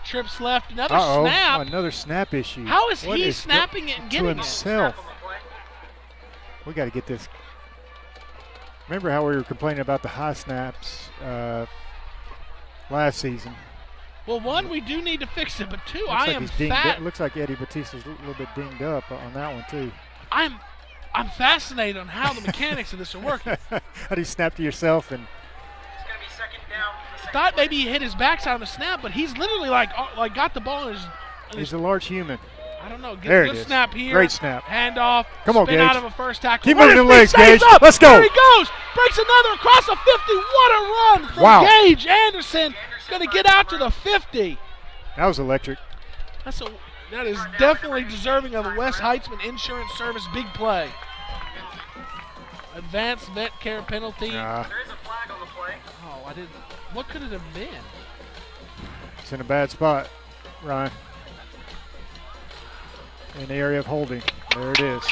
Trips left. Another snap. Another snap issue. How is What he is snapping it and to getting himself? We got to get this. Remember how we were complaining about the high snaps last season? Well, one, we do need to fix it, but two, Looks I like am he's dinged fat. up. Looks like Eddie Batista's a little bit dinged up on that one too. I'm fascinated on how the mechanics of this are working. How do you snap to yourself and? I thought maybe he hit his backside on the snap, but he's literally like got the ball in his. He's a large human. I don't know. There Good it is. snap here. Great snap. Handoff. Come on, spin Gage. out of a first tackle. Keep What moving if the he legs, stays Gage. up? Let's go. There he goes. Breaks another across the 50. What a run from Wow. Gage Anderson. Going to get out to the 50. That was electric. That is definitely deserving of a West Heitzman Insurance Service big play. Advanced vet care penalty. Nah. There is a flag on the play. Oh, I didn't. What could it have been? It's in a bad spot, Ryan. In the area of holding. There it is.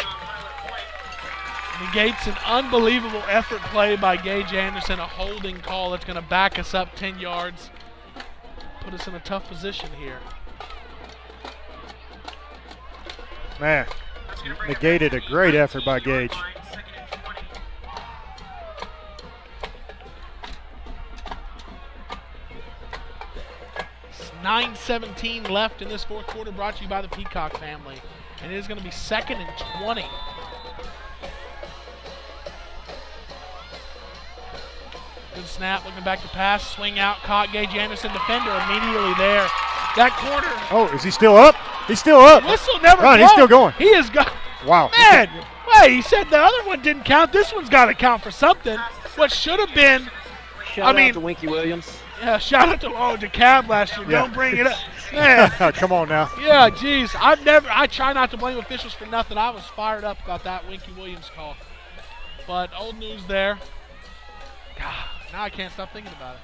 Negates an unbelievable effort play by Gage Anderson, a holding call that's going to back us up 10 yards. Put us in a tough position here. Man, negated a great effort by Gage. 9:17 left in this fourth quarter, brought to you by the Peacock family. And it is going to be 2nd and 20. Good snap, looking back to pass, swing out, caught Gage Anderson, defender immediately there. That corner. Oh, is he still up? He's still up. Whistle never Ron, he's still going. He is going. Wow. Man, wait, he said the other one didn't count. This one's got to count for something. What should have been. Shout out to Winky Williams. Yeah, shout out to DeKalb last year. Yeah. Don't bring it up. Man. Come on now. Yeah, geez. I try not to blame officials for nothing. I was fired up about that Winky Williams call. But old news there. God, now I can't stop thinking about it.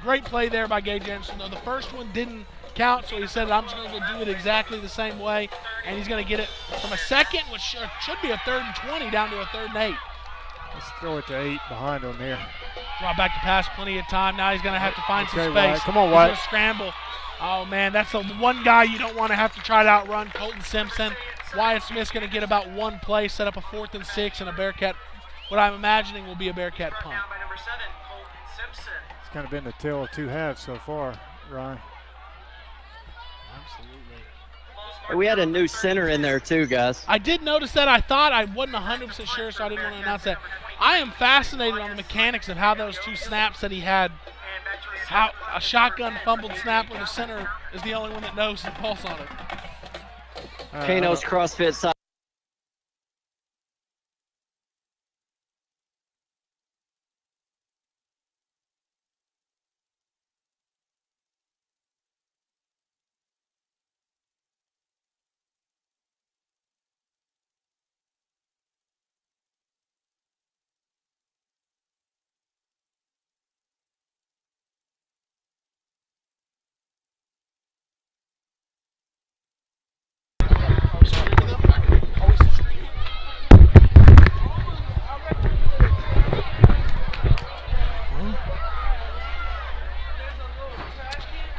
Great play there by Gage Anderson, though. The first one didn't count, so he said, I'm just going to go do it exactly the same way. And he's going to get it from a second, which should be a 3rd and 20, down to a 3rd and 8. Let's throw it to 8 behind him here. Draw back to pass, plenty of time. Now he's going to have to find some space. Wyatt. Come on, He's Wyatt. going to scramble. Oh, man, that's the one guy you don't want to have to try to outrun, Colton Simpson. Wyatt Smith's going to get about one play, set up a 4th and 6, and a Bearcat, what I'm imagining will be a Bearcat punt. It's kind of been the tale of two halves so far, Ryan. Absolutely. Hey, we had a new center in there too, guys. I did notice that. I thought I wasn't 100% sure, so I didn't want to announce that. I am fascinated on the mechanics of how those two snaps that he had, how a shotgun fumbled snap where the center is the only one that knows the pulse on it. Kano's CrossFit side.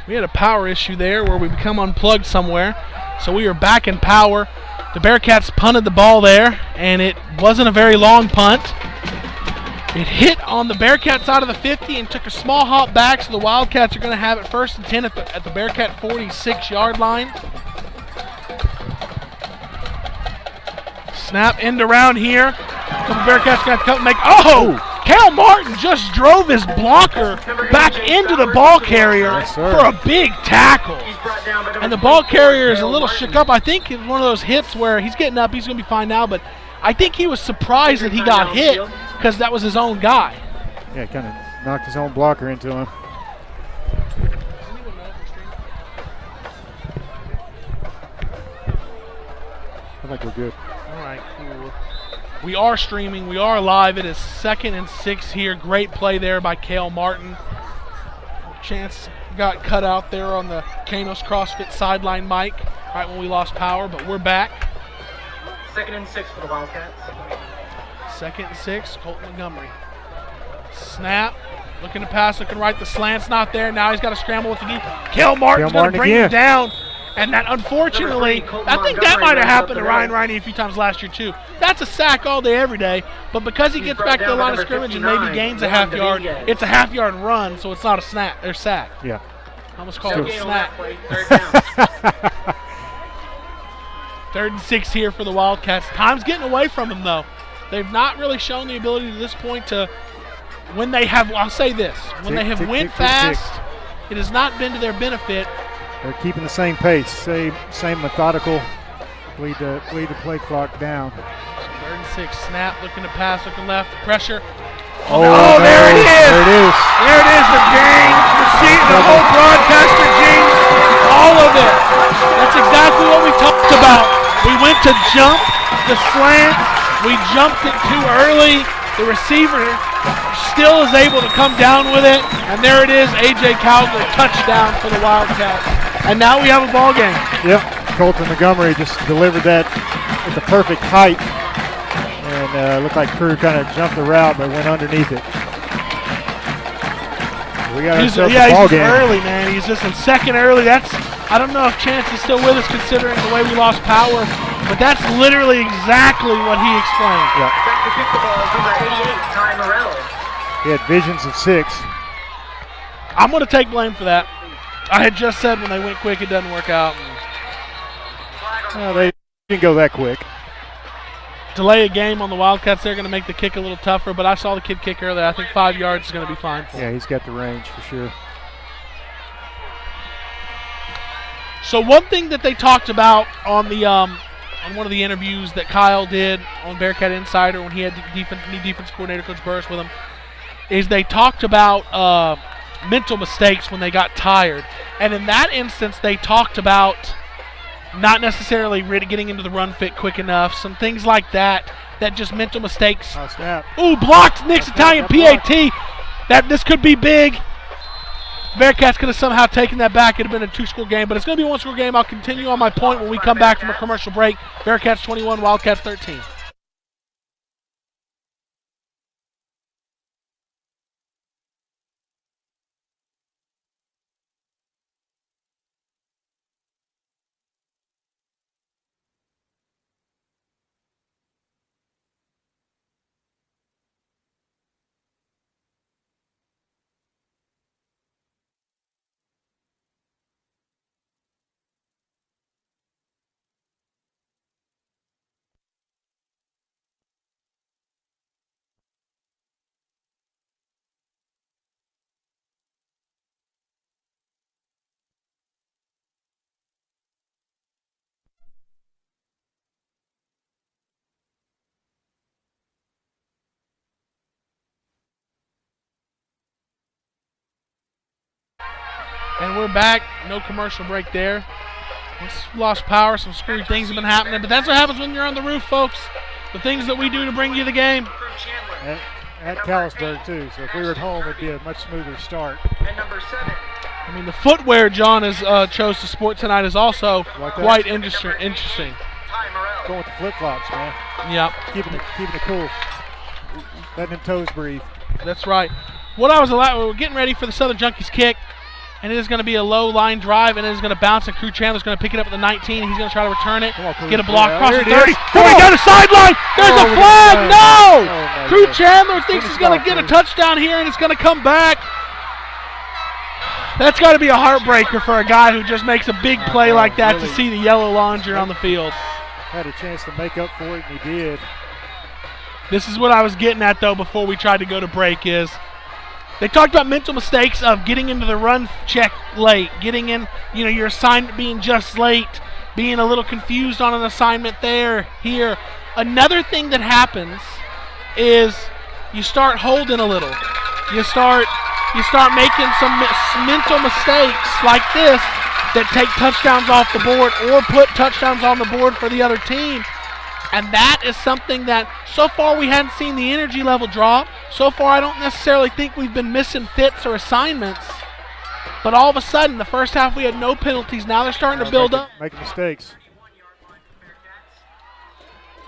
We had a power issue there where we become unplugged somewhere. So we are back in power. The Bearcats punted the ball there, and it wasn't a very long punt. It hit on the Bearcat side of the 50 and took a small hop back, so the Wildcats are going to have it 1st and 10 at the Bearcat 46-yard line. Snap end around here. A couple Bearcats going to have to make. Oh! Cal Martin just drove his blocker back into the ball carrier for a big tackle. And the ball carrier is a little shook up. I think it's one of those hits where he's getting up, he's going to be fine now, but I think he was surprised that he got hit because that was his own guy. Yeah, kind of knocked his own blocker into him. I think we're good. All right, cool. We are streaming. We are live. It is 2nd and 6 here. Great play there by Cale Martin. Chance got cut out there on the Kano's CrossFit sideline mic right when we lost power, but we're back. 2nd and 6 for the Wildcats. 2nd and 6, Colton Montgomery. Snap. Looking to pass, looking right. The slant's not there. Now he's got to scramble with the knee. Cale Martin's going to bring him down. And that, unfortunately, I think that might have happened to Ryan Riney a few times last year, too. That's a sack all day, every day. But because he gets back to the line of scrimmage and maybe gains a half yard, it's a half-yard run, so it's not a snap or sack. Yeah. I almost called it a snap. 3rd and 6 here for the Wildcats. Time's getting away from them, though. They've not really shown the ability to this point to, when they have, I'll say this, when they have went fast, it has not been to their benefit. They're keeping the same pace, same methodical, bleed the play clock down. 3rd and 6, snap, looking to pass, looking left, pressure. Oh, there it is! There it is. There it is, the James, the whole broadcaster James, all of it. That's exactly what we talked about. We went to jump the slant, we jumped it too early. The receiver still is able to come down with it, and there it is, A.J. Calgary, touchdown for the Wildcats. And now we have a ball game. Yep, Colton Montgomery just delivered that at the perfect height, and looked like Crew kind of jumped the route but went underneath it. We got ourselves a ball game. He's early, man. He's just in 2nd early. I don't know if Chance is still with us considering the way we lost power, but that's literally exactly what he explained. Yeah. Back to kick the ball is number 88, Ty Morello. He had visions of 6. I'm going to take blame for that. I had just said when they went quick, it doesn't work out. Well, they didn't go that quick. Delay a game on the Wildcats, they're going to make the kick a little tougher, but I saw the kid kick earlier. I think 5 yards is going to be fine for him. Yeah, he's got the range for sure. So one thing that they talked about on the on one of the interviews that Kyle did on Bearcat Insider when he had defense coordinator Coach Burris with him is they talked about mental mistakes when they got tired. And in that instance, they talked about not necessarily getting into the run fit quick enough, some things like that, that just mental mistakes. Oh, snap. Ooh, blocked, Nick's Italian PAT. This could be big. Bearcats could have somehow taken that back. It would have been a 2-score game, but it's going to be a 1-score game. I'll continue on my point when we come back from a commercial break. Bearcats 21, Wildcats 13. And we're back. No commercial break there. Lost power. Some screwy things have been happening. But that's what happens when you're on the roof, folks. The things that we do to bring you the game. At Callisburg, too. So if we were at home, it'd be a much smoother start. And number 7. I mean, the footwear John has chose to sport tonight is also quite interesting. Going with the flip-flops, man. Yep. Keeping it cool. Letting them toes breathe. That's right. We're getting ready for the Southern Junkies kick. And it is going to be a low line drive, and it is going to bounce, and Crew Chandler's going to pick it up at the 19. He's going to try to return it, get a block, cross the 30. Going down the sideline. There's a flag. No! Crew Chandler thinks he's going to get a touchdown here, and it's going to come back. That's got to be a heartbreaker for a guy who just makes a big play like that to see the yellow laundry on the field. Had a chance to make up for it, and he did. This is what I was getting at, though, before we tried to go to break is they talked about mental mistakes of getting into the run check late, getting in, your assignment being just late, being a little confused on an assignment here. Another thing that happens is you start holding a little. You start making some mental mistakes like this that take touchdowns off the board or put touchdowns on the board for the other team. And that is something that so far we hadn't seen the energy level drop. So far I don't necessarily think we've been missing fits or assignments. But all of a sudden, the first half we had no penalties. Now they're starting to build up. Making mistakes.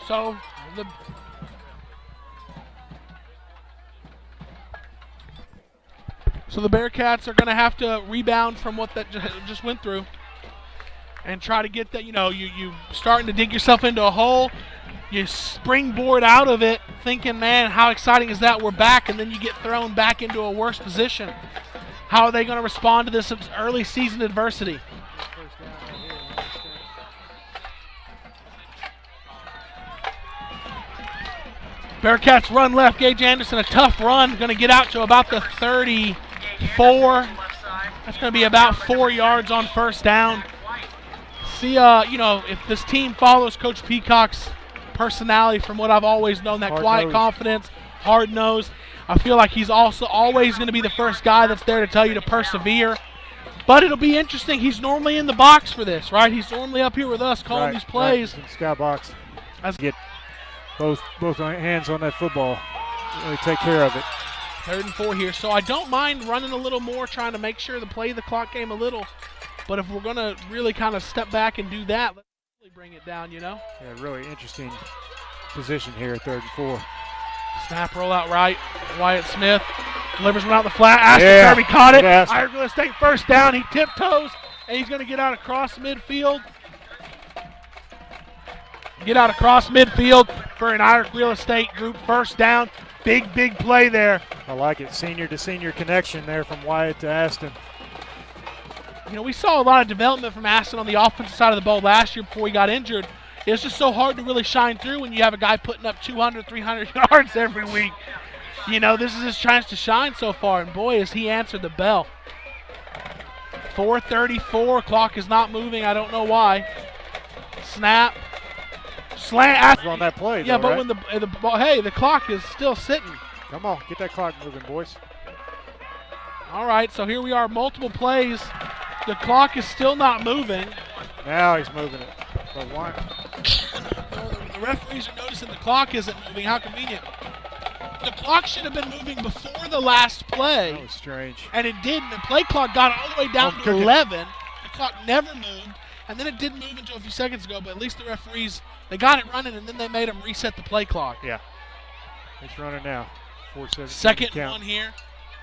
So the Bearcats are going to have to rebound from what that just went through. And try to get that, you starting to dig yourself into a hole. You springboard out of it thinking, man, how exciting is that? We're back. And then you get thrown back into a worse position. How are they going to respond to this early season adversity? Bearcats run left. Gage Anderson, a tough run. Going to get out to about the 34. That's going to be about 4 yards on first down. See, if this team follows Coach Peacock's personality from what I've always known, that quiet confidence, hard-nosed, I feel like he's also always going to be the first guy that's there to tell you to persevere. But it'll be interesting. He's normally in the box for this, right? He's normally up here with us calling these plays. Right. Skybox. Get both hands on that football. Really take care of it. 3rd and 4 here. So I don't mind running a little more, trying to make sure to play the clock game a little. But if we're going to really kind of step back and do that, let's really bring it down, Yeah, really interesting position here, 3rd and 4. Snap, roll out right. Wyatt Smith delivers one out the flat. Ashton Kirby caught it. Irish Real Estate first down. He tiptoes, and he's going to get out across midfield. Get out across midfield for an Irish Real Estate group first down. Big play there. I like it. Senior to senior connection there from Wyatt to Aston. You know, we saw a lot of development from Aston on the offensive side of the ball last year before he got injured. It's just so hard to really shine through when you have a guy putting up 200, 300 yards every week. You know, this is his chance to shine so far, and boy, has he answered the bell. 4:34, clock is not moving. I don't know why. Snap. Slant. On that play, yeah, though, but right? when the ball, hey, the clock is still sitting. Come on, get that clock moving, boys. All right, so here we are, multiple plays. The clock is still not moving. Now he's moving it. But why? The referees are noticing the clock isn't moving. How convenient. The clock should have been moving before the last play. That was strange. And it didn't. The play clock got all the way down to 11. The clock never moved. And then it did move until a few seconds ago, but at least the referees, they got it running, and then they made them reset the play clock. Yeah. It's running now. 4:17 Second count. one here.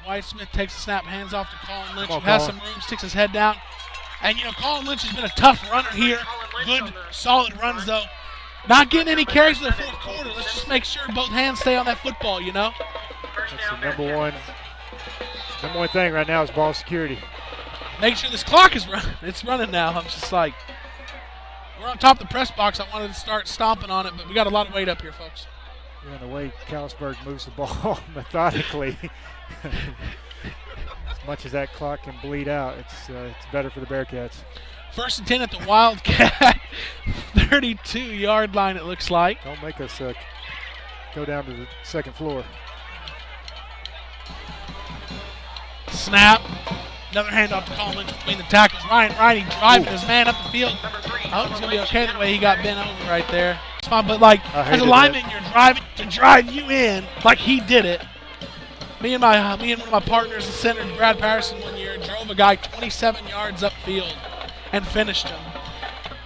Wyatt Smith takes the snap, hands off to Colin Lynch, Come who on, has Colin. some room, sticks his head down. And, you know, Colin Lynch has been a tough runner here. Good, solid runs, though. Not getting any carries in the fourth quarter. Let's just make sure both hands stay on that football, you know? That's the number one thing right now is ball security. Make sure this clock is running. It's running now. I'm just like, we're on top of the press box. I wanted to start stomping on it, but we got a lot of weight up here, folks. Yeah, the way Callisburg moves the ball methodically, as much as that clock can bleed out, it's better for the Bearcats. 1st and 10 at the Wildcat 32-yard line, it looks like. Don't make us go down to the second floor. Snap. Another handoff to Colin Lynch between the tackles. Ryan Riding driving his man up the field. I hope he's going to be okay the way he got bent over right there. It's fine, but like as a lineman, you're driving to drive you in like he did it. Me and one of my partners, the center, Brad Patterson, one year drove a guy 27 yards upfield and finished him.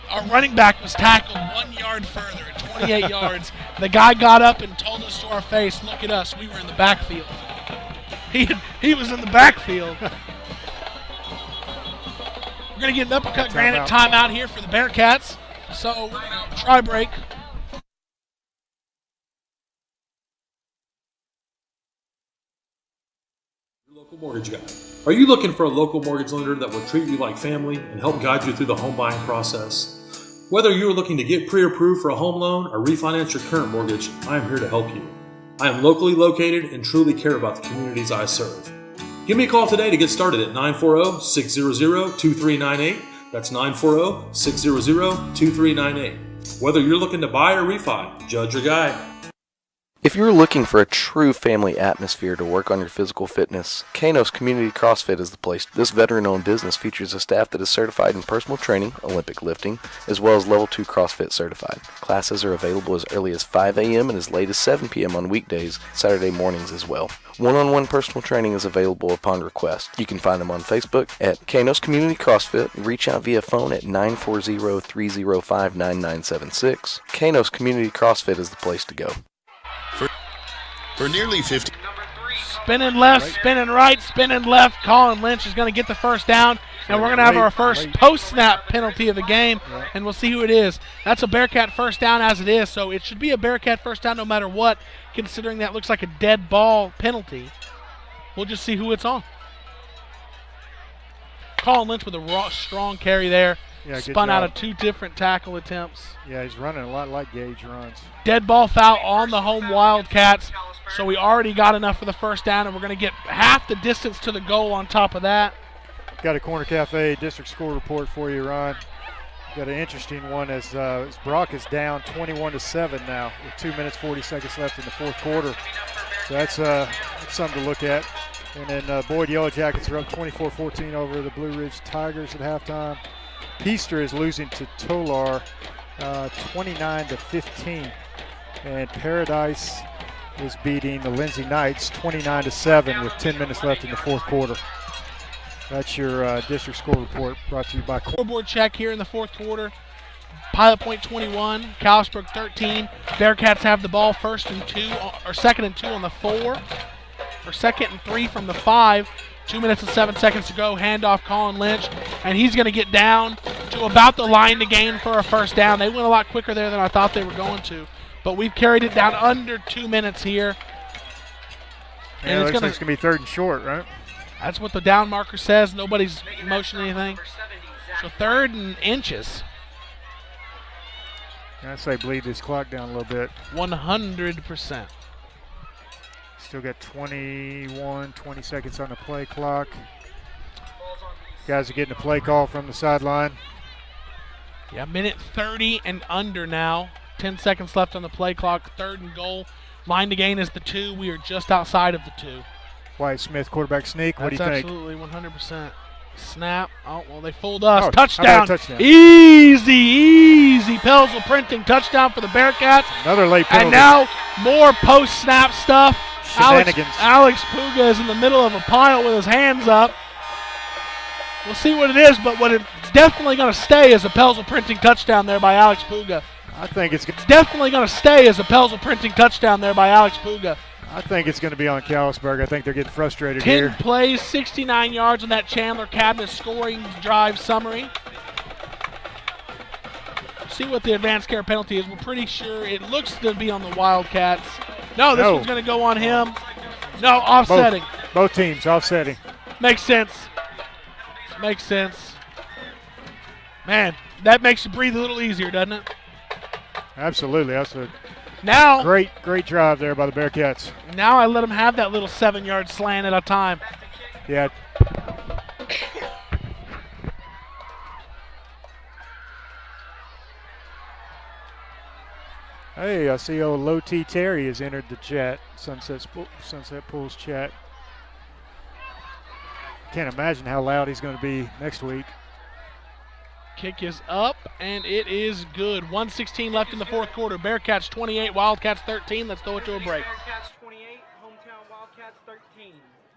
Our running back was tackled 1 yard further at 28 yards. The guy got up and told us to our face, "Look at us, we were in the backfield." He was in the backfield. We're going to get an uppercut granted timeout here for the Bearcats. So we're going to try break. Your local mortgage guy. Are you looking for a local mortgage lender that will treat you like family and help guide you through the home buying process? Whether you're looking to get pre-approved for a home loan or refinance your current mortgage, I am here to help you. I am locally located and truly care about the communities I serve. Give me a call today to get started at 940-600-2398. That's 940-600-2398. Whether you're looking to buy or refi, Judge your guide. If you're looking for a true family atmosphere to work on your physical fitness, Kanos Community CrossFit is the place. This veteran-owned business features a staff that is certified in personal training, Olympic lifting, as well as Level 2 CrossFit certified. Classes are available as early as 5 a.m. and as late as 7 p.m. on weekdays, Saturday mornings as well. One-on-one personal training is available upon request. You can find them on Facebook at Kanos Community CrossFit. Reach out via phone at 940-305-9976. Kanos Community CrossFit is the place to go. For nearly 50. Spinning left, spinning right, spinning left. Colin Lynch is going to get the first down, and we're going to have our first post-snap penalty of the game, and we'll see who it is. That's a Bearcat first down as it is, so it should be a Bearcat first down no matter what, considering that looks like a dead ball penalty. We'll just see who it's on. Colin Lynch with a raw, strong carry there. Yeah, spun out of 2 different tackle attempts. Yeah, he's running a lot like Gage runs. Dead ball foul on the home Wildcats. So we already got enough for the first down, and we're going to get half the distance to the goal on top of that. Got a Corner Cafe district score report for you, Ron. Got an interesting one as Brock is down 21-7 now with 2 minutes 40 seconds left in the fourth quarter. So that's something to look at. And then Boyd Yellow Jackets are up 24-14 over the Blue Ridge Tigers at halftime. Peaster is losing to Tolar 29-15. And Paradise is beating the Lindsay Knights 29-7 with 10 minutes left in the fourth quarter. That's your district score report brought to you by Scoreboard check here in the fourth quarter. Pilot Point 21, Callisburg 13. Bearcats have the ball second and 2 on the 4, or second and 3 from the 5. 2 minutes and 7 seconds to go. Handoff Colin Lynch, and he's going to get down to about the line to gain for a first down. They went a lot quicker there than I thought they were going to, but we've carried it down under 2 minutes here. And it looks like it's going to be 3rd and short, right? That's what the down marker says. Nobody's motioning anything. So 3rd and inches. I say bleed this clock down a little bit. 100%. Still got 20 seconds on the play clock. Guys are getting a play call from the sideline. Yeah, minute 30 and under now. 10 seconds left on the play clock. 3rd and goal. Line to gain is the 2. We are just outside of the 2. Wyatt Smith, quarterback sneak. What do you think? Absolutely 100%. Snap. Oh, well, they fooled us. Oh, touchdown. Touchdown. Easy. Pelzel printing touchdown for the Bearcats. Another late penalty. And now more post-snap stuff. Shenanigans. Alex Puga is in the middle of a pile with his hands up. We'll see what it is, but what it's definitely going to stay is a Pelzel printing touchdown there by Alex Puga. I think it's definitely going to stay as a Pelzel printing touchdown there by Alex Puga. I think it's going to be on Callisburg. I think they're getting frustrated 10 here. 10 plays, 69 yards on that Chandler Cabinet scoring drive summary. See what the advanced care penalty is. We're pretty sure it looks to be on the Wildcats. No, this one's going to go on him. No, offsetting. Both teams offsetting. Makes sense. Man, that makes you breathe a little easier, doesn't it? Absolutely. That's a now great drive there by the Bearcats. Now I let them have that little 7-yard slant at a time. Yeah. Hey, I see old Low T Terry has entered the chat, Sunset Pools chat. Can't imagine how loud he's going to be next week. Kick is up, and it is good. 1:16 left in the 4th quarter. Bearcats 28, Wildcats 13. Let's throw it to a break. Bearcats 28, hometown Wildcats 13.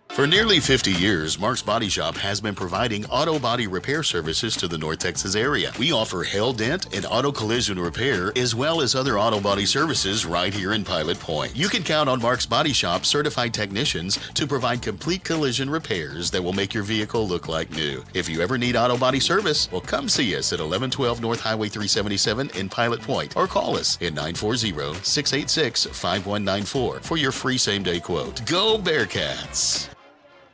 For nearly 50 years, Mark's Body Shop has been providing auto body repair services to the North Texas area. We offer hail dent and auto collision repair, as well as other auto body services right here in Pilot Point. You can count on Mark's Body Shop certified technicians to provide complete collision repairs that will make your vehicle look like new. If you ever need auto body service, well, come see us at 1112 North Highway 377 in Pilot Point, or call us at 940-686-5194 for your free same-day quote. Go Bearcats!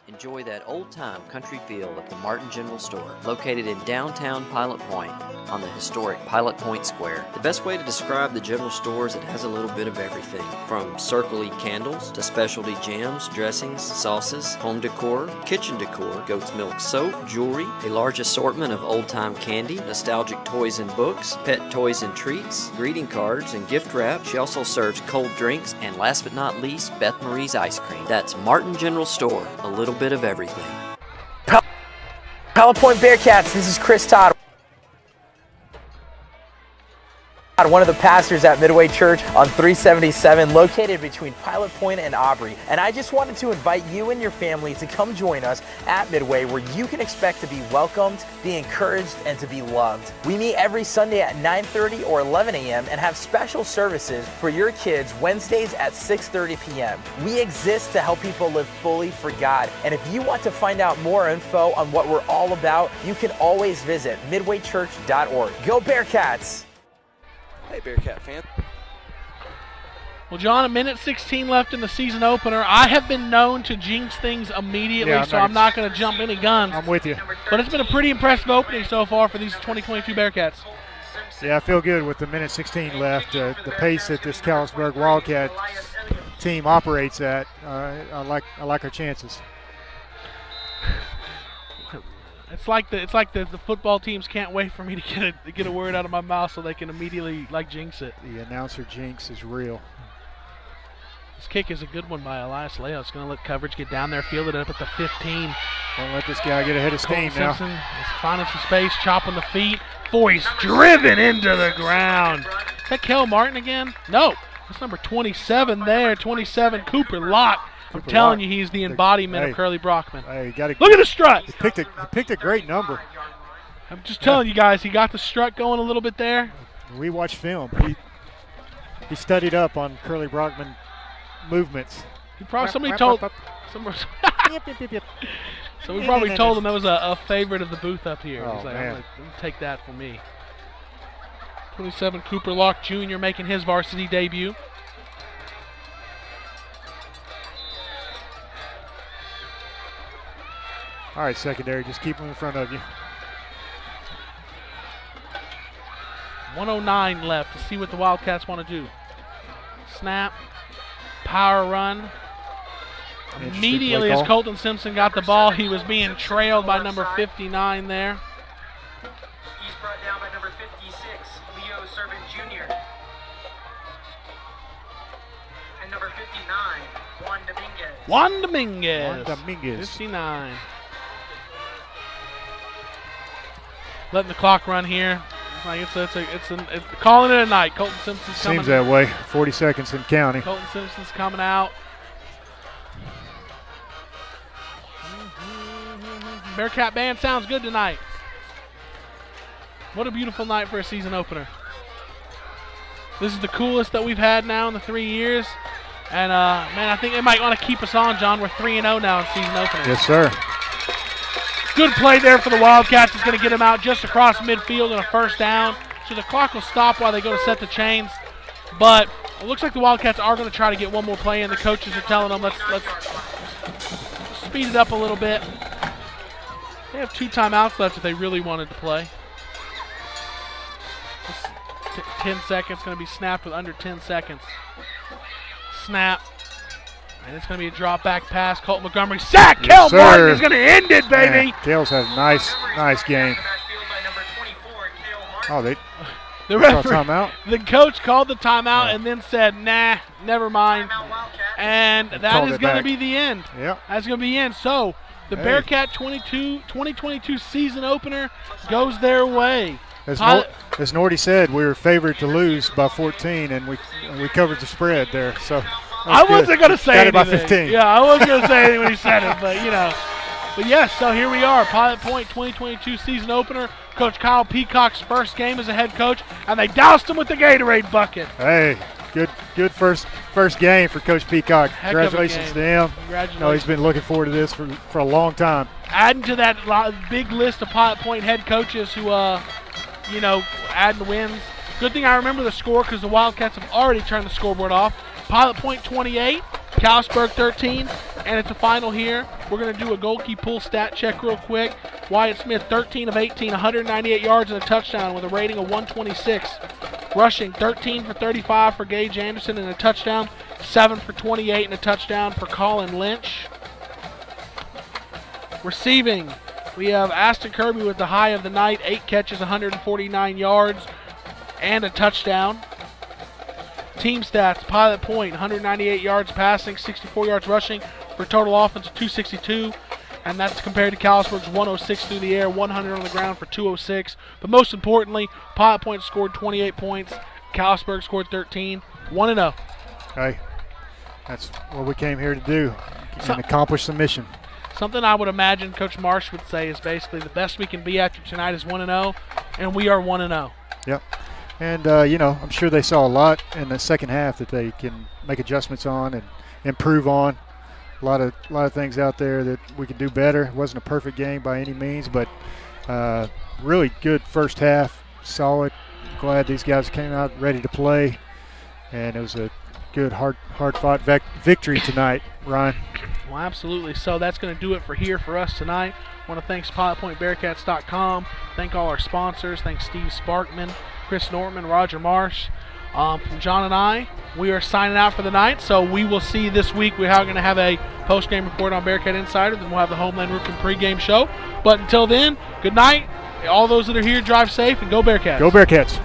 Enjoy that old-time country feel at the Martin General Store, located in downtown Pilot Point on the historic Pilot Point Square. The best way to describe the general store is it has a little bit of everything, from Circle-y candles to specialty jams, dressings, sauces, home decor, kitchen decor, goat's milk soap, jewelry, a large assortment of old-time candy, nostalgic toys and books, pet toys and treats, greeting cards and gift wrap. She also serves cold drinks, and last but not least, Beth Marie's ice cream. That's Martin General Store, a little bit of everything. Pilot Point Bearcats, this is Chris Todd, one of the pastors at Midway Church on 377, located between Pilot Point and Aubrey. And I just wanted to invite you and your family to come join us at Midway, where you can expect to be welcomed, be encouraged, and to be loved. We meet every Sunday at 9:30 or 11 a.m. and have special services for your kids Wednesdays at 6:30 p.m. We exist to help people live fully for God. And if you want to find out more info on what we're all about, you can always visit midwaychurch.org. Go Bearcats! Hey, Bearcat fan. Well, John, 1:16 left in the season opener. I have been known to jinx things immediately, so I'm not going to jump any guns. I'm with you. But it's been a pretty impressive opening so far for these 2022 Bearcats. Yeah, I feel good with the 1:16 left. The pace that this Callisburg Wildcat team operates at, I like our chances. It's like the football teams can't wait for me to get a word out of my mouth so they can immediately jinx it. The announcer jinx is real. This kick is a good one by Elias Leo. It's going to let coverage get down there, field it up at the 15. Don't let this guy get ahead of steam now. Simpson is finding some space, chopping the feet. Boy, he's driven into the ground. Is that Kel Martin again? No, that's number 27 there. 27, Cooper Locke. I'm telling you, he's the embodiment of Curly Brockman. Hey, look at the strut. He picked a great number. I'm just telling you guys, he got the strut going a little bit there. We watched film. He studied up on Curly Brockman movements. Somebody probably told him that was a favorite of the booth up here. Oh, he's like, man. I'm gonna take that for me. 27, Cooper Locke Jr. making his varsity debut. All right, secondary, just keep them in front of you. 1:09 left to see what the Wildcats want to do. Snap, power run. Immediately as Colton Simpson got the ball, he was being trailed by number 59 there. He's brought down by number 56, Leo Servant Jr. And number 59, Juan Dominguez. Juan Dominguez. 59. Letting the clock run here. Like it's calling it a night. Colton Simpson's coming. Seems that way. 40 seconds and counting. Colton Simpson's coming out. Bearcat band sounds good tonight. What a beautiful night for a season opener. This is the coolest that we've had now in the 3 years. And, man, I think they might want to keep us on, John. We're 3-0 now in season opener. Yes, sir. Good play there for the Wildcats. It's going to get them out just across midfield and a first down. So the clock will stop while they go to set the chains. But it looks like the Wildcats are going to try to get one more play in. The coaches are telling them, let's speed it up a little bit. They have 2 timeouts left if they really wanted to play. 10 seconds, going to be snapped with under 10 seconds. Snap. And it's going to be a drop back pass. Colton Montgomery. Sack! Yes, Kel Martin is going to end it, baby! Kale's had a nice game. Oh, the timeout? The coach called the timeout and then said, nah, never mind. And that is going to be the end. Yep. That's going to be the end. So the Bearcat 2022 season opener goes their way. As Nordy said, we were favored to lose by 14, and we covered the spread there. So I wasn't going to say anything. By 15. Yeah, I wasn't going to say anything when he said it, but you know. But yes, so here we are, Pilot Point 2022 season opener. Coach Kyle Peacock's first game as a head coach, and they doused him with the Gatorade bucket. Hey, good first game for Coach Peacock. Congratulations to him. Congratulations. No, he's been looking forward to this for a long time. Adding to that big list of Pilot Point head coaches who, adding the wins. Good thing I remember the score because the Wildcats have already turned the scoreboard off. Pilot Point 28, Callisburg 13, and it's a final here. We're going to do a goalkeeper pull stat check real quick. Wyatt Smith, 13 of 18, 198 yards and a touchdown with a rating of 126. Rushing, 13 for 35 for Gage Anderson and a touchdown, 7 for 28 and a touchdown for Colin Lynch. Receiving, we have Aston Kirby with the high of the night, 8 catches, 149 yards and a touchdown. Team stats, Pilot Point, 198 yards passing, 64 yards rushing for a total offense of 262. And that's compared to Callisburg's 106 through the air, 100 on the ground for 206. But most importantly, Pilot Point scored 28 points. Callisburg scored 13, 1-0. Hey, that's what we came here to do, and accomplish the mission. Something I would imagine Coach Marsh would say is basically the best we can be after tonight is 1-0, and we are 1-0. Yep. And, I'm sure they saw a lot in the second half that they can make adjustments on and improve on. A lot of things out there that we could do better. It wasn't a perfect game by any means, but really good first half, solid. Glad these guys came out ready to play, and it was a good, hard-fought victory tonight, Ryan. Well, absolutely. So that's going to do it for us tonight. I want to thank PilotPointBearcats.com. Thank all our sponsors. Thanks Steve Sparkman, Chris Nortman, Roger Marsh. From John and I, we are signing out for the night, so we will see this week. We are going to have a post-game report on Bearcat Insider, then we'll have the Homeland Roofing pregame show. But until then, good night. All those that are here, drive safe, and go Bearcats. Go Bearcats.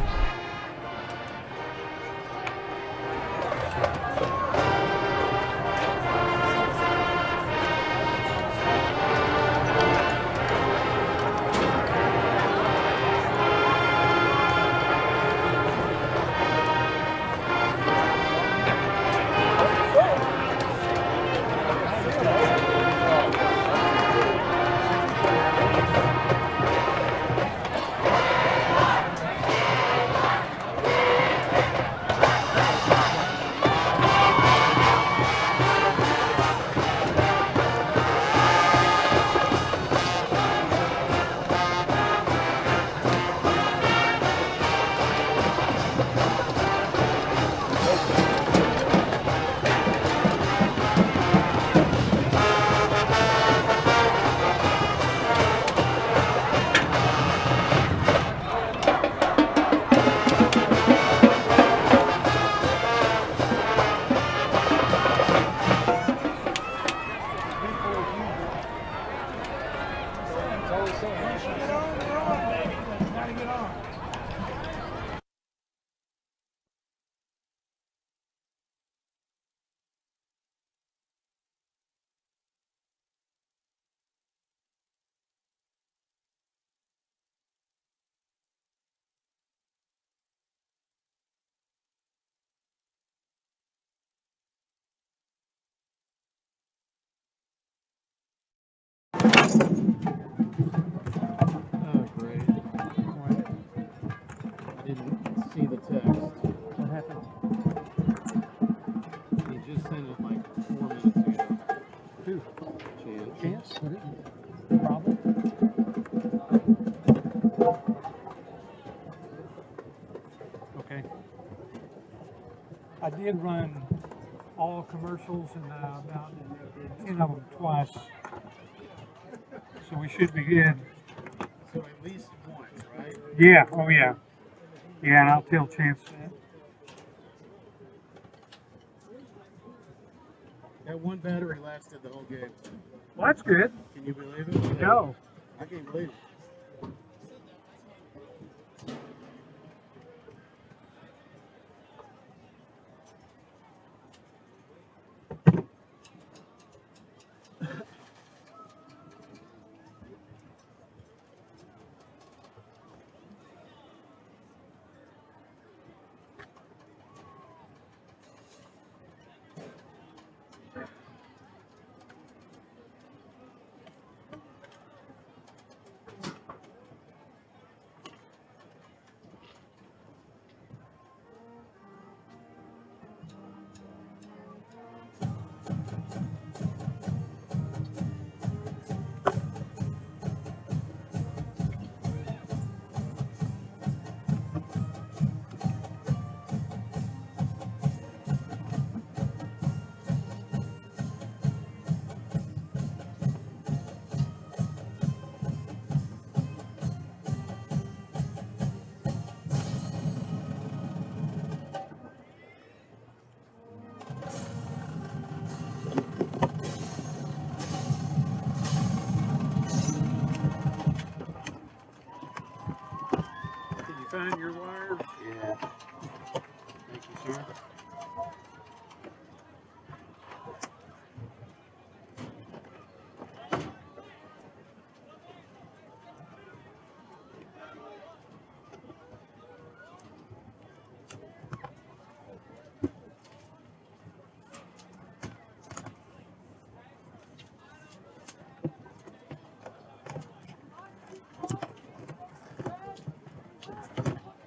Oh, great. What? I didn't see the text. What happened? He just sent it like 4 minutes ago. Who? Chance. What is it? Problem? Okay. I did run all commercials and about 10 of them twice. So we should be good. So at least once, right? Yeah, oh yeah. Yeah, and I'll tell Chance that. That one battery lasted the whole game. Well, that's good. Can you believe it? No. I can't believe it. Did you find your wires? Yeah. Thank you, sir.